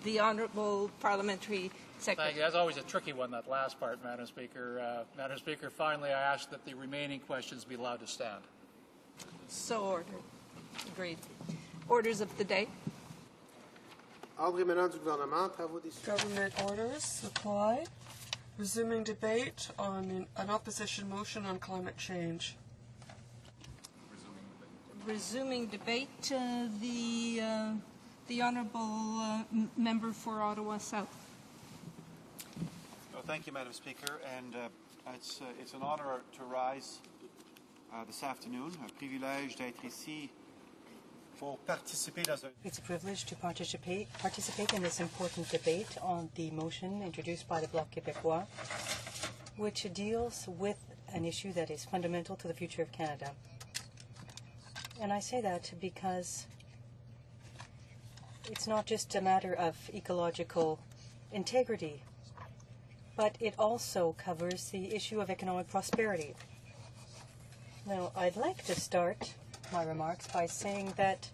The Honourable Parliamentary Secretary.
Thank you. That's always a tricky one, that last part, Madam Speaker. Madam Speaker, finally, I ask that the remaining questions be allowed to stand.
So ordered. Agreed. Orders of the day.
Government orders supplied. Resuming debate on an opposition motion on climate change.
Resuming debate. The Honourable Member for Ottawa South.
Thank you, Madam Speaker, and it's an honour to rise this afternoon, un privilège d'être ici pour participer dans un...
It's a privilege to participate in this important debate on the motion introduced by the Bloc Québécois, which deals with an issue that is fundamental to the future of Canada. And I say that because it's not just a matter of ecological integrity, but it also covers the issue of economic prosperity. Now, I'd like to start my remarks by saying that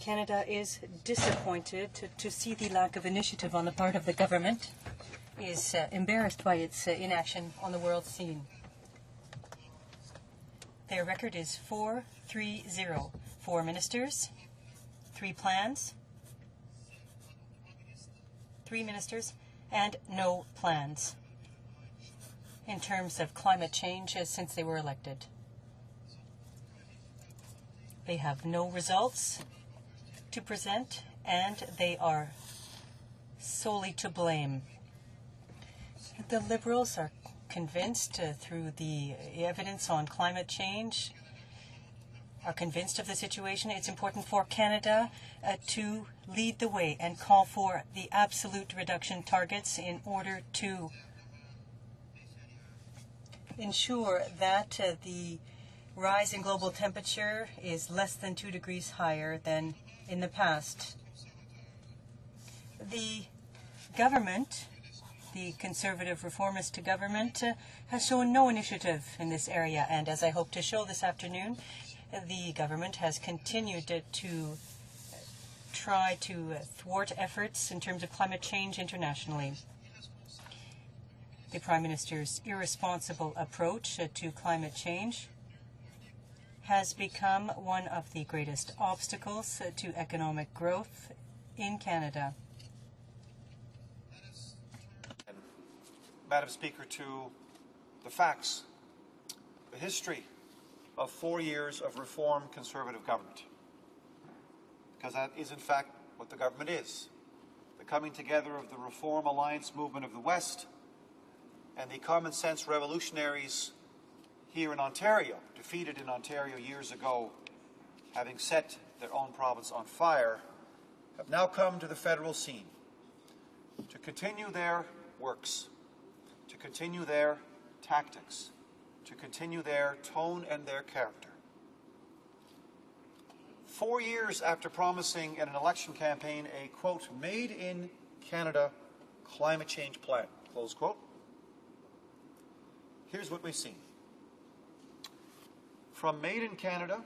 Canada is disappointed to see the lack of initiative on the part of the government, is embarrassed by its inaction on the world scene. Their record is 4-3-0. 4 ministers, 3 plans, 3 ministers, and no plans in terms of climate change since they were elected. They have no results to present, and they are solely to blame. The Liberals are convinced through the evidence on climate change, are convinced of the situation. It's important for Canada to lead the way and call for the absolute reduction targets in order to ensure that the rise in global temperature is less than 2 degrees higher than in the past. The government, the Conservative Reformist government, has shown no initiative in this area, and as I hope to show this afternoon, the government has continued to try to thwart efforts in terms of climate change internationally. The Prime Minister's irresponsible approach to climate change has become one of the greatest obstacles to economic growth in Canada.
Madam Speaker, to the facts, the history of 4 years of reform Conservative government, because that is in fact what the government is. The coming together of the Reform Alliance movement of the West and the common sense revolutionaries here in Ontario, defeated in Ontario years ago, having set their own province on fire, have now come to the federal scene to continue their works, to continue their tactics, to continue their tone and their character. 4 years after promising in an election campaign a, quote, made in Canada climate change plan, close quote, here's what we've seen. From made in Canada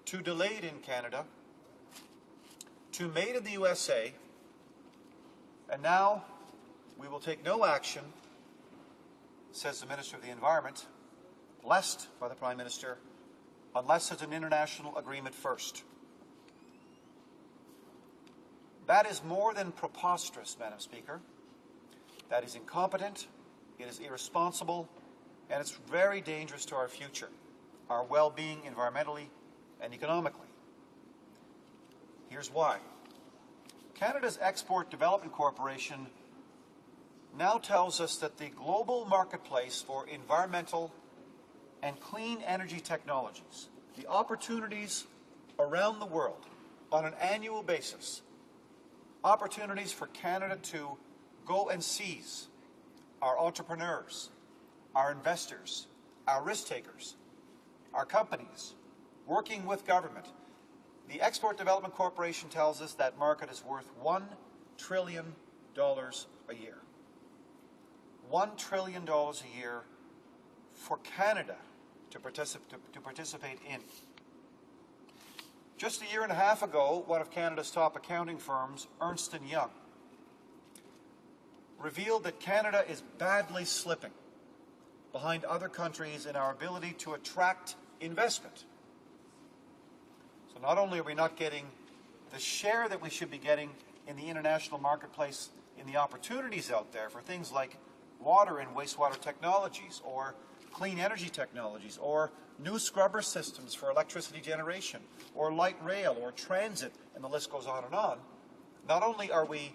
to delayed in Canada to made in the USA, and now we will take no action, says the Minister of the Environment, blessed by the Prime Minister, unless there's an international agreement first. That is more than preposterous, Madam Speaker. That is incompetent, it is irresponsible, and it's very dangerous to our future, our well-being environmentally and economically. Here's why. Canada's Export Development Corporation now tells us that the global marketplace for environmental and clean energy technologies, the opportunities around the world on an annual basis, opportunities for Canada to go and seize our entrepreneurs, our investors, our risk takers, our companies, working with government. The Export Development Corporation tells us that market is worth $1 trillion a year. $1 trillion a year for Canada to participate in. Just a year and a half ago, one of Canada's top accounting firms, Ernst & Young, revealed that Canada is badly slipping behind other countries in our ability to attract investment. So not only are we not getting the share that we should be getting in the international marketplace in the opportunities out there for things like water and wastewater technologies, or clean energy technologies, or new scrubber systems for electricity generation, or light rail, or transit, and the list goes on and on. Not only are we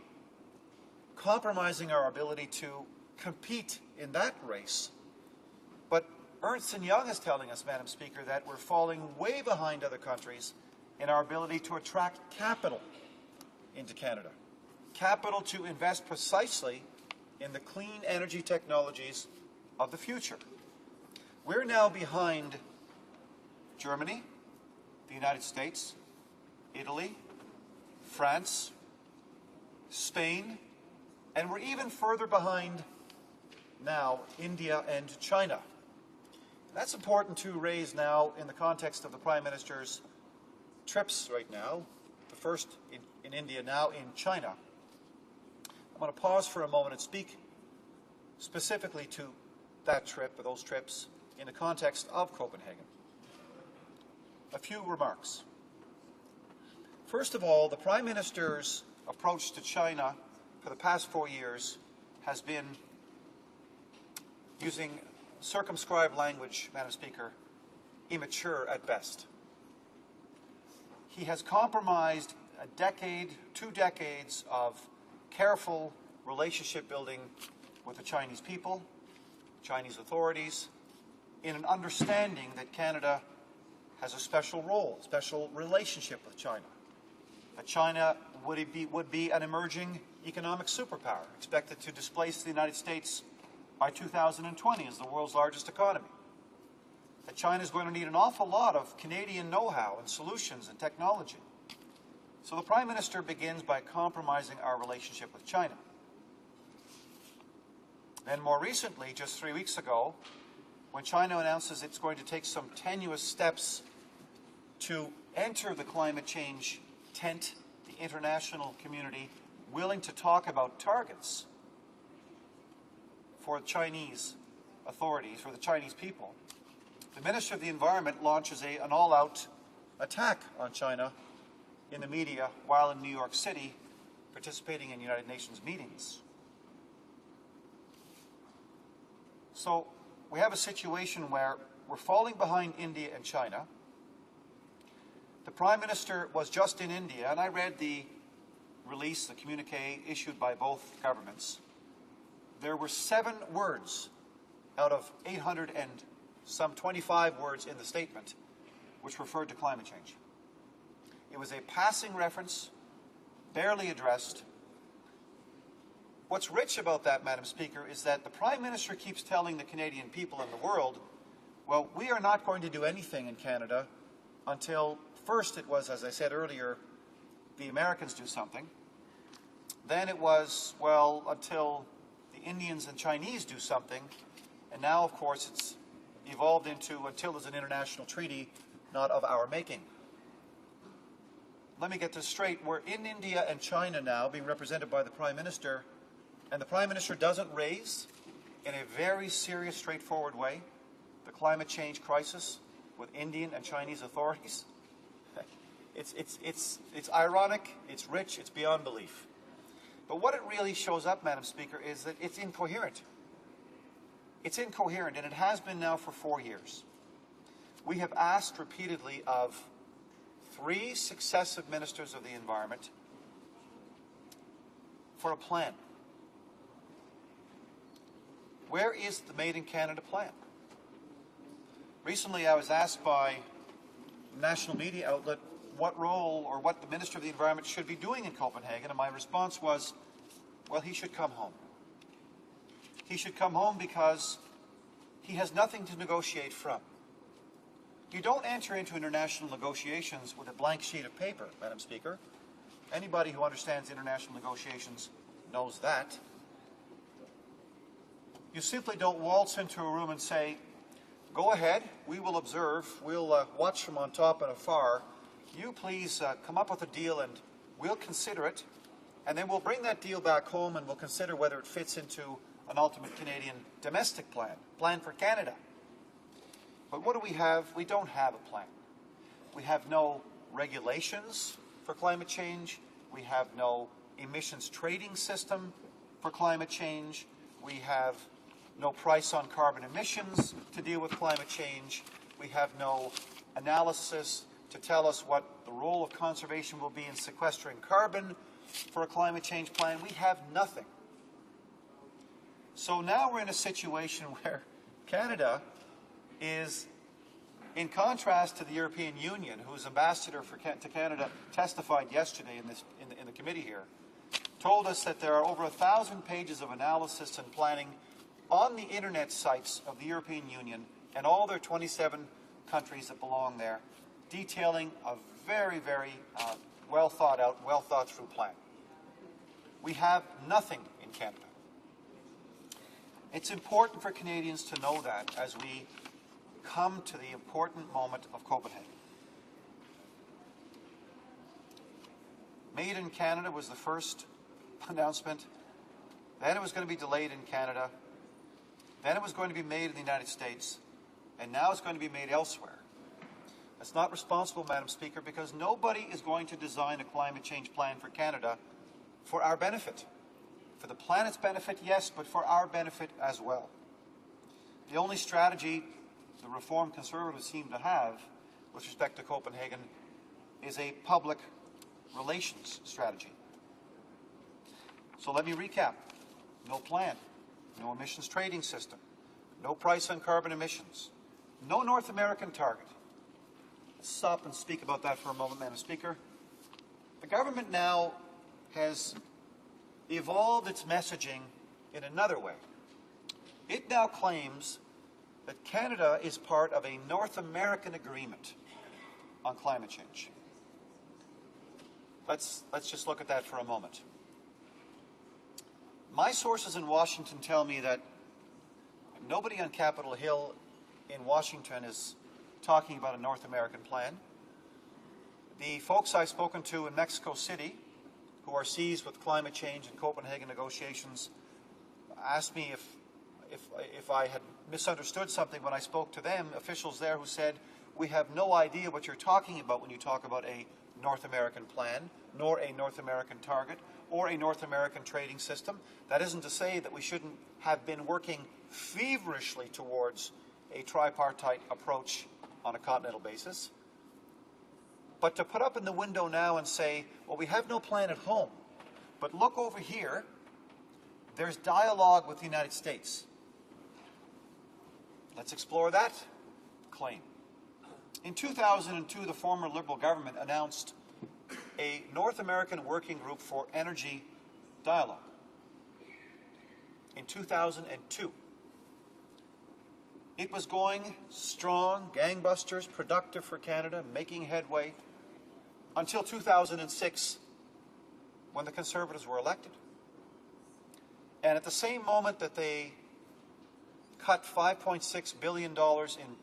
compromising our ability to compete in that race, but Ernst & Young is telling us, Madam Speaker, that we're falling way behind other countries in our ability to attract capital into Canada. Capital to invest precisely in the clean energy technologies of the future. We're now behind Germany, the United States, Italy, France, Spain, and we're even further behind now India and China. That's important to raise now in the context of the Prime Minister's trips right now, the first in India, now in China. I'm going to pause for a moment and speak specifically to that trip, or those trips, in the context of Copenhagen. A few remarks. First of all, the Prime Minister's approach to China for the past 4 years has been using circumscribed language, Madam Speaker, immature at best. He has compromised a decade, 2 decades of careful relationship building with the Chinese people, Chinese authorities, in an understanding that Canada has a special role, special relationship with China. That China would be an emerging economic superpower, expected to displace the United States by 2020 as the world's largest economy. That China is going to need an awful lot of Canadian know-how and solutions and technology. So the Prime Minister begins by compromising our relationship with China. Then more recently, just 3 weeks ago, when China announces it's going to take some tenuous steps to enter the climate change tent, the international community, willing to talk about targets for the Chinese authorities, for the Chinese people, the Minister of the Environment launches an all-out attack on China in the media while in New York City participating in United Nations meetings. So we have a situation where we're falling behind India and China. The Prime Minister was just in India, and I read the release, the communique issued by both governments. There were 7 words out of 800 and some 25 words in the statement which referred to climate change. It was a passing reference, barely addressed. What's rich about that, Madam Speaker, is that the Prime Minister keeps telling the Canadian people and the world, well, we are not going to do anything in Canada until first it was, as I said earlier, the Americans do something. Then it was, well, until the Indians and Chinese do something. And now, of course, it's evolved into until there's an international treaty not of our making. Let me get this straight. We're in India and China now, being represented by the Prime Minister, and the Prime Minister doesn't raise, in a very serious, straightforward way, the climate change crisis with Indian and Chinese authorities. It's ironic, it's rich, it's beyond belief. But what it really shows up, Madam Speaker, is that it's incoherent. It's incoherent, and it has been now for 4 years. We have asked repeatedly of 3 successive ministers of the environment for a plan. Where is the Made in Canada plan? Recently, I was asked by a national media outlet what role or what the Minister of the Environment should be doing in Copenhagen, and my response was, well, he should come home. He should come home because he has nothing to negotiate from. You don't enter into international negotiations with a blank sheet of paper, Madam Speaker. Anybody who understands international negotiations knows that. You simply don't waltz into a room and say, go ahead, we will observe, we'll watch from on top and afar. You please come up with a deal and we'll consider it, and then we'll bring that deal back home and we'll consider whether it fits into an ultimate Canadian domestic plan for Canada. But what do we have? We don't have a plan. We have no regulations for climate change. We have no emissions trading system for climate change. We have no price on carbon emissions to deal with climate change. We have no analysis to tell us what the role of conservation will be in sequestering carbon for a climate change plan. We have nothing. So now we're in a situation where Canada is, in contrast to the European Union, whose ambassador to Canada testified yesterday in the committee here, told us that there are over 1,000 pages of analysis and planning on the internet sites of the European Union and all their 27 countries that belong there, detailing a very, very well thought out, well thought through plan. We have nothing in Canada. It's important for Canadians to know that as we come to the important moment of Copenhagen. Made in Canada was the first announcement. Then it was going to be delayed in Canada. Then it was going to be made in the United States. And now it's going to be made elsewhere. That's not responsible, Madam Speaker, because nobody is going to design a climate change plan for Canada for our benefit. For the planet's benefit, yes, but for our benefit as well. The only strategy the Reform Conservatives seem to have with respect to Copenhagen is a public relations strategy. So let me recap. No plan, no emissions trading system, no price on carbon emissions, no North American target. Let's stop and speak about that for a moment, Madam Speaker. The government now has evolved its messaging in another way. It now claims that Canada is part of a North American agreement on climate change. Let's just look at that for a moment. My sources in Washington tell me that nobody on Capitol Hill in Washington is talking about a North American plan. The folks I've spoken to in Mexico City, who are seized with climate change and Copenhagen negotiations, asked me if I had misunderstood something when I spoke to them, officials there who said, we have no idea what you're talking about when you talk about a North American plan, nor a North American target, or a North American trading system. That isn't to say that we shouldn't have been working feverishly towards a tripartite approach on a continental basis. But to put up in the window now and say, well, we have no plan at home, but look over here, there's dialogue with the United States. Let's explore that. claim. In 2002, the former Liberal government announced a North American Working Group for Energy Dialogue. In 2002. It was going strong, gangbusters, productive for Canada, making headway, until 2006, when the Conservatives were elected. And at the same moment that they cut $5.6 billion in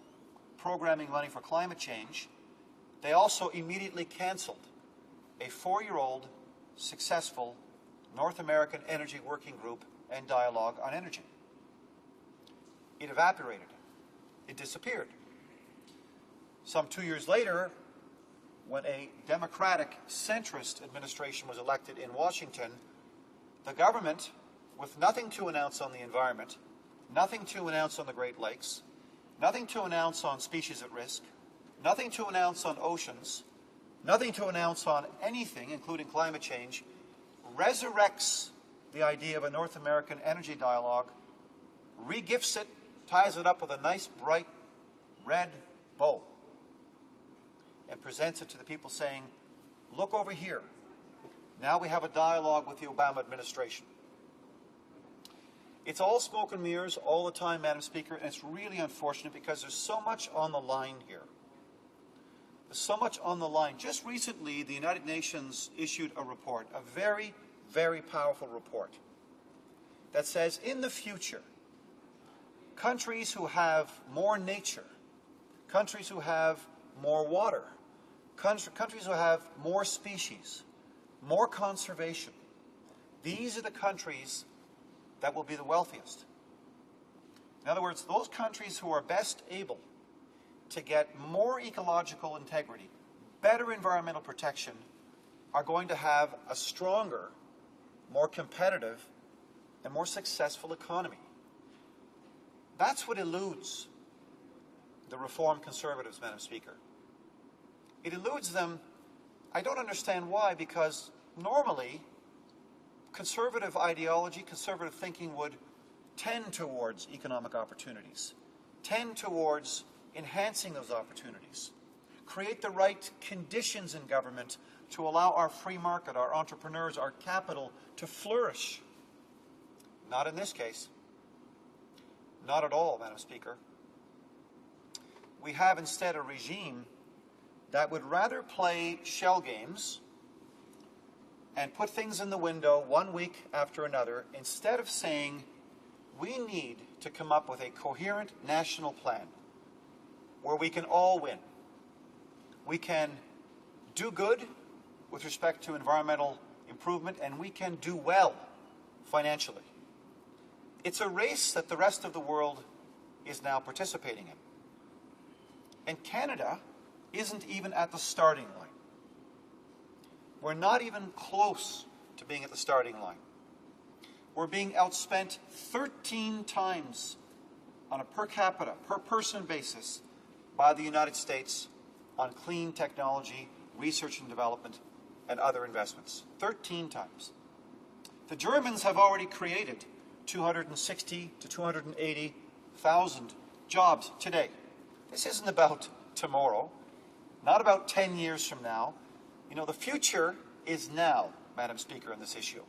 programming money for climate change, they also immediately canceled a 4-year-old successful North American Energy Working Group and Dialogue on Energy. It evaporated. It disappeared. Some 2 years later, when a Democratic centrist administration was elected in Washington, the government, with nothing to announce on the environment, nothing to announce on the Great Lakes, nothing to announce on species at risk, nothing to announce on oceans, nothing to announce on anything, including climate change, resurrects the idea of a North American energy dialogue, regifts it, ties it up with a nice, bright, red bow, and presents it to the people saying, look over here. Now we have a dialogue with the Obama administration. It's all smoke and mirrors all the time, Madam Speaker, and it's really unfortunate because there's so much on the line here. There's so much on the line. Just recently, the United Nations issued a report, a very, very powerful report, that says in the future, countries who have more nature, countries who have more water, countries who have more species, more conservation, these are the countries that will be the wealthiest. In other words, those countries who are best able to get more ecological integrity, better environmental protection, are going to have a stronger, more competitive, and more successful economy. That's what eludes the Reformed Conservatives, Madam Speaker. It eludes them. I don't understand why, because normally conservative ideology, conservative thinking would tend towards economic opportunities, tend towards enhancing those opportunities, create the right conditions in government to allow our free market, our entrepreneurs, our capital to flourish. Not in this case. Not at all, Madam Speaker. We have instead a regime that would rather play shell games and put things in the window 1 week after another, instead of saying we need to come up with a coherent national plan where we can all win. We can do good with respect to environmental improvement, and we can do well financially. It's a race that the rest of the world is now participating in. And Canada isn't even at the starting line. We're not even close to being at the starting line. We're being outspent 13 times on a per capita, per person basis by the United States on clean technology, research and development, and other investments. 13 times. The Germans have already created 260 to 280,000 jobs today. This isn't about tomorrow, not about 10 years from now. You know, the future is now, Madam Speaker, on this issue.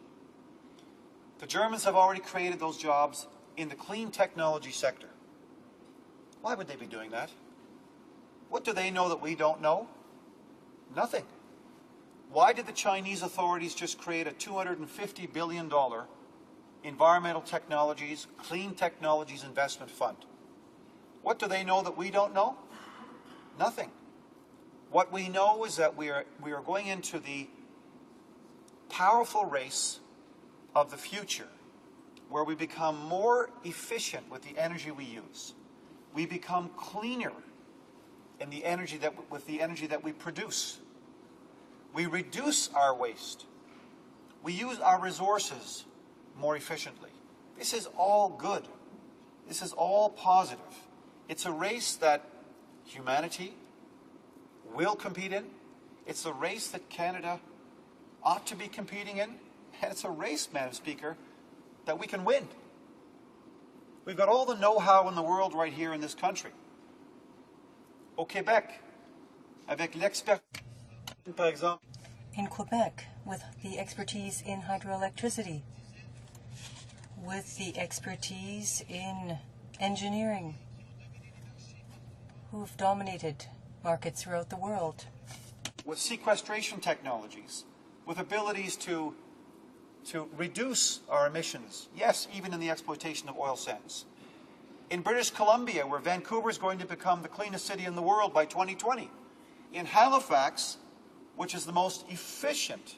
The Germans have already created those jobs in the clean technology sector. Why would they be doing that? What do they know that we don't know? Nothing. Why did the Chinese authorities just create a $250 billion environmental technologies, clean technologies investment fund? What do they know that we don't know? Nothing. What we know is that we are going into the powerful race of the future, where we become more efficient with the energy we use. We become cleaner in the energy with the energy that we produce. We reduce our waste. We use our resources more efficiently. This is all good. This is all positive. It's a race that humanity will compete in. It's a race that Canada ought to be competing in. And it's a race, Madam Speaker, that we can win. We've got all the know-how in the world right here in this country. au Québec, avec l'expertise, par exemple.
In Quebec, with the expertise in hydroelectricity, with the expertise in engineering, who've dominated markets throughout the world.
With sequestration technologies, with abilities to reduce our emissions, yes, even in the exploitation of oil sands. In British Columbia, where Vancouver is going to become the cleanest city in the world by 2020. In Halifax, which is the most efficient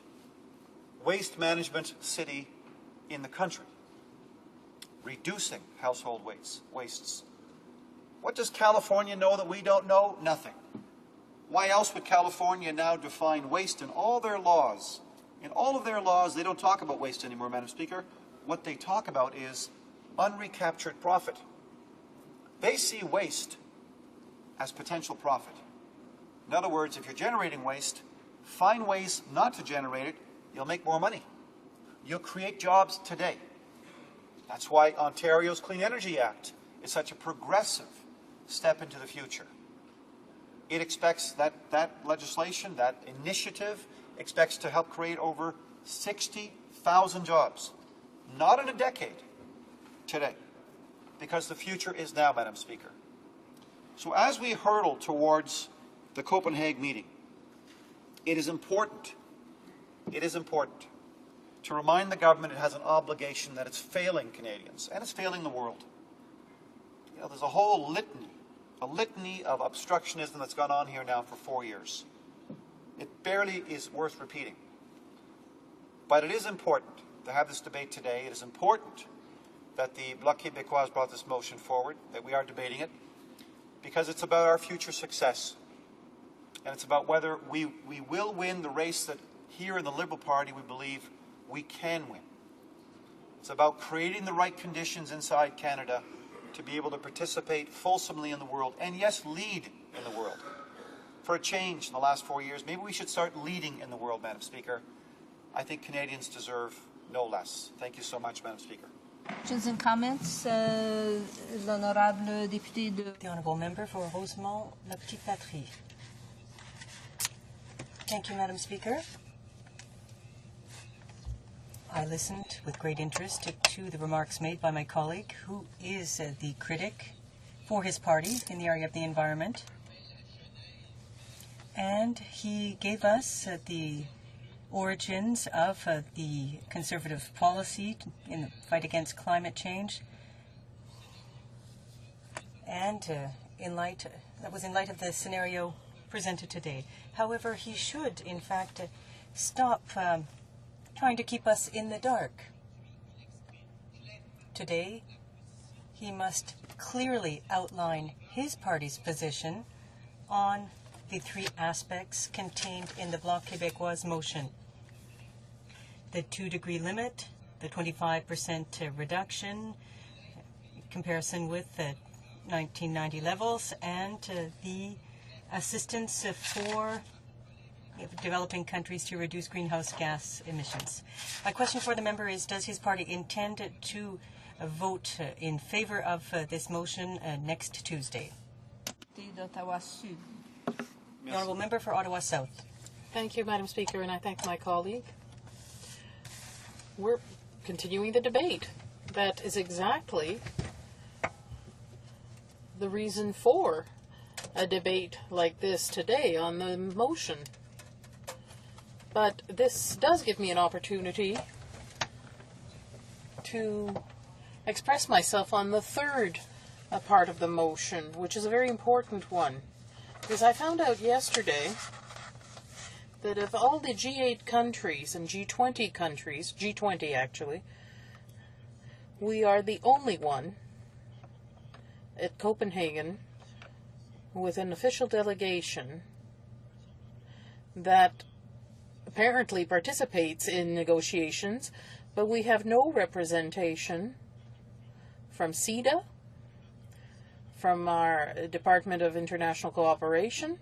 waste management city in the country, reducing household wastes. What does California know that we don't know? Nothing. Why else would California now define waste in all their laws? In all of their laws, they don't talk about waste anymore, Madam Speaker. What they talk about is unrecaptured profit. They see waste as potential profit. In other words, if you're generating waste, find ways not to generate it, you'll make more money. You'll create jobs today. That's why Ontario's Clean Energy Act is such a progressive step into the future. It expects that legislation, that initiative, expects to help create over 60,000 jobs. Not in a decade, today. Because the future is now, Madam Speaker. So as we hurtle towards the Copenhagen meeting, it is important to remind the government it has an obligation that it's failing Canadians, and it's failing the world. You know, there's a whole litany of obstructionism that's gone on here now for 4 years. It barely is worth repeating. But it is important to have this debate today. It is important that the Bloc Québécois brought this motion forward, that we are debating it, because it's about our future success. And it's about whether we will win the race that here in the Liberal Party we believe we can win. It's about creating the right conditions inside Canada to be able to participate fulsomely in the world, and yes, lead in the world. For a change in the last 4 years, maybe we should start leading in the world, Madam Speaker. I think Canadians deserve no less. Thank you so much, Madam Speaker.
Questions and comments, l'honorable député de...
The honourable member for Rosemont, La Petite Patrie. Thank you, Madam Speaker. I listened with great interest to the remarks made by my colleague, who is the critic for his party in the area of the environment. And he gave us the origins of the Conservative policy in the fight against climate change. And that was in light of the scenario presented today. However, he should, in fact, stop trying to keep us in the dark. Today, he must clearly outline his party's position on the three aspects contained in the Bloc Québécois motion. The 2-degree limit, the 25% reduction, comparison with the 1990 levels, and the assistance for developing countries to reduce greenhouse gas emissions. My question for the member is, does his party intend to vote in favor of this motion next Tuesday? The honourable member for Ottawa South.
Thank you, Madam Speaker, and I thank my colleague. We're continuing the debate. That is exactly the reason for a debate like this today on the motion. But this does give me an opportunity to express myself on the third part of the motion, which is a very important one. Because I found out yesterday that of all the G8 countries and G20 countries, G20 actually, we are the only one at Copenhagen with an official delegation that apparently participates in negotiations, but we have no representation from CEDA, from our Department of International Cooperation,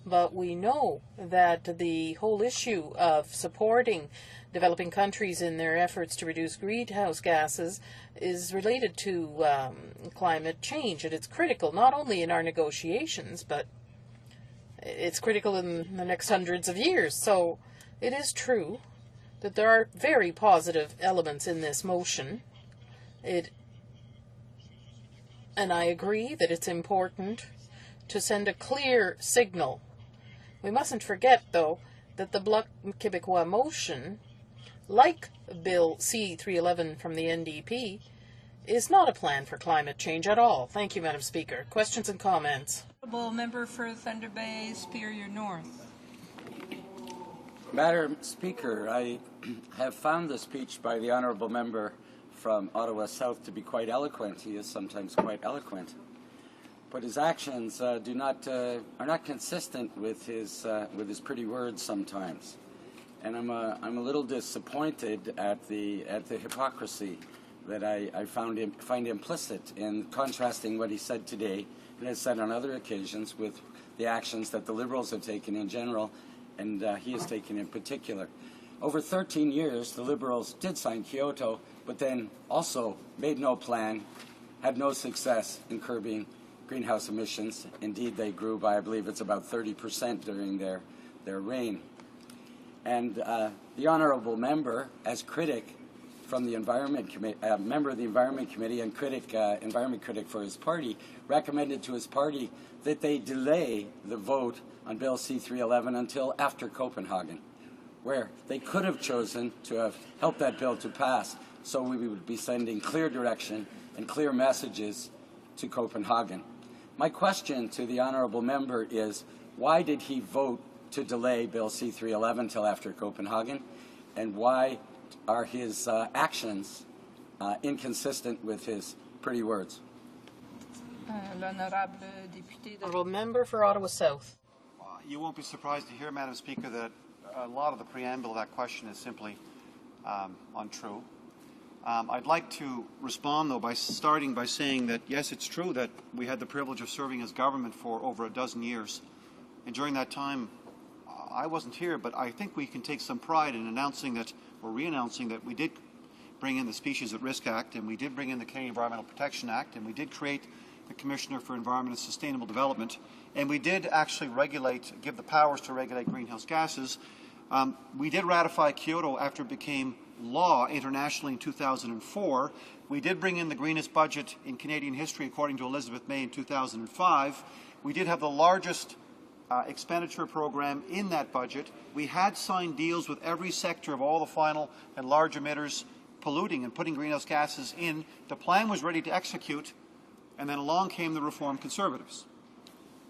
But we know that the whole issue of supporting developing countries in their efforts to reduce greenhouse gases is related to climate change, and it's critical not only in our negotiations, but it's critical in the next hundreds of years. So it is true that there are very positive elements in this motion. And I agree that it's important to send a clear signal. We mustn't forget, though, that the Bloc Québécois motion, like Bill C-311 from the NDP, is not a plan for climate change at all. Thank you, Madam Speaker. Questions and comments?
Honourable Member for Thunder Bay, Superior North.
Madam Speaker, I have found the speech by the Honourable Member from Ottawa South to be quite eloquent. He is sometimes quite eloquent, but his actions are not consistent with his pretty words sometimes, and I'm a little disappointed at the hypocrisy that I find implicit in contrasting what he said today and has said on other occasions with the actions that the Liberals have taken in general, and he has taken in particular. Over 13 years, the Liberals did sign Kyoto, but then also made no plan, had no success in curbing greenhouse emissions. Indeed, they grew by, I believe it's about 30% during their reign. And the Honourable Member, as critic from the Environment Committee, member of the Environment Committee and environment critic for his party, recommended to his party that they delay the vote on Bill C-311 until after Copenhagen, where they could have chosen to have helped that bill to pass, so we would be sending clear direction and clear messages to Copenhagen. My question to the Honourable Member is, why did he vote to delay Bill C-311 until after Copenhagen, and why are his actions inconsistent with his pretty words?
Honourable Member for Ottawa South.
You won't be surprised to hear, Madam Speaker, that a lot of the preamble of that question is simply untrue. I'd like to respond, though, by starting by saying that, yes, it's true that we had the privilege of serving as government for over a dozen years. And during that time, I wasn't here, but I think we can take some pride in announcing that, or re-announcing that we did bring in the Species at Risk Act, and we did bring in the Canadian Environmental Protection Act, and we did create the Commissioner for Environment and Sustainable Development, and we did actually give the powers to regulate greenhouse gases. We did ratify Kyoto after it became law internationally in 2004. We did bring in the greenest budget in Canadian history, according to Elizabeth May, in 2005. We did have the largest expenditure program in that budget. We had signed deals with every sector of all the final and large emitters polluting and putting greenhouse gases in. The plan was ready to execute, and then along came the Reform Conservatives.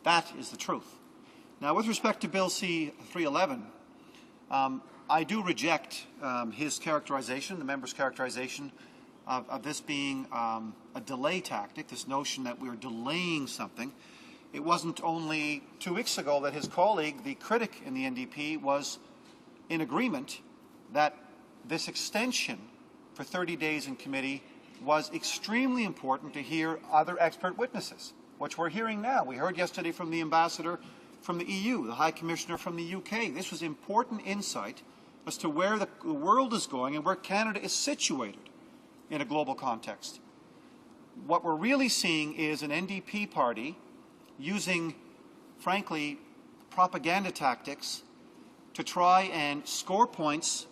That is the truth. Now, with respect to Bill C-311, I do reject his characterization, the member's characterization of this being a delay tactic, this notion that we're delaying something. It wasn't only 2 weeks ago that his colleague, the critic in the NDP, was in agreement that this extension for 30 days in committee was extremely important to hear other expert witnesses, which we're hearing now. We heard yesterday from the ambassador from the EU, the High Commissioner from the UK. This was important insight as to where the world is going and where Canada is situated in a global context. What we're really seeing is an NDP party using, frankly, propaganda tactics to try and score points.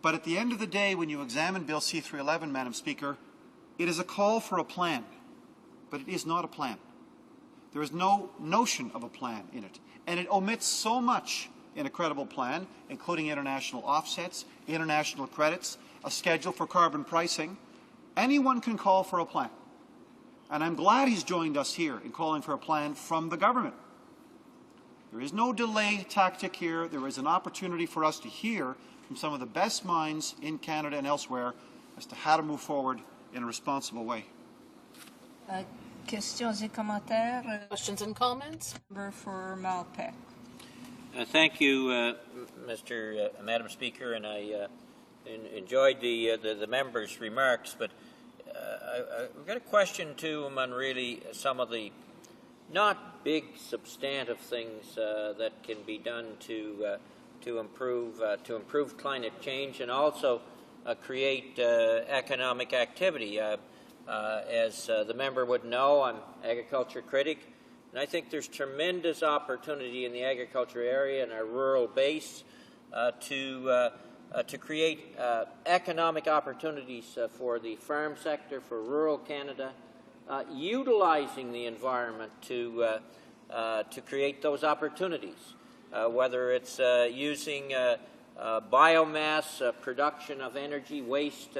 But at the end of the day, when you examine Bill C-311, Madam Speaker, it is a call for a plan, but it is not a plan. There is no notion of a plan in it, and it omits so much in a credible plan, including international offsets, international credits, a schedule for carbon pricing. Anyone can call for a plan. And I'm glad he's joined us here in calling for a plan from the government. There is no delay tactic here. There is an opportunity for us to hear from some of the best minds in Canada and elsewhere as to how to move forward in a responsible way.
Questions et commentaires.
Questions and comments.
Member for Malpeque.
Thank you, Madam Speaker, and I enjoyed the member's remarks, but I've got a question to him on really some of the not big substantive things that can be done to improve climate change and also create economic activity. As the member would know, I'm an agriculture critic, and I think there's tremendous opportunity in the agriculture area and our rural base to create economic opportunities for the farm sector, for rural Canada, utilizing the environment to create those opportunities, whether it's using biomass, production of energy, waste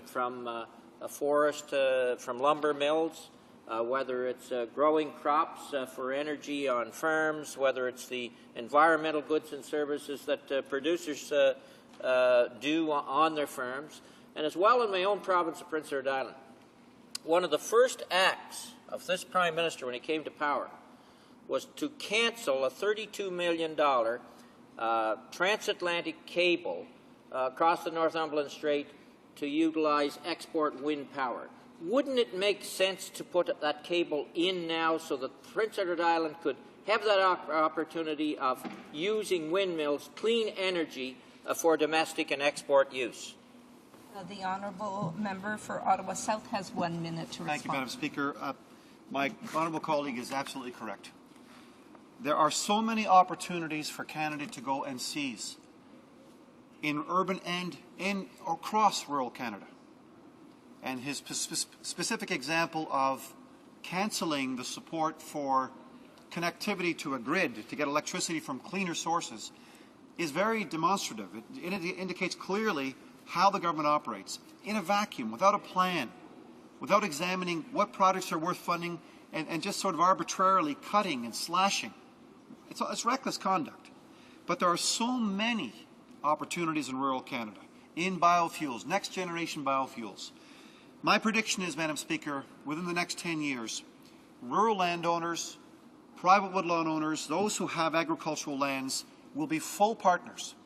from a forest, from lumber mills, whether it's growing crops for energy on farms, whether it's the environmental goods and services that producers do on their farms, and as well in my own province of Prince Edward Island. One of the first acts of this Prime Minister when he came to power was to cancel a $32 million transatlantic cable across the Northumberland Strait to utilize export wind power. Wouldn't it make sense to put that cable in now so that Prince Edward Island could have that opportunity of using windmills, clean energy for domestic and export use?
The honourable member for Ottawa South has 1 minute to respond.
Thank you, Madam Speaker. My honourable colleague is absolutely correct. There are so many opportunities for Canada to go and seize in urban and across rural Canada. And his specific example of cancelling the support for connectivity to a grid to get electricity from cleaner sources is very demonstrative. It indicates clearly how the government operates in a vacuum, without a plan, without examining what projects are worth funding, and just sort of arbitrarily cutting and slashing. It's reckless conduct. But there are so many opportunities in rural Canada, in biofuels, next generation biofuels. My prediction is, Madam Speaker, within the next 10 years, rural landowners, private woodland owners, those who have agricultural lands will be full partners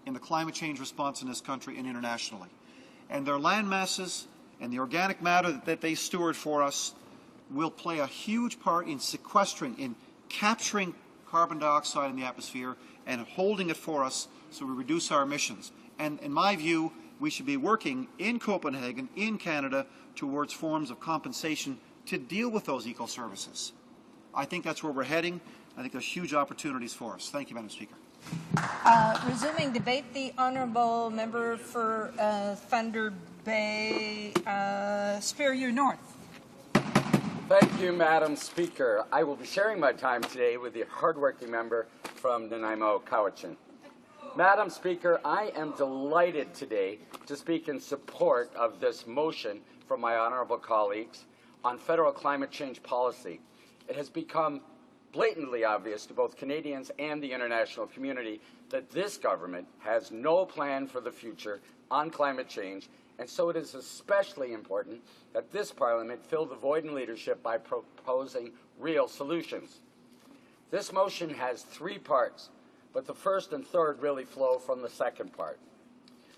in the climate change response in this country and internationally. And their land masses and the organic matter that they steward for us will play a huge part in sequestering, in capturing carbon dioxide in the atmosphere and holding it for us so we reduce our emissions. And in my view, we should be working in Copenhagen, in Canada, towards forms of compensation to deal with those eco-services. I think that's where we're heading. I think there's huge opportunities for us. Thank you, Madam Speaker.
Resuming debate, the honourable member for Thunder Bay, Superior North.
Thank you, Madam Speaker. I will be sharing my time today with the hardworking member from Nanaimo, Cowichan. Madam Speaker, I am delighted today to speak in support of this motion from my honourable colleagues on federal climate change policy. It has become blatantly obvious to both Canadians and the international community that this government has no plan for the future on climate change, and so it is especially important that this Parliament fill the void in leadership by proposing real solutions. This motion has 3 parts, but the first and third really flow from the second part.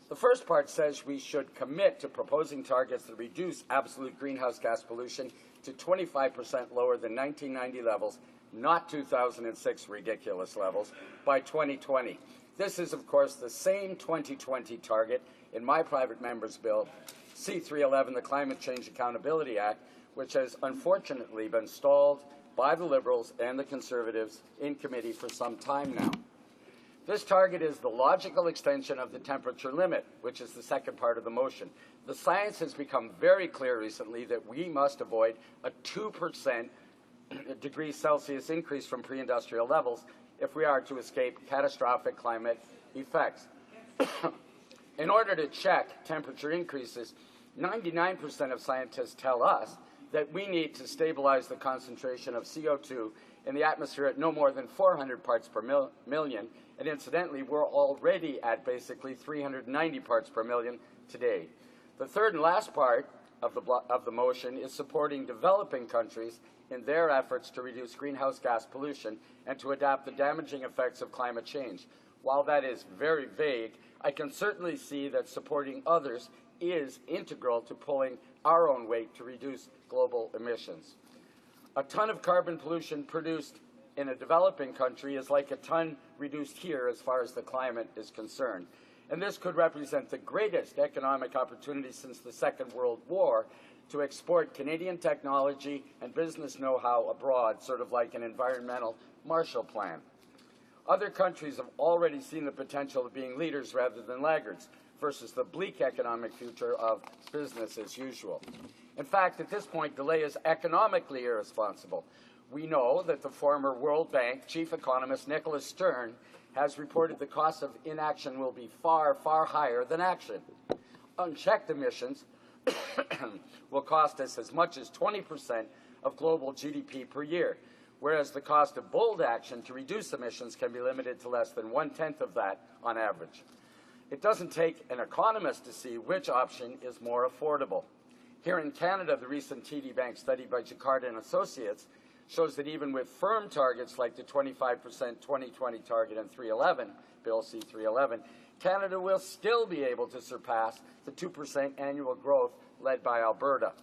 The first part says we should commit to proposing targets that reduce absolute greenhouse gas pollution to 25% lower than 1990 levels, not 2006 ridiculous levels, by 2020. This is, of course, the same 2020 target in my private member's bill, C-311, the Climate Change Accountability Act, which has unfortunately been stalled by the Liberals and the Conservatives in committee for some time now. This target is the logical extension of the temperature limit, which is the second part of the motion. The science has become very clear recently that we must avoid a 2% degrees Celsius increase from pre-industrial levels if we are to escape catastrophic climate effects. In order to check temperature increases, 99% of scientists tell us that we need to stabilize the concentration of CO2 in the atmosphere at no more than 400 parts per million, and incidentally, we're already at basically 390 parts per million today. The third and last part of the motion is supporting developing countries in their efforts to reduce greenhouse gas pollution and to adapt the damaging effects of climate change. While that is very vague, I can certainly see that supporting others is integral to pulling our own weight to reduce global emissions. A ton of carbon pollution produced in a developing country is like a ton reduced here as far as the climate is concerned. And this could represent the greatest economic opportunity since the Second World War to export Canadian technology and business know-how abroad, sort of like an environmental Marshall Plan. Other countries have already seen the potential of being leaders rather than laggards versus the bleak economic future of business as usual. In fact, at this point, delay is economically irresponsible. We know that the former World Bank chief economist Nicholas Stern has reported the cost of inaction will be far, far higher than action. Unchecked emissions will cost us as much as 20% of global GDP per year, whereas the cost of bold action to reduce emissions can be limited to less than 1/10 of that on average. It doesn't take an economist to see which option is more affordable. Here in Canada, the recent TD Bank study by Jakarta and Associates shows that even with firm targets like the 25% 2020 target in 311, Bill C-311, Canada will still be able to surpass the 2% annual growth led by Alberta.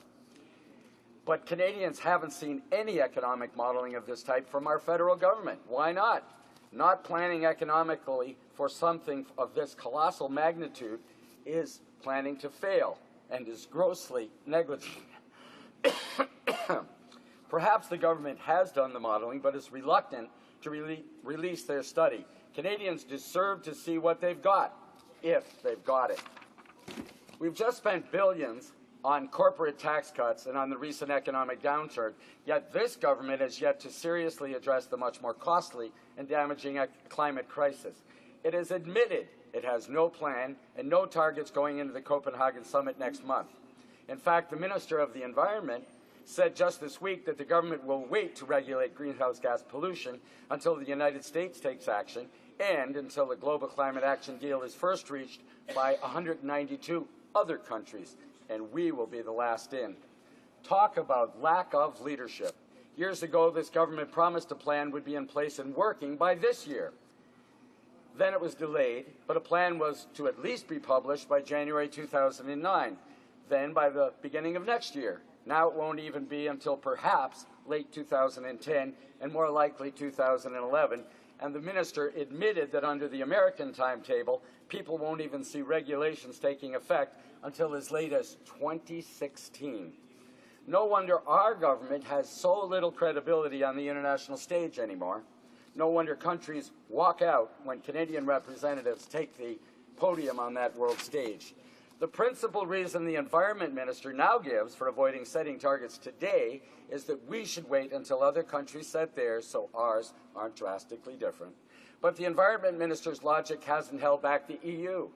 But Canadians haven't seen any economic modeling of this type from our federal government. Why not? Not planning economically for something of this colossal magnitude is planning to fail and is grossly negligent. Perhaps the government has done the modeling, but is reluctant to release their study. Canadians deserve to see what they've got, if they've got it. We've just spent billions on corporate tax cuts and on the recent economic downturn, yet this government has yet to seriously address the much more costly and damaging climate crisis. It has admitted it has no plan and no targets going into the Copenhagen summit next month. In fact, the Minister of the Environment said just this week that the government will wait to regulate greenhouse gas pollution until the United States takes action and until the global climate action deal is first reached by 192 other countries, and we will be the last in. Talk about lack of leadership. Years ago, this government promised a plan would be in place and working by this year. Then it was delayed, but a plan was to at least be published by January 2009, then by the beginning of next year. Now it won't even be until perhaps late 2010 and more likely 2011. And the minister admitted that under the American timetable, people won't even see regulations taking effect until as late as 2016. No wonder our government has so little credibility on the international stage anymore. No wonder countries walk out when Canadian representatives take the podium on that world stage. The principal reason the Environment Minister now gives for avoiding setting targets today is that we should wait until other countries set theirs so ours aren't drastically different. But the Environment Minister's logic hasn't held back the EU.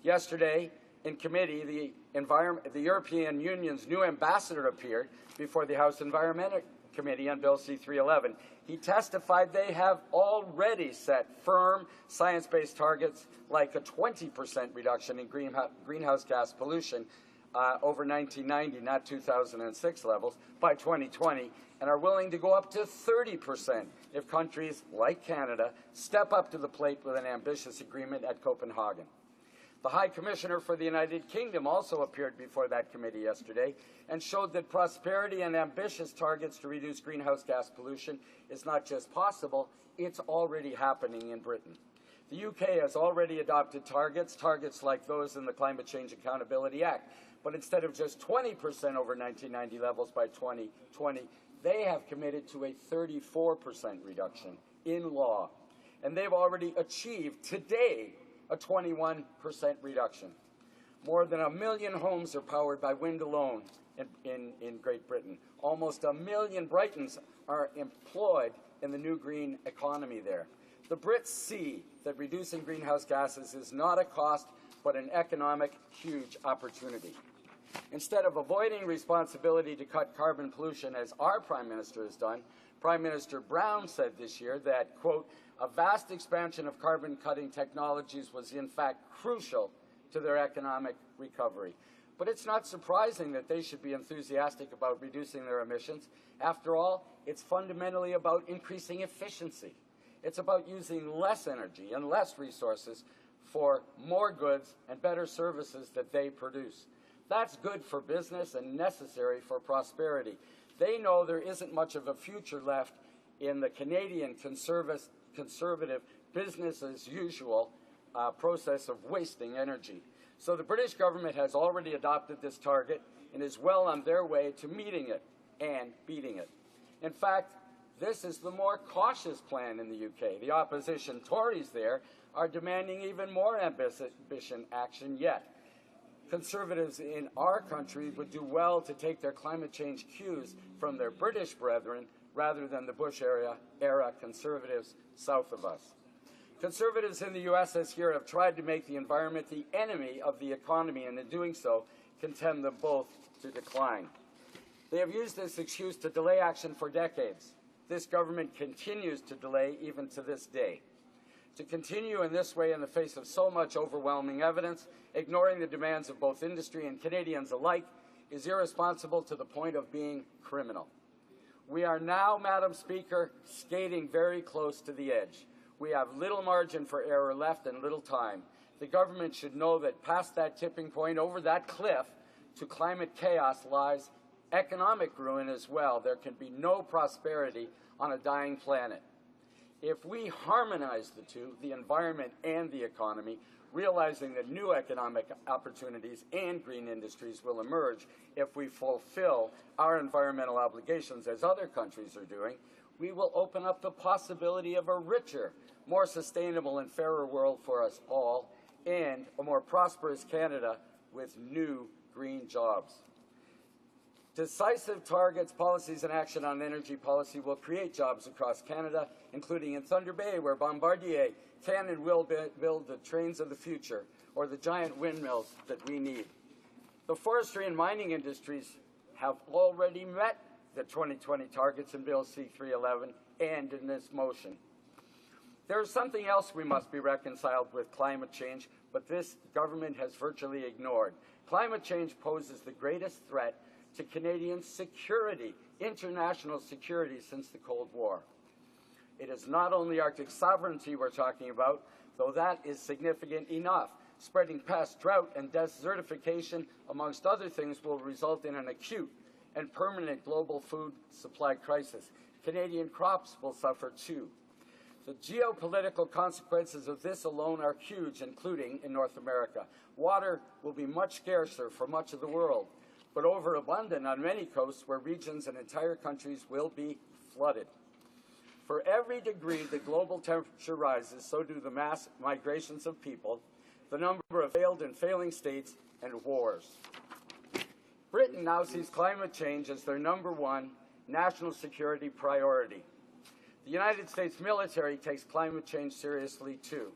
Yesterday, in committee, the European Union's new ambassador appeared before the House Environment Committee on Bill C-311. He testified they have already set firm science-based targets like a 20% reduction in greenhouse gas pollution over 1990, not 2006 levels, by 2020, and are willing to go up to 30% if countries like Canada step up to the plate with an ambitious agreement at Copenhagen. The High Commissioner for the United Kingdom also appeared before that committee yesterday and showed that prosperity and ambitious targets to reduce greenhouse gas pollution is not just possible, it's already happening in Britain. The UK has already adopted targets like those in the Climate Change Accountability Act, but instead of just 20% over 1990 levels by 2020, they have committed to a 34% reduction in law. And they've already achieved today a 21% reduction. More than 1 million homes are powered by wind alone in Great Britain. Almost 1 million Brightons are employed in the new green economy there. The Brits see that reducing greenhouse gases is not a cost, but an economic huge opportunity. Instead of avoiding responsibility to cut carbon pollution as our Prime Minister has done, Prime Minister Brown said this year that, quote, a vast expansion of carbon-cutting technologies was in fact crucial to their economic recovery. But it's not surprising that they should be enthusiastic about reducing their emissions. After all, it's fundamentally about increasing efficiency. It's about using less energy and less resources for more goods and better services that they produce. That's good for business and necessary for prosperity. They know there isn't much of a future left in the Canadian conservative business as usual process of wasting energy. So the British government has already adopted this target and is well on their way to meeting it and beating it. In fact, this is the more cautious plan in the UK. The opposition Tories there are demanding even more ambitious action yet. Conservatives in our country would do well to take their climate change cues from their British brethren rather than the Bush-era conservatives south of us. Conservatives in the U.S. as here have tried to make the environment the enemy of the economy, and in doing so, condemn them both to decline. They have used this excuse to delay action for decades. This government continues to delay even to this day. To continue in this way in the face of so much overwhelming evidence, ignoring the demands of both industry and Canadians alike, is irresponsible to the point of being criminal. We are now, Madam Speaker, skating very close to the edge. We have little margin for error left and little time. The government should know that past that tipping point, over that cliff, to climate chaos lies economic ruin as well. There can be no prosperity on a dying planet. If we harmonize the two, the environment and the economy, realizing that new economic opportunities and green industries will emerge if we fulfill our environmental obligations as other countries are doing, we will open up the possibility of a richer, more sustainable and fairer world for us all, and a more prosperous Canada with new green jobs. Decisive targets, policies, and action on energy policy will create jobs across Canada, including in Thunder Bay, where Bombardier can and will build the trains of the future, or the giant windmills that we need. The forestry and mining industries have already met the 2020 targets in Bill C-311 and in this motion. There is something else we must be reconciled with climate change, but this government has virtually ignored. Climate change poses the greatest threat to Canadian security, international security since the Cold War. It is not only Arctic sovereignty we're talking about, though that is significant enough. Spreading pest, drought, and desertification, amongst other things, will result in an acute and permanent global food supply crisis. Canadian crops will suffer too. The geopolitical consequences of this alone are huge, including in North America. Water will be much scarcer for much of the world, but overabundant on many coasts where regions and entire countries will be flooded. For every degree the global temperature rises, so do the mass migrations of people, the number of failed and failing states, and wars. Britain now sees climate change as their #1 national security priority. The United States military takes climate change seriously too.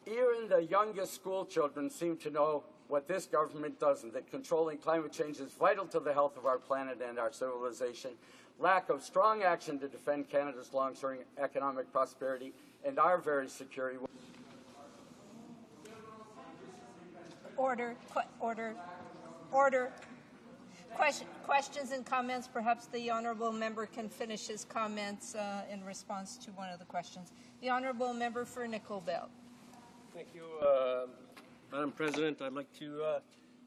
Even the youngest school children seem to know what this government doesn't, that controlling climate change is vital to the health of our planet and our civilization. Lack of strong action to defend Canada's long-term economic prosperity and our very security.
Order. Questions and comments. Perhaps the honourable member can finish his comments in response to one of the questions. The honourable member for Nickel Belt.
Thank you, Madam President. I'd like to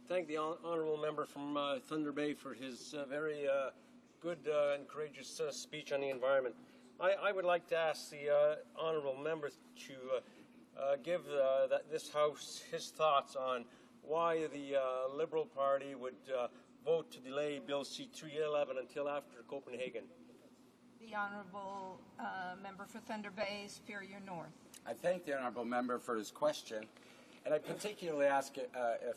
thank the honourable member from Thunder Bay for his very good and courageous speech on the environment. I would like to ask the honourable member to give this House his thoughts on why the Liberal Party would vote to delay Bill C-311 until after Copenhagen.
The honourable member for Thunder Bay, Superior North.
I thank the honourable member for his question, and I particularly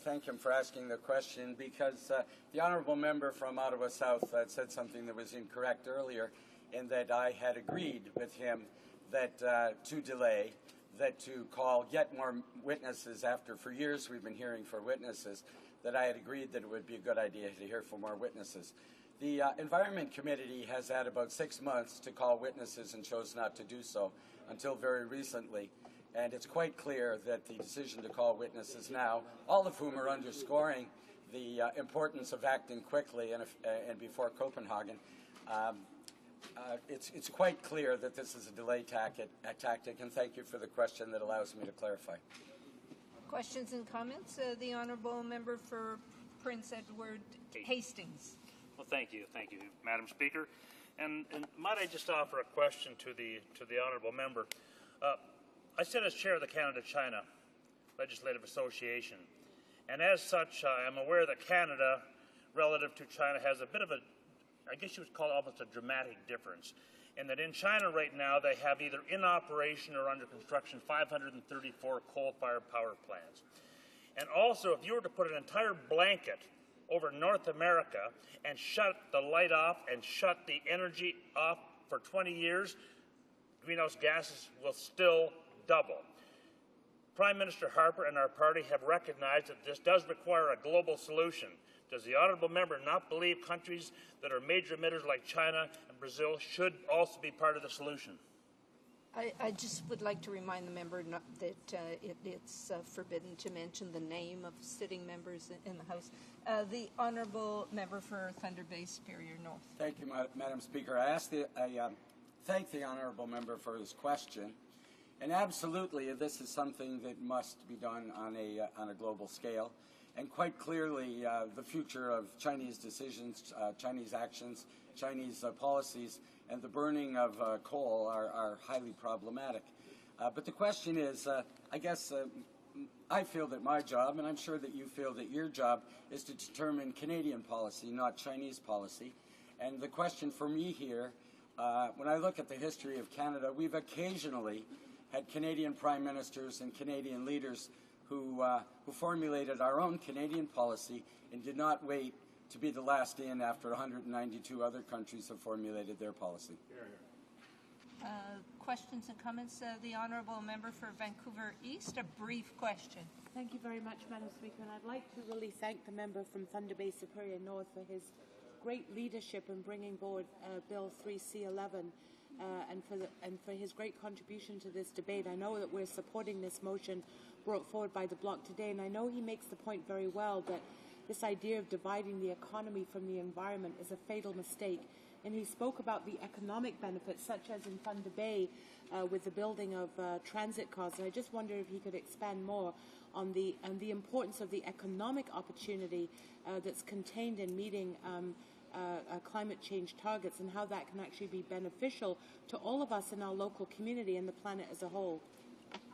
thank him for asking the question because the honourable member from Ottawa South said something that was incorrect earlier, in that I had agreed with him that to delay, that to call yet more witnesses after, for years we've been hearing for witnesses, that I had agreed that it would be a good idea to hear for more witnesses. The Environment Committee has had about 6 months to call witnesses and chose not to do so until very recently. And it's quite clear that the decision to call witnesses now, all of whom are underscoring the importance of acting quickly and before Copenhagen, it's quite clear that this is a delay tactic, and thank you for the question that allows me to clarify.
Questions and comments? The honourable member for Prince Edward Hastings.
Well, thank you, Madam Speaker. And might I just offer a question to the honourable member? I sit as chair of the Canada-China Legislative Association, and as such, I'm aware that Canada, relative to China, has a bit of a, I guess you would call it almost a dramatic difference, in that in China right now they have either in operation or under construction 534 coal-fired power plants. And also, if you were to put an entire blanket over North America and shut the light off and shut the energy off for 20 years, greenhouse gases will still double. Prime Minister Harper and our party have recognized that this does require a global solution. Does the honourable member not believe countries that are major emitters like China and Brazil should also be part of the solution?
I just would like to remind the member that it's forbidden to mention the name of sitting members in the House. The honourable member for Thunder Bay Superior North.
Thank you, Madam Speaker. I thank the honourable member for his question. And absolutely, this is something that must be done on a global scale. And quite clearly, the future of Chinese decisions, Chinese actions, Chinese policies, and the burning of coal are highly problematic. But the question is, I guess I feel that my job, and I'm sure that you feel that your job, is to determine Canadian policy, not Chinese policy. And the question for me here, when I look at the history of Canada, we've occasionally had Canadian prime ministers and Canadian leaders who formulated our own Canadian policy and did not wait to be the last in after 192 other countries have formulated their policy.
Questions and comments? The honourable member for Vancouver East, a brief question.
Thank you very much, Madam Speaker, and I'd like to really thank the member from Thunder Bay Superior North for his great leadership in bringing forward Bill 3C11 and for his great contribution to this debate. I know that we're supporting this motion brought forward by the Bloc today, and I know he makes the point very well that this idea of dividing the economy from the environment is a fatal mistake. And he spoke about the economic benefits, such as in Thunder Bay with the building of transit cars. And I just wonder if he could expand more on the importance of the economic opportunity that's contained in meeting climate change targets, and how that can actually be beneficial to all of us in our local community and the planet as a whole.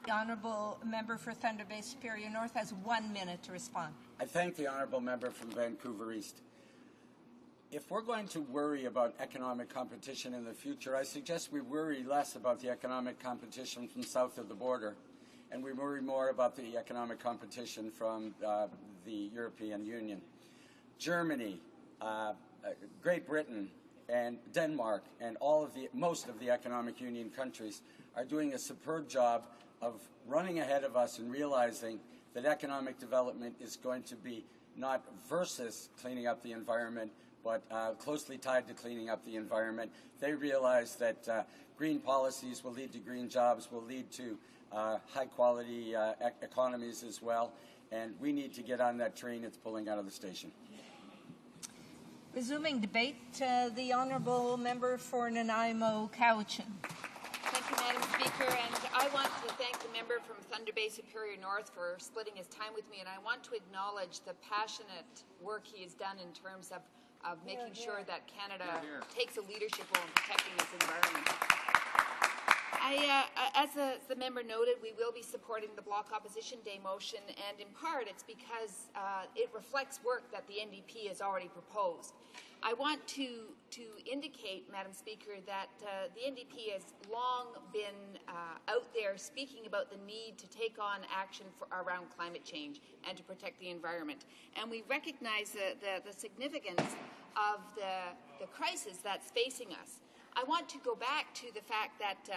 The honourable member for Thunder Bay Superior North has 1 minute to respond.
I thank the honourable member from Vancouver East. If we're going to worry about economic competition in the future, I suggest we worry less about the economic competition from south of the border, and we worry more about the economic competition from the European Union. Germany, Great Britain, and Denmark, and most of the economic union countries are doing a superb job of running ahead of us and realizing that economic development is going to be not versus cleaning up the environment, but closely tied to cleaning up the environment. They realize that green policies will lead to green jobs, will lead to high-quality economies as well, and we need to get on that train that's pulling out of the station.
Resuming debate, the honourable member for Nanaimo Cowichan.
Thank you, Madam Speaker, and I want to thank the member from Thunder Bay Superior North for splitting his time with me, and I want to acknowledge the passionate work he has done in terms of making sure that Canada takes a leadership role in protecting its environment. As the member noted, we will be supporting the Bloc Opposition Day motion, and in part it's because it reflects work that the NDP has already proposed. I want to indicate, Madam Speaker, that the NDP has long been out there speaking about the need to take on action around climate change and to protect the environment. And we recognize the significance of the crisis that's facing us. I want to go back to the fact that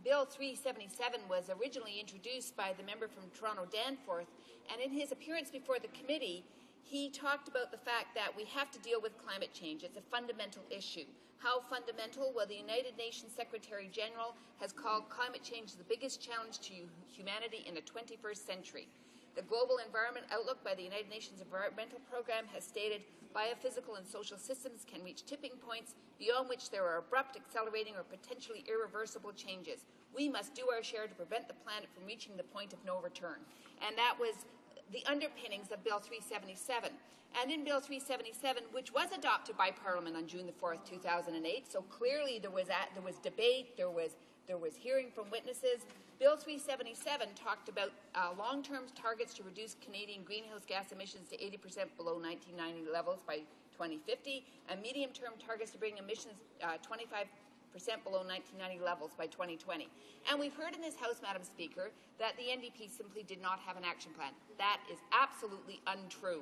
Bill 377 was originally introduced by the member from Toronto Danforth, and in his appearance before the committee, he talked about the fact that we have to deal with climate change. It's a fundamental issue. How fundamental? Well, the United Nations Secretary General has called climate change the biggest challenge to humanity in the 21st century. The Global Environment Outlook by the United Nations Environmental Programme has stated biophysical and social systems can reach tipping points beyond which there are abrupt, accelerating, or potentially irreversible changes. We must do our share to prevent the planet from reaching the point of no return. And that was the underpinnings of Bill 377. And in Bill 377, which was adopted by Parliament on June the 4th, 2008, so clearly there was debate, there was hearing from witnesses. Bill 377 talked about long-term targets to reduce Canadian greenhouse gas emissions to 80% below 1990 levels by 2050, and medium-term targets to bring emissions 25% below 1990 levels by 2020. And we've heard in this House, Madam Speaker, that the NDP simply did not have an action plan. That is absolutely untrue.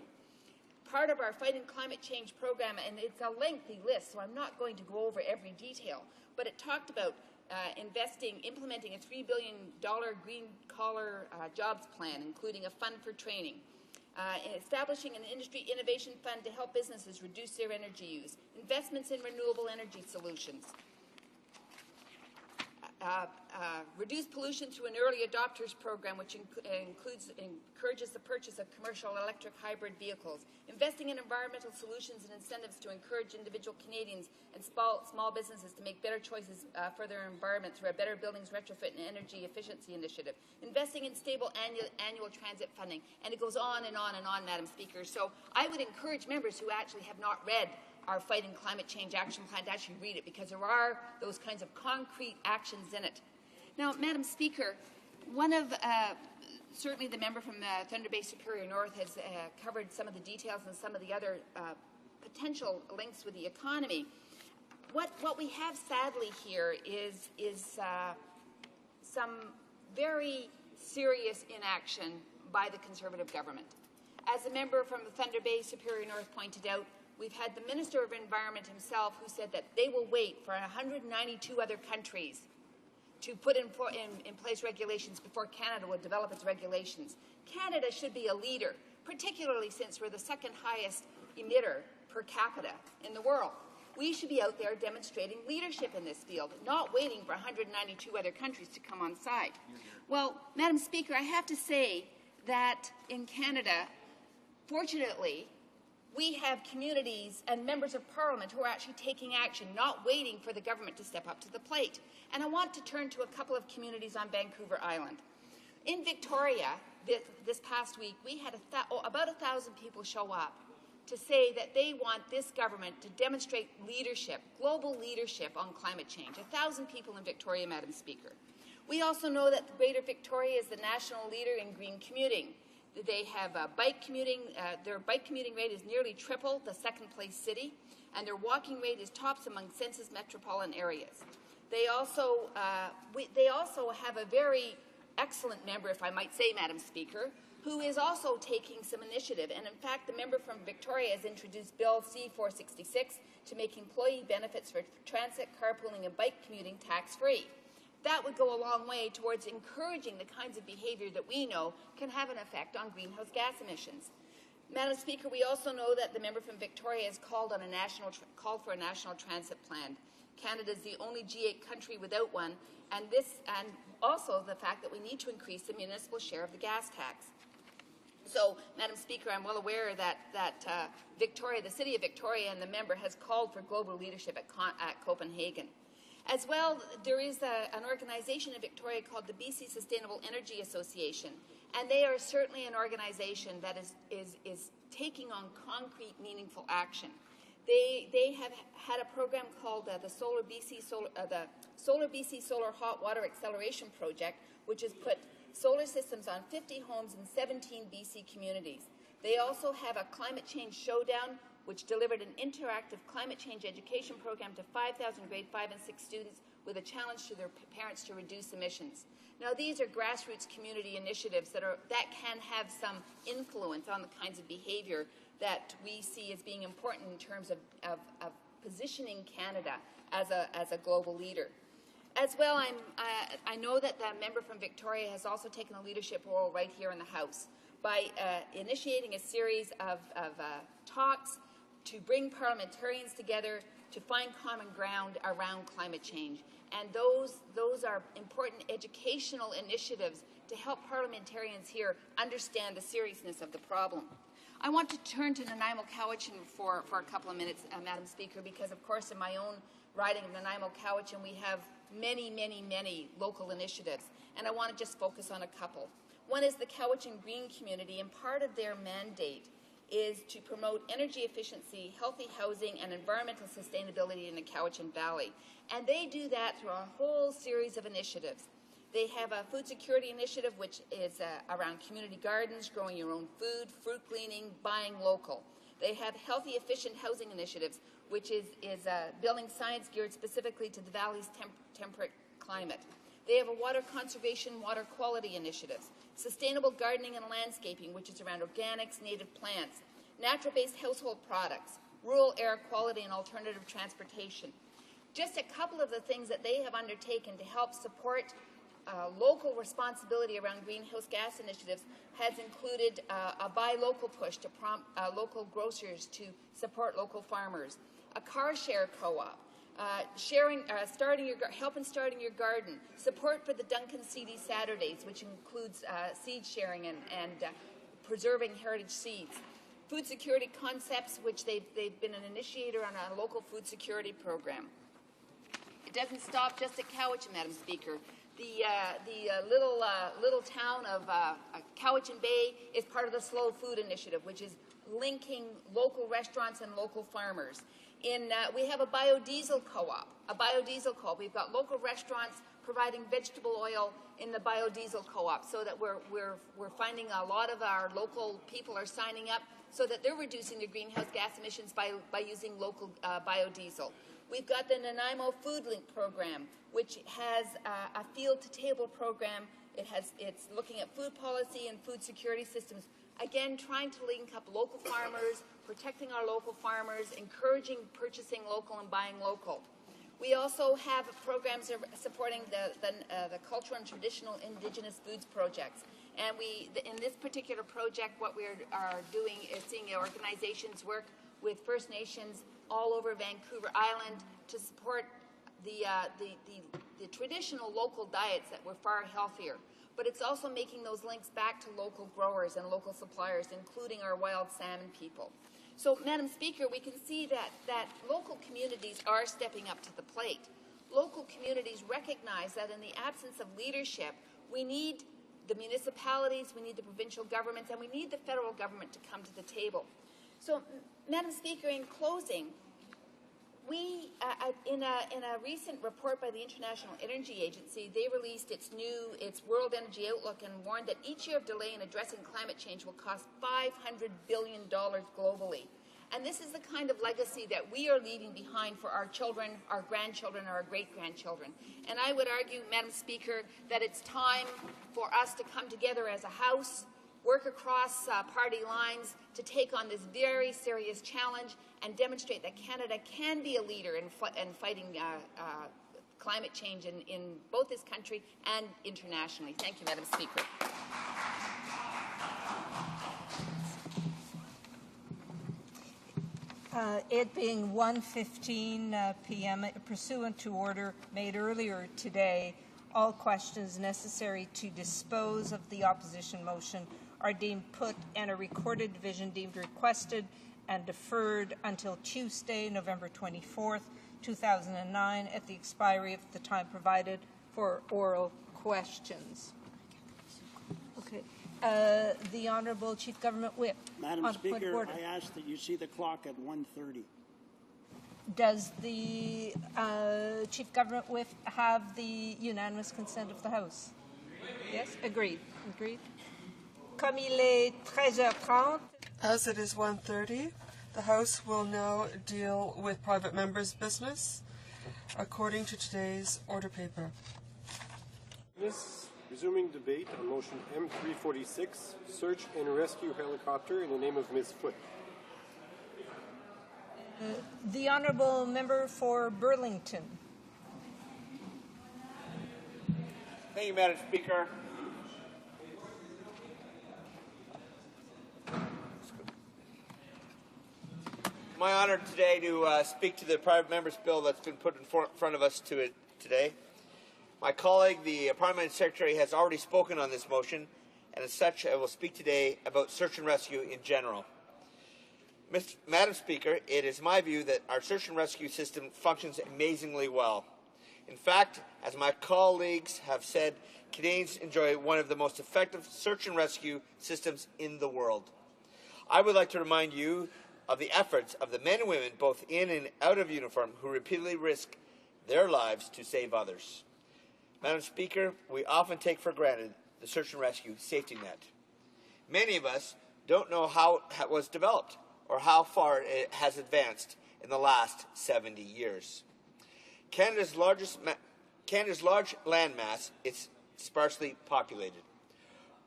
Part of our Fighting Climate Change program, and it's a lengthy list, so I'm not going to go over every detail, but it talked about implementing a $3 billion green-collar jobs plan, including a fund for training, establishing an industry innovation fund to help businesses reduce their energy use, investments in renewable energy solutions, reduce pollution through an early adopters program, which encourages the purchase of commercial electric hybrid vehicles, investing in environmental solutions and incentives to encourage individual Canadians and small businesses to make better choices for their environment through a Better Buildings Retrofit and Energy Efficiency Initiative, investing in stable annual transit funding, and it goes on and on and on, Madam Speaker. So I would encourage members who actually have not read our Fighting Climate Change Action Plan to actually read it, because there are those kinds of concrete actions in it. Now, Madam Speaker, one of certainly the member from Thunder Bay Superior North has covered some of the details and some of the other potential links with the economy. What we have sadly here is some very serious inaction by the Conservative government. As the member from the Thunder Bay Superior North pointed out, we've had the Minister of Environment himself who said that they will wait for 192 other countries to put in place regulations before Canada would develop its regulations. Canada should be a leader, particularly since we're the second highest emitter per capita in the world. We should be out there demonstrating leadership in this field, not waiting for 192 other countries to come on side. Well, Madam Speaker, I have to say that in Canada, fortunately, we have communities and members of Parliament who are actually taking action, not waiting for the government to step up to the plate. And I want to turn to a couple of communities on Vancouver Island. In Victoria, this past week, we had about 1,000 people show up to say that they want this government to demonstrate leadership, global leadership on climate change. 1,000 people in Victoria, Madam Speaker. We also know that Greater Victoria is the national leader in green commuting. They have bike commuting. Their bike commuting rate is nearly triple the second-place city, and their walking rate is tops among census metropolitan areas. They also have a very excellent member, if I might say, Madam Speaker, who is also taking some initiative. And in fact, the member from Victoria has introduced Bill C-466 to make employee benefits for transit, carpooling, and bike commuting tax-free. That would go a long way towards encouraging the kinds of behavior that we know can have an effect on greenhouse gas emissions. Madam Speaker, we also know that the member from Victoria has called for a national transit plan. Canada is the only G8 country without one, and also the fact that we need to increase the municipal share of the gas tax. So, Madam Speaker, I'm well aware that Victoria, the City of Victoria, and the member has called for global leadership at Copenhagen. As well, there is an organization in Victoria called the BC Sustainable Energy Association, and they are certainly an organization that is taking on concrete, meaningful action. They have had a program called the Solar BC Solar Hot Water Acceleration Project, which has put solar systems on 50 homes in 17 BC communities. They also have a climate change showdown, which delivered an interactive climate change education program to 5,000 grade 5 and 6 students with a challenge to their parents to reduce emissions. Now, these are grassroots community initiatives that can have some influence on the kinds of behavior that we see as being important in terms of positioning Canada as a global leader. As well, I know that the member from Victoria has also taken a leadership role right here in the House by initiating a series of talks to bring parliamentarians together to find common ground around climate change. And those are important educational initiatives to help parliamentarians here understand the seriousness of the problem. I want to turn to Nanaimo Cowichan for a couple of minutes, Madam Speaker, because of course in my own riding of Nanaimo Cowichan we have many, many, many local initiatives, and I want to just focus on a couple. One is the Cowichan Green community, and part of their mandate is to promote energy efficiency, healthy housing, and environmental sustainability in the Cowichan Valley. And they do that through a whole series of initiatives. They have a food security initiative, which is around community gardens, growing your own food, fruit gleaning, buying local. They have healthy, efficient housing initiatives, which is building science geared specifically to the valley's temperate climate. They have a water conservation, water quality initiatives, sustainable gardening and landscaping, which is around organics, native plants, natural-based household products, rural air quality and alternative transportation. Just a couple of the things that they have undertaken to help support local responsibility around greenhouse gas initiatives has included a buy local push to prompt local grocers to support local farmers, a car share co-op, help in starting your garden, support for the Duncan Seedy Saturdays, which includes seed sharing and preserving heritage seeds, food security concepts, which they've been an initiator on a local food security program. It doesn't stop just at Cowichan, Madam Speaker. The little town of Cowichan Bay is part of the Slow Food Initiative, which is linking local restaurants and local farmers. We have a biodiesel co-op. We've got local restaurants providing vegetable oil in the biodiesel co-op, so that we're finding a lot of our local people are signing up so that they're reducing their greenhouse gas emissions by using local biodiesel. We've got the Nanaimo Food Link program, which has a field-to-table program. It's looking at food policy and food security systems. Again, trying to link up local farmers, protecting our local farmers, encouraging purchasing local and buying local. We also have programs supporting the cultural and traditional indigenous foods projects. And in this particular project, what we are doing is seeing organizations work with First Nations all over Vancouver Island to support the traditional local diets that were far healthier. But it's also making those links back to local growers and local suppliers, including our wild salmon people. So, Madam Speaker, we can see that local communities are stepping up to the plate. Local communities recognize that in the absence of leadership, we need the municipalities, we need the provincial governments, and we need the federal government to come to the table. So, Madam Speaker, in closing, we, in a recent report by the International Energy Agency, they released its World Energy Outlook and warned that each year of delay in addressing climate change will cost $500 billion globally. And this is the kind of legacy that we are leaving behind for our children, our grandchildren, our great-grandchildren. And I would argue, Madam Speaker, that it's time for us to come together as a House, work across party lines to take on this very serious challenge and demonstrate that Canada can be a leader in fighting climate change in both this country and internationally. Thank you, Madam Speaker.
It being 1:15 p.m., pursuant to order made earlier today, all questions necessary to dispose of the opposition motion are deemed put and a recorded division deemed requested and deferred until Tuesday, November 24th, 2009, at the expiry of the time provided for oral questions. Okay. The Honourable Chief Government Whip.
Madam Speaker, I ask that you see the clock at 1:30.
Does the Chief Government Whip have the unanimous consent of the House? Yes? Agreed. Agreed. Comme il est 13h30.
As it is 1:30, the House will now deal with private members' business according to today's order paper.
Resuming debate on motion M346, search and rescue helicopter in the name of Ms. Foote.
The Honourable Member for Burlington.
Thank you, Madam Speaker. My honor today to speak to the private members bill that's been put in front of us today. My colleague, the Parliamentary Secretary, has already spoken on this motion, and as such, I will speak today about search and rescue in general. Madam Speaker, it is my view that our search and rescue system functions amazingly well. In fact, as my colleagues have said, Canadians enjoy one of the most effective search and rescue systems in the world. I would like to remind you of the efforts of the men and women, both in and out of uniform, who repeatedly risk their lives to save others. Madam Speaker, we often take for granted the search and rescue safety net. Many of us don't know how it was developed or how far it has advanced in the last 70 years. Canada's large landmass is sparsely populated.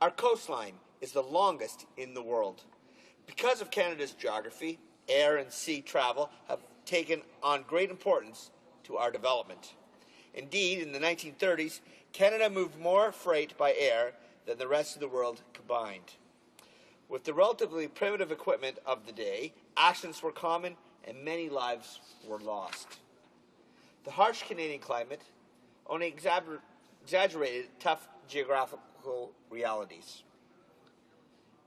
Our coastline is the longest in the world. Because of Canada's geography, air and sea travel have taken on great importance to our development. Indeed, in the 1930s, Canada moved more freight by air than the rest of the world combined. With the relatively primitive equipment of the day, accidents were common and many lives were lost. The harsh Canadian climate only exaggerated tough geographical realities.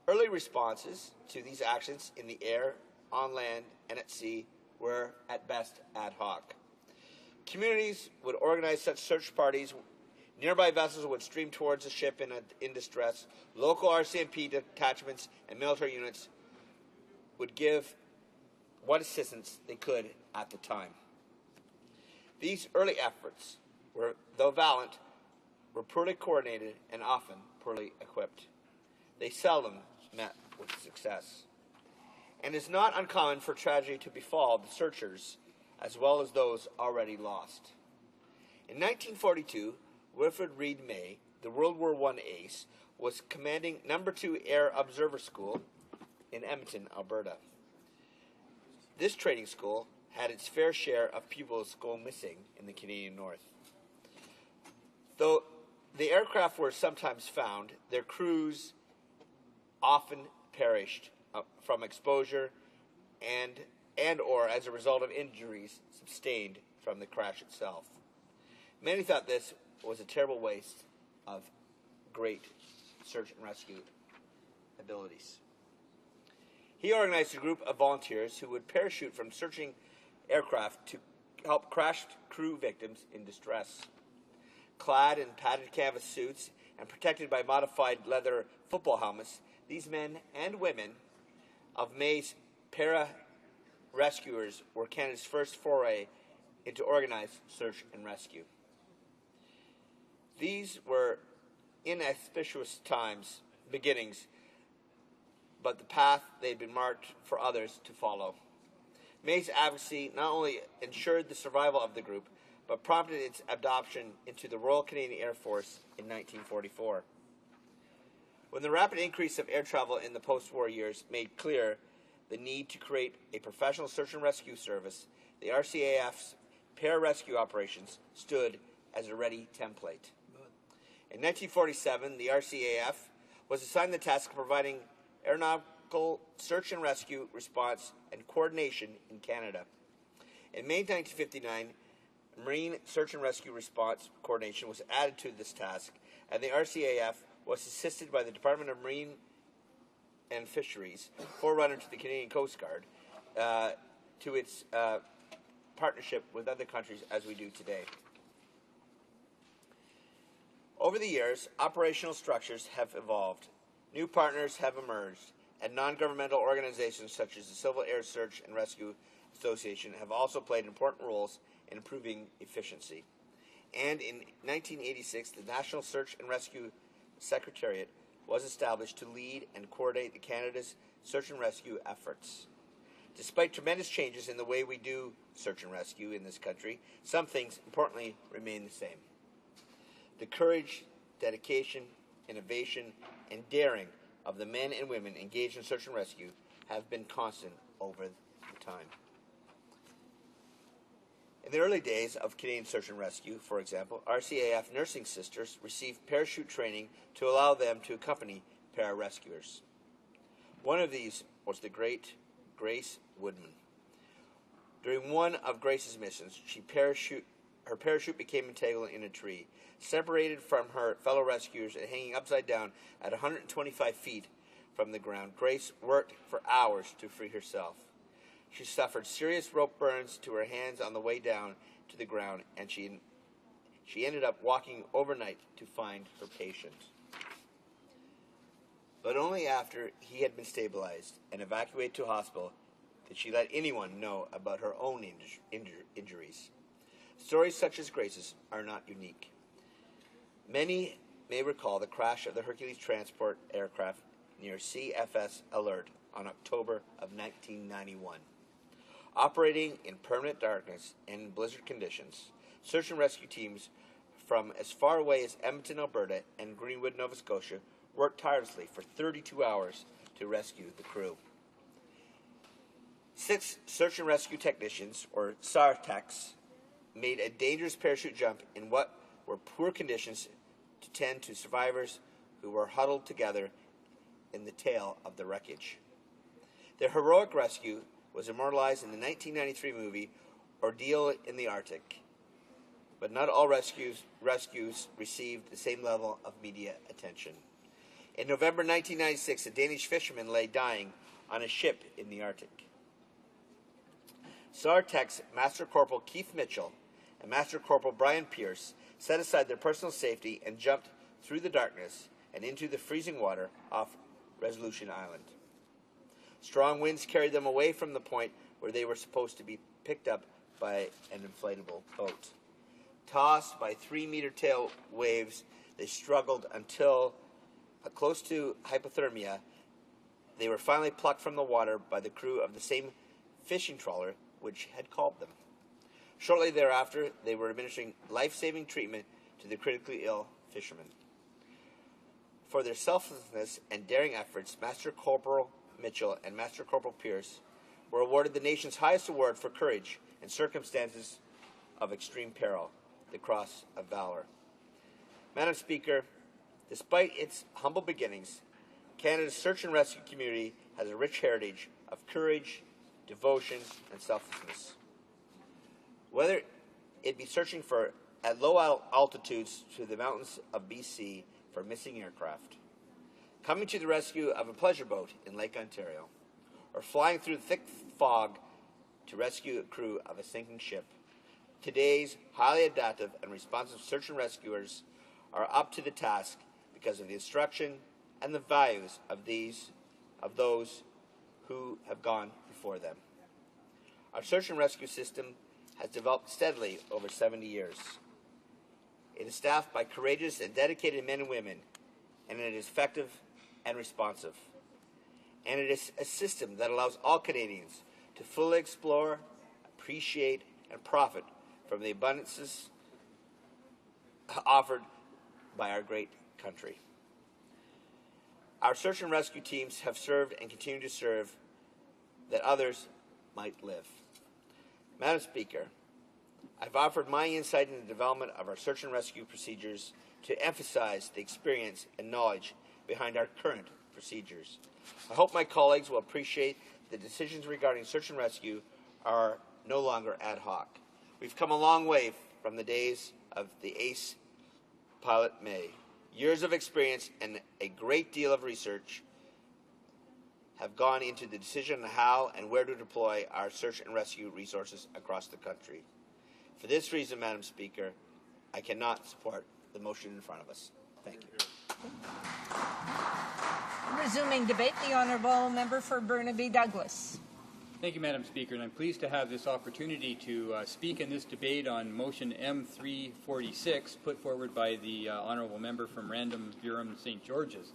Early responses to these accidents in the air, on land, and at sea were at best ad hoc. Communities would organize such search parties. Nearby vessels would stream towards a ship in distress. Local RCMP detachments and military units would give what assistance they could at the time. These early efforts, though valiant, were poorly coordinated and often poorly equipped. They seldom met with success. And it's not uncommon for tragedy to befall the searchers as well as those already lost. In 1942, Wilfred Reed May, the World War I ace, was commanding No. 2 Air Observer School in Edmonton, Alberta. This training school had its fair share of pupils go missing in the Canadian North. Though the aircraft were sometimes found, their crews often perished from exposure and or as a result of injuries sustained from the crash itself. Many thought this was a terrible waste of great search and rescue abilities. He organized a group of volunteers who would parachute from searching aircraft to help crashed crew victims in distress. Clad in padded canvas suits and protected by modified leather football helmets, these men and women of May's para-rescuers were Canada's first foray into organized search and rescue. These were inauspicious beginnings, but the path they had been marked for others to follow. May's advocacy not only ensured the survival of the group, but prompted its adoption into the Royal Canadian Air Force in 1944. When the rapid increase of air travel in the post-war years made clear the need to create a professional search and rescue service, the RCAF's pararescue operations stood as a ready template. In 1947, the RCAF was assigned the task of providing aeronautical search and rescue response and coordination in Canada. In May 1959, Marine Search and Rescue Response Coordination was added to this task, and the RCAF was assisted by the Department of Marine and Fisheries, forerunner to the Canadian Coast Guard, to its partnership with other countries as we do today. Over the years, operational structures have evolved. New partners have emerged, and non-governmental organizations such as the Civil Air Search and Rescue Association have also played important roles in improving efficiency. And in 1986, the National Search and Rescue Secretariat was established to lead and coordinate Canada's search and rescue efforts. Despite tremendous changes in the way we do search and rescue in this country, some things, importantly, remain the same. The courage, dedication, innovation, and daring of the men and women engaged in search and rescue have been constant over the time. In the early days of Canadian search and rescue, for example, RCAF nursing sisters received parachute training to allow them to accompany pararescuers. One of these was the great Grace Woodman. During one of Grace's missions, her parachute became entangled in a tree, separated from her fellow rescuers and hanging upside down at 125 feet from the ground. Grace worked for hours to free herself. She suffered serious rope burns to her hands on the way down to the ground, and she she ended up walking overnight to find her patient. But only after he had been stabilized and evacuated to a hospital did she let anyone know about her own injuries. Stories such as Grace's are not unique. Many may recall the crash of the Hercules transport aircraft near CFS Alert on October of 1991. Operating in permanent darkness and in blizzard conditions, search and rescue teams from as far away as Edmonton, Alberta and Greenwood, Nova Scotia worked tirelessly for 32 hours to rescue the crew. 6 search and rescue technicians, or SAR techs, made a dangerous parachute jump in what were poor conditions to tend to survivors who were huddled together in the tail of the wreckage. Their heroic rescue was immortalized in the 1993 movie Ordeal in the Arctic, but not all rescues received the same level of media attention. In November 1996, a Danish fisherman lay dying on a ship in the Arctic. SAR techs Master Corporal Keith Mitchell and Master Corporal Brian Pierce set aside their personal safety and jumped through the darkness and into the freezing water off Resolution Island. Strong winds carried them away from the point where they were supposed to be picked up by an inflatable boat. Tossed by 3-meter tail waves, they struggled until, close to hypothermia, they were finally plucked from the water by the crew of the same fishing trawler which had called them. Shortly thereafter, they were administering life-saving treatment to the critically ill fishermen. For their selflessness and daring efforts, Master Corporal Mitchell and Master Corporal Pierce were awarded the nation's highest award for courage in circumstances of extreme peril, the Cross of Valor. Madam Speaker, despite its humble beginnings, Canada's search and rescue community has a rich heritage of courage, devotion, and selflessness. Whether it be searching for at low altitudes to the mountains of BC for missing aircraft, coming to the rescue of a pleasure boat in Lake Ontario, or flying through thick fog to rescue a crew of a sinking ship, today's highly adaptive and responsive search and rescuers are up to the task because of the instruction and the values of those who have gone before them. Our search and rescue system has developed steadily over 70 years. It is staffed by courageous and dedicated men and women, and it is effective and responsive. And it is a system that allows all Canadians to fully explore, appreciate, and profit from the abundances offered by our great country. Our search and rescue teams have served and continue to serve that others might live. Madam Speaker, I've offered my insight in the development of our search and rescue procedures to emphasize the experience and knowledge behind our current procedures. I hope my colleagues will appreciate the decisions regarding search and rescue are no longer ad hoc. We've come a long way from the days of the ACE pilot May. Years of experience and a great deal of research have gone into the decision on how and where to deploy our search and rescue resources across the country. For this reason, Madam Speaker, I cannot support the motion in front of us. Thank you.
Resuming debate, the Honourable Member for Burnaby Douglas.
Thank you, Madam Speaker, and I'm pleased to have this opportunity to speak in this debate on motion M346 put forward by the Honourable Member from Random, Durham, St. George's.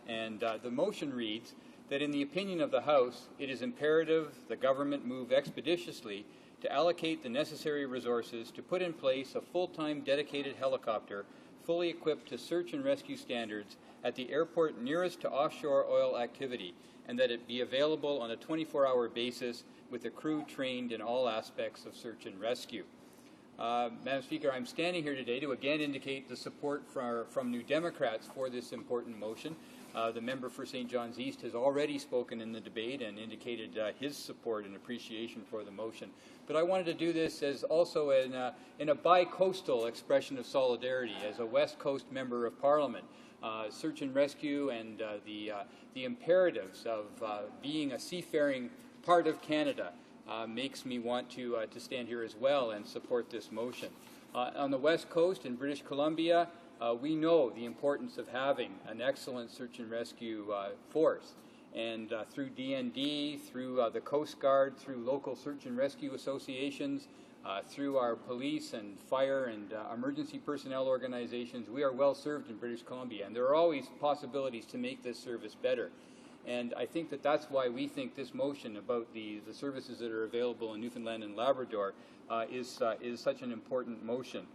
And the motion reads that in the opinion of the House, it is imperative the government move expeditiously to allocate the necessary resources to put in place a full-time dedicated helicopter fully equipped to search and rescue standards at the airport nearest to offshore oil activity, and that it be available on a 24-hour basis with a crew trained in all aspects of search and rescue. Madam Speaker, I'm standing here today to again indicate the support from New Democrats for this important motion. The member for St. John's East has already spoken in the debate and indicated his support and appreciation for the motion. But I wanted to do this as also in a bi-coastal expression of solidarity as a West Coast Member of Parliament. Search and rescue and the imperatives of being a seafaring part of Canada makes me want to stand here as well and support this motion. On the West Coast in British Columbia, we know the importance of having an excellent search and rescue force. And through DND, through the Coast Guard, through local search and rescue associations, through our police and fire and emergency personnel organizations, we are well served in British Columbia. And there are always possibilities to make this service better. And I think that that's why we think this motion about the services that are available in Newfoundland and Labrador is such an important motion.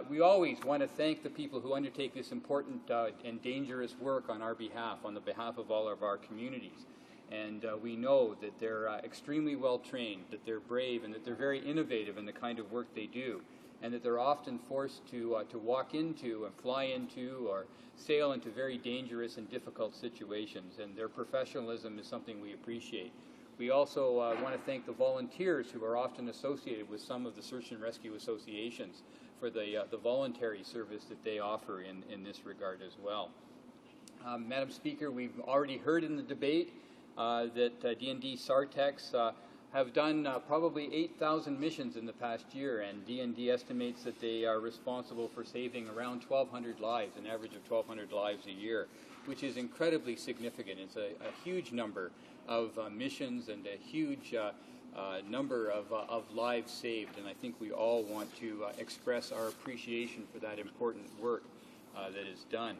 We always want to thank the people who undertake this important and dangerous work on our behalf, on the behalf of all of our communities. And we know that they're extremely well trained, that they're brave, and that they're very innovative in the kind of work they do, and that they're often forced to walk into and fly into or sail into very dangerous and difficult situations. And their professionalism is something we appreciate. We also want to thank the volunteers who are often associated with some of the search and rescue associations for the voluntary service that they offer in this regard as well. Madam Speaker, we've already heard in the debate that DND Sartex have done probably 8,000 missions in the past year, and DND estimates that they are responsible for saving around 1,200 lives, an average of 1,200 lives a year, which is incredibly significant. It's a huge number of missions and a huge number of lives saved, and I think we all want to express our appreciation for that important work that is done.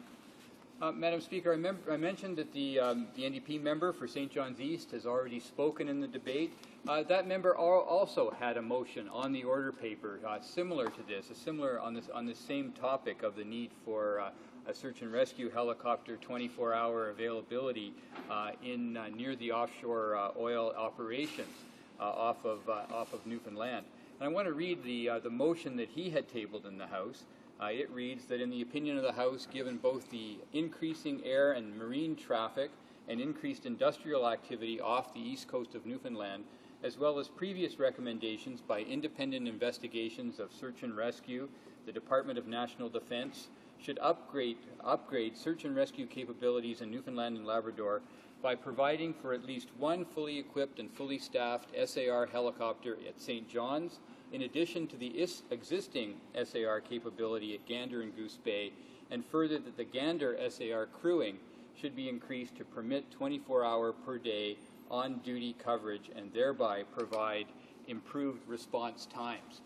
Madam Speaker, I mentioned that the NDP member for St. John's East has already spoken in the debate. That member also had a motion on the order paper similar to this, on this same topic of the need for a search and rescue helicopter 24-hour availability near the offshore oil operations off of Newfoundland. And I want to read the motion that he had tabled in the House. It reads that in the opinion of the House, given both the increasing air and marine traffic and increased industrial activity off the east coast of Newfoundland, as well as previous recommendations by independent investigations of search and rescue, the Department of National Defence should upgrade search and rescue capabilities in Newfoundland and Labrador by providing for at least one fully equipped and fully staffed SAR helicopter at St. John's, in addition to the existing SAR capability at Gander and Goose Bay, and further that the Gander SAR crewing should be increased to permit 24-hour per day on-duty coverage and thereby provide improved response times.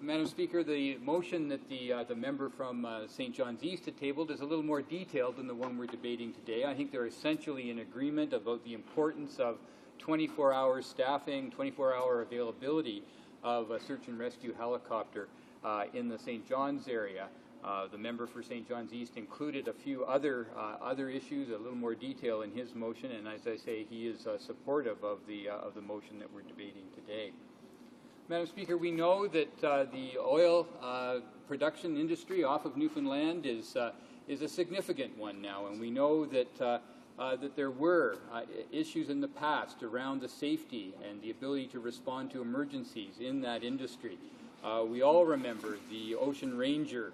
Madam Speaker, the motion that the member from St. John's East had tabled is a little more detailed than the one we're debating today. I think they're essentially in agreement about the importance of 24-hour staffing, 24-hour availability of a search and rescue helicopter in the St. John's area. The member for St. John's East included a few other issues, a little more detail in his motion, and as I say, he is supportive of the motion that we're debating today. Madam Speaker, we know that the oil production industry off of Newfoundland is a significant one now, and we know that that there were issues in the past around the safety and the ability to respond to emergencies in that industry. We all remember the Ocean Ranger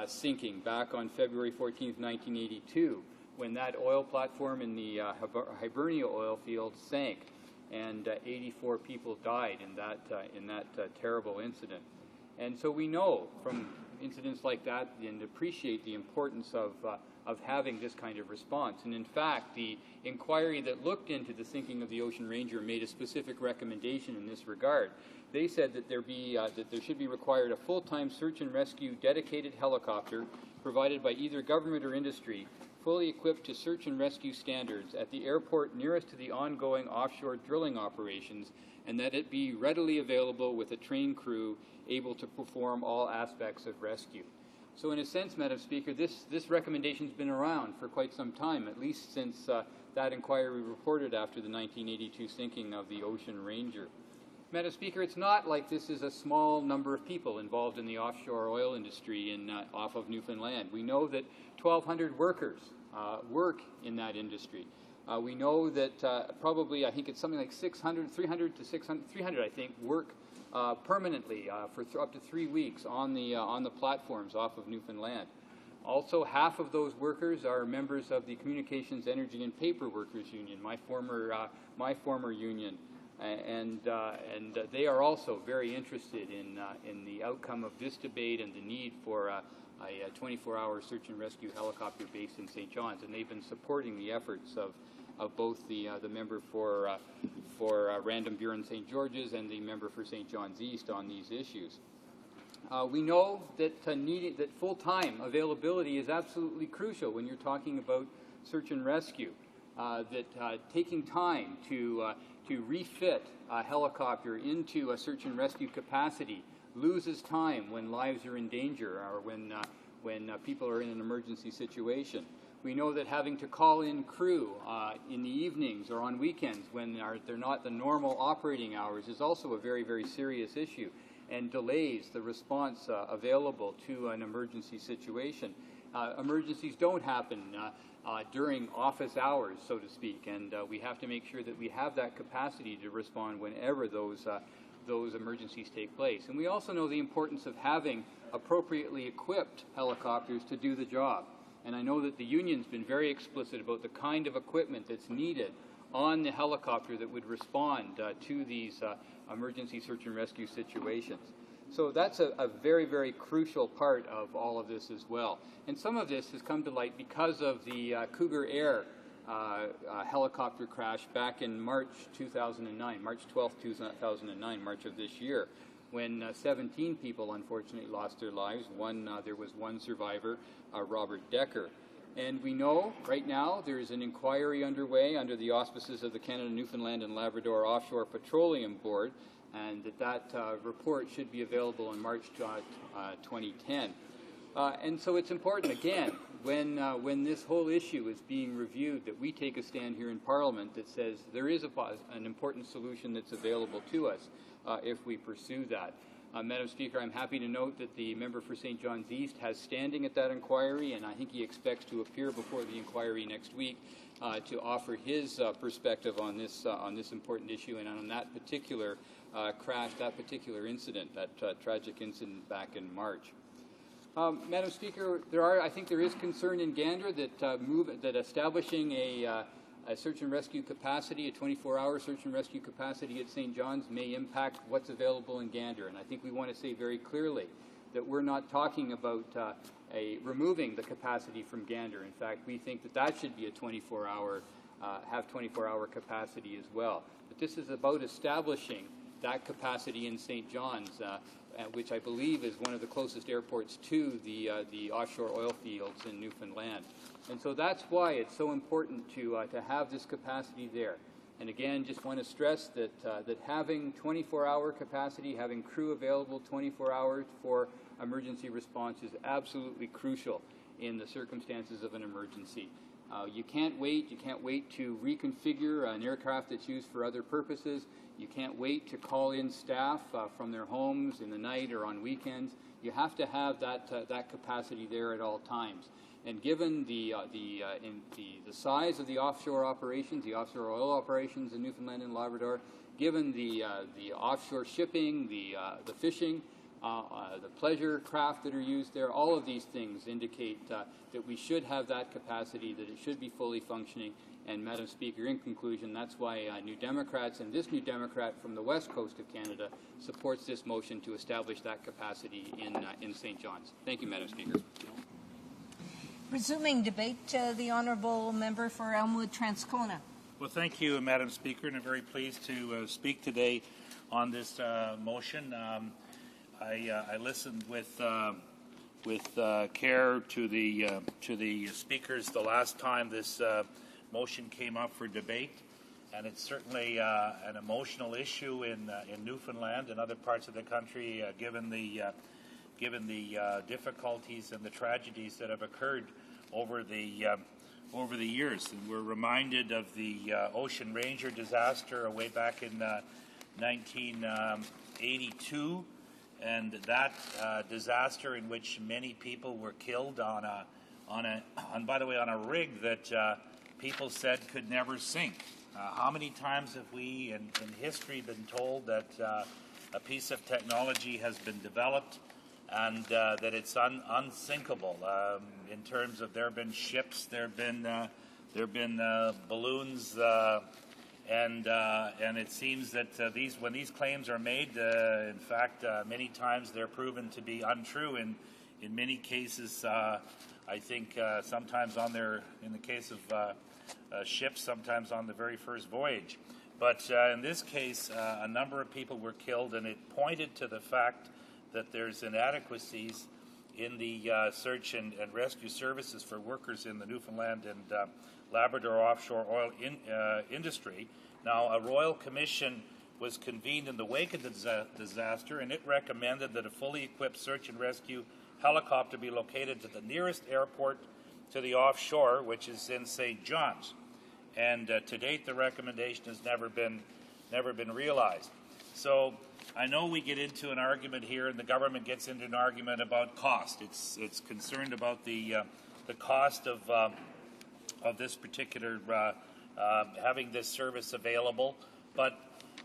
sinking back on February 14th, 1982, when that oil platform in the Hibernia oil field sank, and 84 people died in that terrible incident. And so we know from incidents like that and appreciate the importance of having this kind of response. And in fact, the inquiry that looked into the sinking of the Ocean Ranger made a specific recommendation in this regard. They said that there should be required a full-time search and rescue dedicated helicopter provided by either government or industry, fully equipped to search and rescue standards at the airport nearest to the ongoing offshore drilling operations, and that it be readily available with a trained crew able to perform all aspects of rescue. So in a sense, Madam Speaker, this recommendation has been around for quite some time, at least since that inquiry reported after the 1982 sinking of the Ocean Ranger. Madam Speaker, it's not like this is a small number of people involved in the offshore oil industry off of Newfoundland. We know that 1,200 workers work in that industry. We know that probably, I think it's something like 300 to 600, I think, work permanently for up to 3 weeks on the platforms off of Newfoundland. Also, half of those workers are members of the Communications, Energy, and Paper Workers Union, my former union.
and they are also very interested in the outcome of this debate and the need for a 24-hour search and rescue helicopter base in St. John's, and they've been supporting the efforts of both the member for Random Buren St. George's and the member for St. John's East on these issues. We know that that full-time availability is absolutely crucial when you're talking about search and rescue. That taking time to refit a helicopter into a search and rescue capacity loses time when lives are in danger or when people are in an emergency situation. We know that having to call in crew in the evenings or on weekends when they're not the normal operating hours is also a very, very serious issue and delays the response available to an emergency situation. Emergencies don't happen during office hours, so to speak, and we have to make sure that we have that capacity to respond whenever those emergencies take place. And we also know the importance of having appropriately equipped helicopters to do the job. And I know that the union's been very explicit about the kind of equipment that's needed on the helicopter that would respond to these emergency search and rescue situations. So that's a very, very crucial part of all of this as well. And some of this has come to light because of the Cougar Air helicopter crash back in March 2009, March 12th, 2009, March of this year, when 17 people unfortunately lost their lives. There was one survivor, Robert Decker. And we know right now there is an inquiry underway under the auspices of the Canada, Newfoundland and Labrador Offshore Petroleum Board, and that report should be available in March 2010. And so it's important, again, when this whole issue is being reviewed, that we take a stand here in Parliament that says there is an important solution that's available to us if we pursue that. Madam Speaker, I'm happy to note that the member for St. John's East has standing at that inquiry, and I think he expects to appear before the inquiry next week to offer his perspective on this important issue and on that particular crash, that particular incident, that tragic incident back in March. Madam Speaker, I think there is concern in Gander that establishing a search and rescue capacity, a 24-hour search and rescue capacity at St. John's may impact what's available in Gander. And I think we want to say very clearly that we're not talking about removing the capacity from Gander. In fact, we think that should be a 24-hour, have 24-hour capacity as well. But this is about establishing that capacity in St. John's, which I believe is one of the closest airports to the offshore oil fields in Newfoundland. And so that's why it's so important to have this capacity there. And again, just want to stress that having 24-hour capacity, having crew available 24 hours for emergency response is absolutely crucial in the circumstances of an emergency. You can't wait. You can't wait to reconfigure an aircraft that's used for other purposes. You can't wait to call in staff from their homes in the night or on weekends. You have to have that capacity there at all times. And given the size of the offshore operations, the offshore oil operations in Newfoundland and Labrador, given the offshore shipping, the fishing, the pleasure craft that are used there, all of these things indicate that we should have that capacity, that it should be fully functioning. And Madam Speaker, in conclusion, that's why New Democrats and this New Democrat from the west coast of Canada supports this motion to establish that capacity in St. John's. Thank you, Madam Speaker.
Resuming debate, the honourable member for Elmwood Transcona.
Well, thank you, Madam Speaker, and I'm very pleased to speak today on this motion. I listened with care to the speakers the last time this motion came up for debate, and it's certainly an emotional issue in Newfoundland and other parts of the country, given the difficulties and the tragedies that have occurred over the years. And we're reminded of the Ocean Ranger disaster way back in 1982, and that disaster in which many people were killed on a rig that people said could never sink. How many times have we in history been told that a piece of technology has been developed and that it's unsinkable in terms of there have been ships, there have been balloons and it seems that when these claims are made, in fact, many times they're proven to be untrue. In many cases, I think sometimes in the case of ships, sometimes on the very first voyage. But in this case, a number of people were killed, and it pointed to the fact that there's inadequacies in the search and rescue services for workers in the Newfoundland and Labrador offshore oil industry. Now, a royal commission was convened in the wake of the disaster, and it recommended that a fully equipped search and rescue helicopter be located to the nearest airport to the offshore, which is in St. John's. And to date, the recommendation has never been realized. So I know we get into an argument here, and the government gets into an argument about cost. It's concerned about the cost of this particular having this service available. But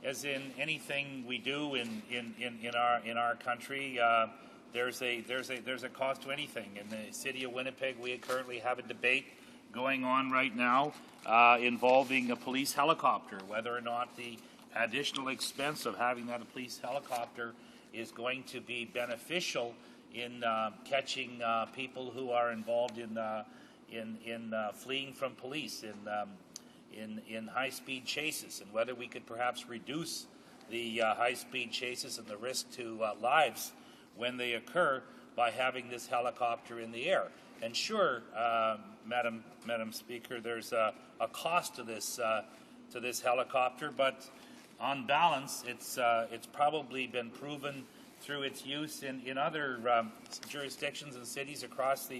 as in anything we do in our country, there's a cost to anything. In the city of Winnipeg, we currently have a debate going on right now involving a police helicopter, whether or not the additional expense of having that police helicopter is going to be beneficial in catching people who are involved in fleeing from police, in high-speed chases, and whether we could perhaps reduce the high-speed chases and the risk to lives when they occur by having this helicopter in the air. And sure, Madam Speaker, there's a cost to this helicopter, but on balance, it's probably been proven through its use in other jurisdictions and cities across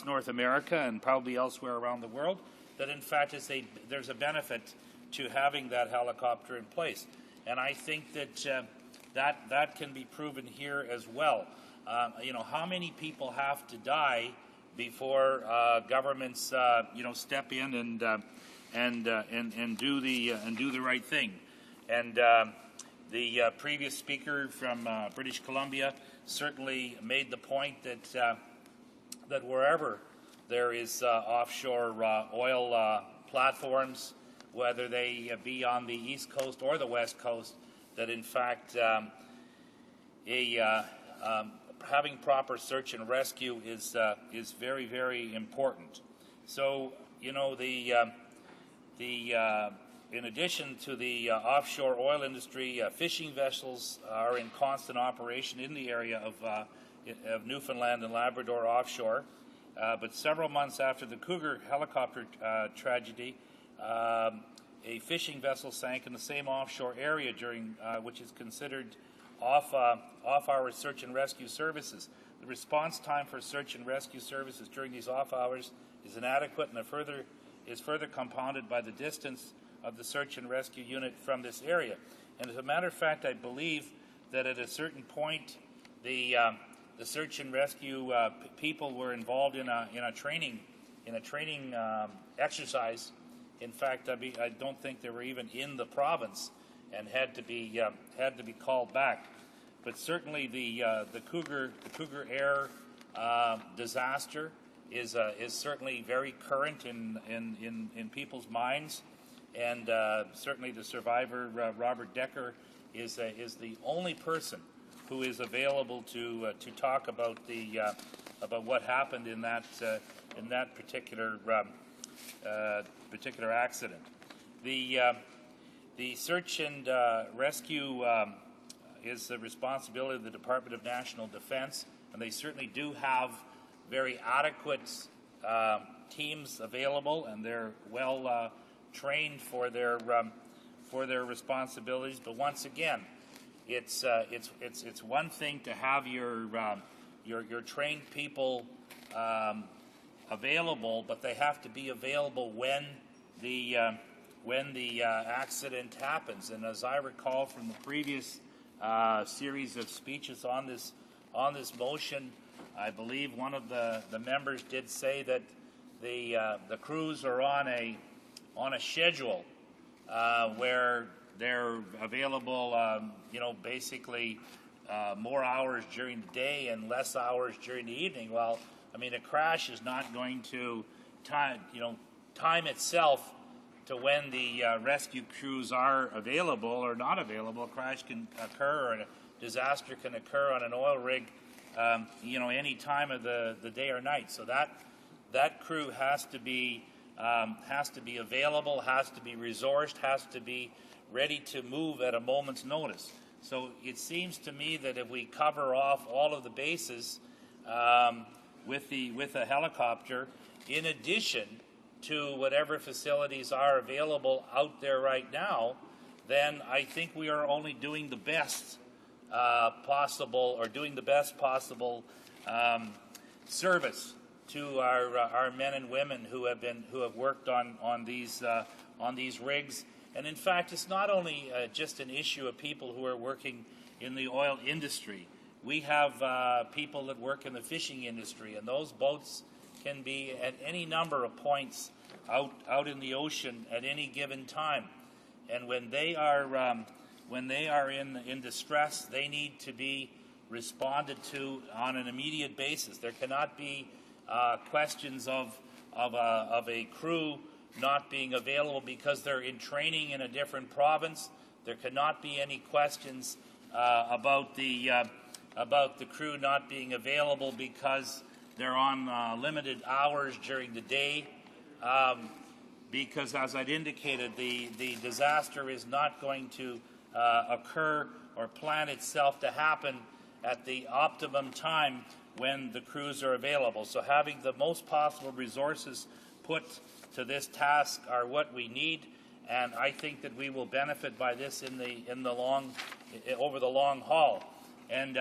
North America and probably elsewhere around the world, that in fact there's a benefit to having that helicopter in place. And I think that can be proven here as well. How many people have to die before governments step in and do the right thing? And the previous speaker from British Columbia certainly made the point that wherever there is offshore oil platforms, whether they be on the East Coast or the West Coast, that in fact having proper search and rescue is very, very important. So, in addition to the offshore oil industry, fishing vessels are in constant operation in the area of Newfoundland and Labrador offshore. But several months after the Cougar helicopter tragedy, a fishing vessel sank in the same offshore area which is considered off-hour search and rescue services. The response time for search and rescue services during these off hours is inadequate and is further compounded by the distance of the search and rescue unit from this area. And as a matter of fact, I believe that at a certain point, the search and rescue people were involved in a training exercise. In fact, I don't think they were even in the province and had to be called back. But certainly the Cougar Air disaster is certainly very current in people's minds, and certainly the survivor Robert Decker is the only person who is available to talk about what happened in that particular accident. The search and rescue is the responsibility of the Department of National Defense, and they certainly do have very adequate teams available, and they're well trained for their responsibilities. But once again, it's one thing to have your trained people available, but they have to be available when the accident happens. And as I recall from the previous series of speeches on this motion, I believe one of the members did say that the crews are on a schedule where they're available, basically more hours during the day and less hours during the evening. Well, I mean, a crash is not going to time itself to when the rescue crews are available or not available. A crash can occur or a disaster can occur on an oil rig, any time of the day or night. So that crew has to be available, has to be resourced, has to be ready to move at a moment's notice. So it seems to me that if we cover off all of the bases with a helicopter, in addition to whatever facilities are available out there right now, then I think we are only doing the best possible, or doing the best possible service to our men and women who have worked on these rigs. And in fact, it's not only just an issue of people who are working in the oil industry. We have people that work in the fishing industry, and those boats can be at any number of points out in the ocean at any given time. And when they are in distress, they need to be responded to on an immediate basis. There cannot be questions of a crew not being available because they're in training in a different province. There cannot be any questions about the crew not being available because they're on limited hours during the day. Because, as I'd indicated, the disaster is not going to occur or plan itself to happen at the optimum time when the crews are available. So having the most possible resources put to this task are what we need, and I think that we will benefit by this over the long haul. And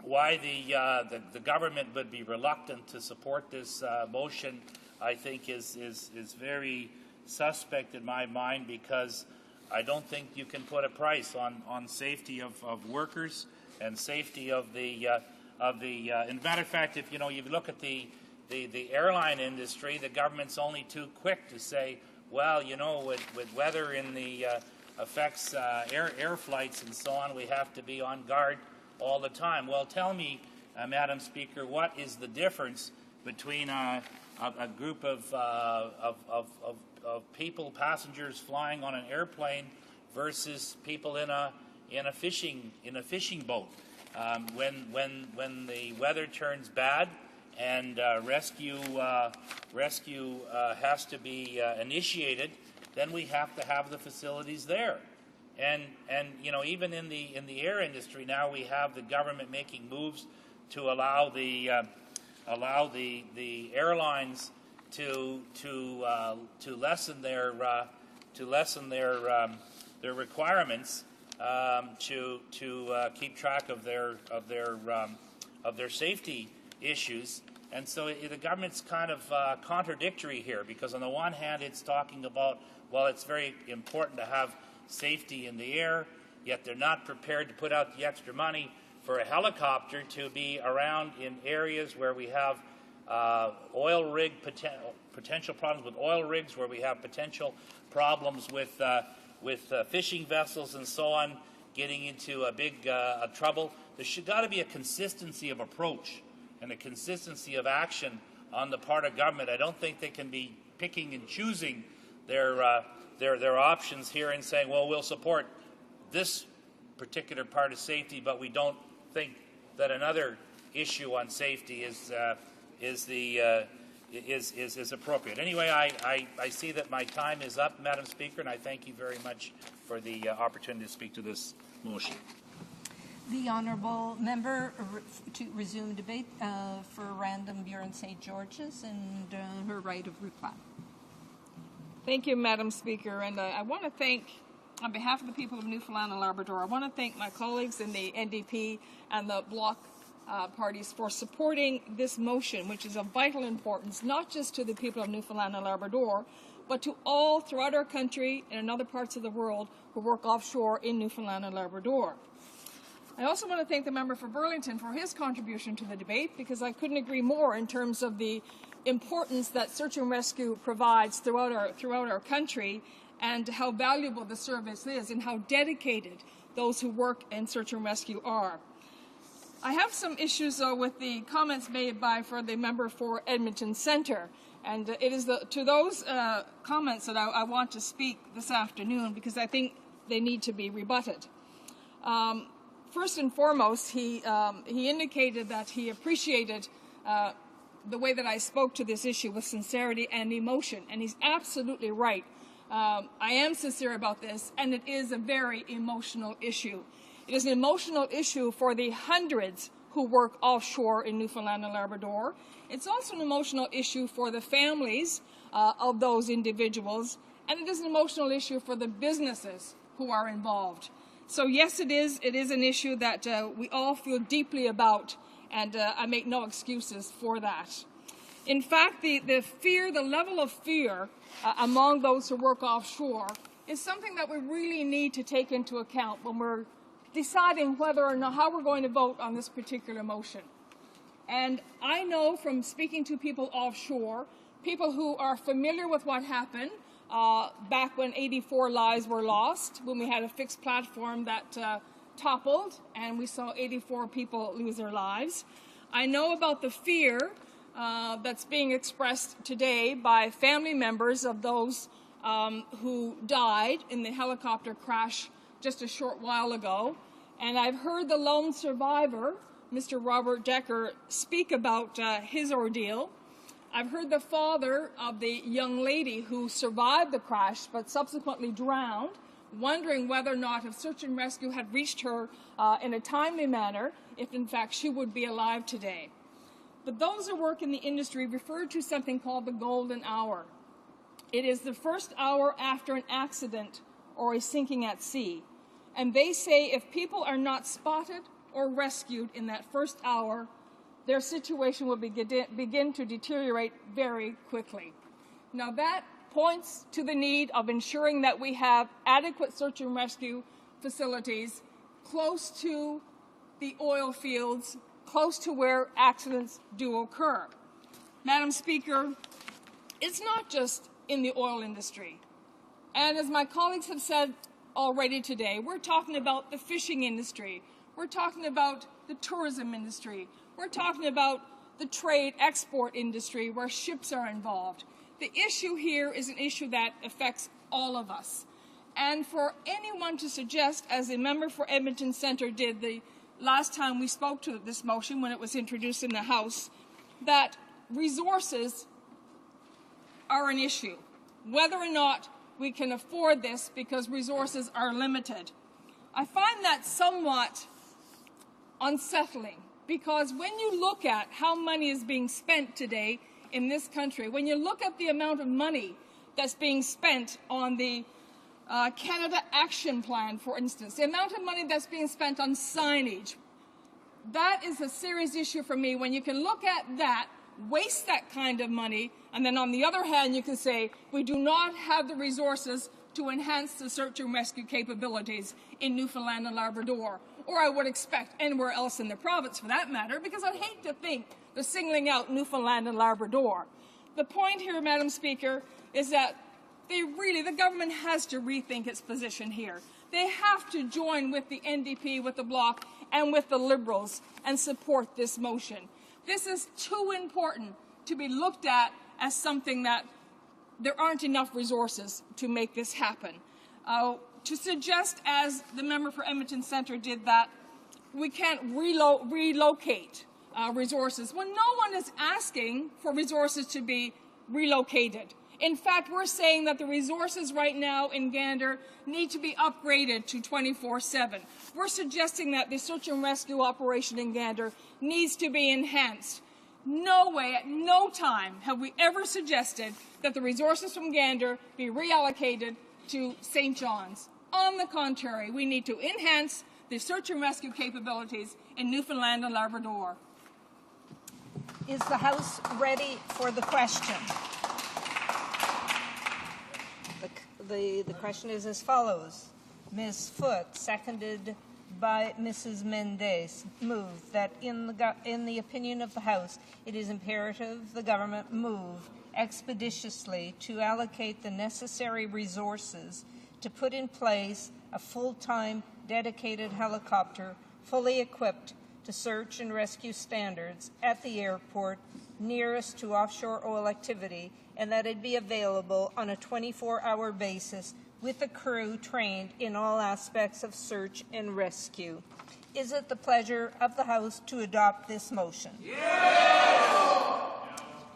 why the government would be reluctant to support this motion, I think, is very suspect in my mind, because I don't think you can put a price on safety of workers and safety of the. In matter of fact, if you look at the airline industry, the government's only too quick to say, well, with weather in the affects air flights and so on, we have to be on guard all the time. Well, tell me, Madam Speaker, what is the difference between a group of people, passengers flying on an airplane, versus people in a fishing boat? When the weather turns bad and rescue has to be initiated, then we have to have the facilities there. And even in the air industry now, we have the government making moves to allow the airlines to lessen their requirements to keep track of their safety issues. And so the government's kind of contradictory here, because on the one hand it's talking about, well, it's very important to have safety in the air, yet they're not prepared to put out the extra money for a helicopter to be around in areas where we have potential problems with oil rigs, where we have potential problems with fishing vessels and so on, getting into a big trouble. There's got to be a consistency of approach and a consistency of action on the part of government. I don't think they can be picking and choosing their options here and saying, well, we'll support this particular part of safety, but we don't think that another issue on safety is appropriate. Anyway, I see that my time is up, Madam Speaker, and I thank you very much for the opportunity to speak to this motion.
The honourable member to resume debate for Random Buren St. George's and her right of reply.
Thank you, Madam Speaker, and I want to thank, on behalf of the people of Newfoundland and Labrador, I want to thank my colleagues in the NDP and the Bloc parties for supporting this motion, which is of vital importance, not just to the people of Newfoundland and Labrador, but to all throughout our country and in other parts of the world who work offshore in Newfoundland and Labrador. I also want to thank the member for Burlington for his contribution to the debate, because I couldn't agree more in terms of the importance that search and rescue provides throughout our country, and how valuable the service is and how dedicated those who work in search and rescue are. I have some issues, though, with the comments made for the member for Edmonton Centre. And it is to those comments that I want to speak this afternoon, because I think they need to be rebutted. First and foremost, he indicated that he appreciated the way that I spoke to this issue with sincerity and emotion, and he's absolutely right. I am sincere about this, and it is a very emotional issue. It is an emotional issue for the hundreds who work offshore in Newfoundland and Labrador. It's also an emotional issue for the families of those individuals, and it is an emotional issue for the businesses who are involved. So yes, it is an issue that we all feel deeply about, and I make no excuses for that. In fact, the level of fear among those who work offshore is something that we really need to take into account when we're deciding whether or not how we're going to vote on this particular motion. And I know from speaking to people offshore, people who are familiar with what happened back when 84 lives were lost, when we had a fixed platform that toppled and we saw 84 people lose their lives. I know about the fear that's being expressed today by family members of those who died in the helicopter crash just a short while ago. And I've heard the lone survivor, Mr. Robert Decker, speak about his ordeal. I've heard the father of the young lady who survived the crash but subsequently drowned, wondering whether or not if search and rescue had reached her in a timely manner, if in fact she would be alive today. But those who work in the industry refer to something called the golden hour. It is the first hour after an accident or a sinking at sea. And they say if people are not spotted or rescued in that first hour, their situation will begin to deteriorate very quickly. Now that points to the need of ensuring that we have adequate search and rescue facilities close to the oil fields, close to where accidents do occur. Madam Speaker, it's not just in the oil industry. And as my colleagues have said already today, we're talking about the fishing industry. We're talking about the tourism industry. We're talking about the trade export industry where ships are involved. The issue here is an issue that affects all of us. And for anyone to suggest, as the member for Edmonton Centre did the last time we spoke to this motion when it was introduced in the House, that resources are an issue, whether or not we can afford this because resources are limited. I find that somewhat unsettling, because when you look at how money is being spent today in this country, when you look at the amount of money that's being spent on the Canada Action Plan, for instance, the amount of money that's being spent on signage, that is a serious issue for me. When you can look at that, waste that kind of money, and then on the other hand you can say we do not have the resources to enhance the search and rescue capabilities in Newfoundland and Labrador, or I would expect anywhere else in the province for that matter, because I'd hate to think they're singling out Newfoundland and Labrador. The point here, Madam Speaker, is that the government has to rethink its position here. They have to join with the NDP, with the Bloc, and with the Liberals and support this motion. This is too important to be looked at as something that there aren't enough resources to make this happen. To suggest, as the member for Edmonton Centre did, that we can't relocate resources when no one is asking for resources to be relocated. In fact, we're saying that the resources right now in Gander need to be upgraded to 24/7. We're suggesting that the search and rescue operation in Gander needs to be enhanced. No way, at no time have we ever suggested that the resources from Gander be reallocated to St. John's. On the contrary, we need to enhance the search and rescue capabilities in Newfoundland and Labrador.
Is the House ready for the question? The question is as follows. Ms. Foote, seconded by Mrs. Mendez, moved that in the opinion of the House, it is imperative the government move expeditiously to allocate the necessary resources to put in place a full-time dedicated helicopter fully equipped to search and rescue standards at the airport nearest to offshore oil activity, and that it be available on a 24-hour basis with a crew trained in all aspects of search and rescue. Is it the pleasure of the House to adopt this motion?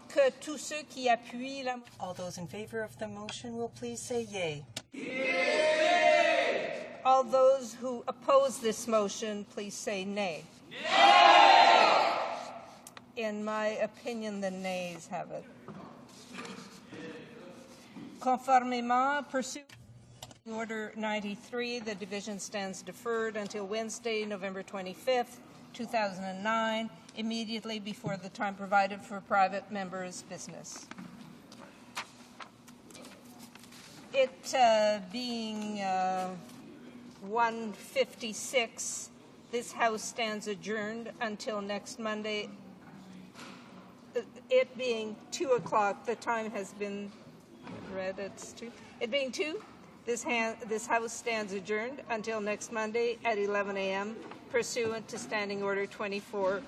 Que tous ceux qui appuient la...
All those in favor of the motion will please say yay.
All those who oppose this motion, please say nay. Nay! In my opinion, the nays have it. Conformément pursuant to Order 93, the division stands deferred until Wednesday, November 25th, 2009, immediately before the time provided for private members' business. It being 1:56, this House stands adjourned until next Monday. It being 2 o'clock, the time has been read. It's 2. It being 2, this House stands adjourned until next Monday at 11 a.m. pursuant to Standing Order 24-1.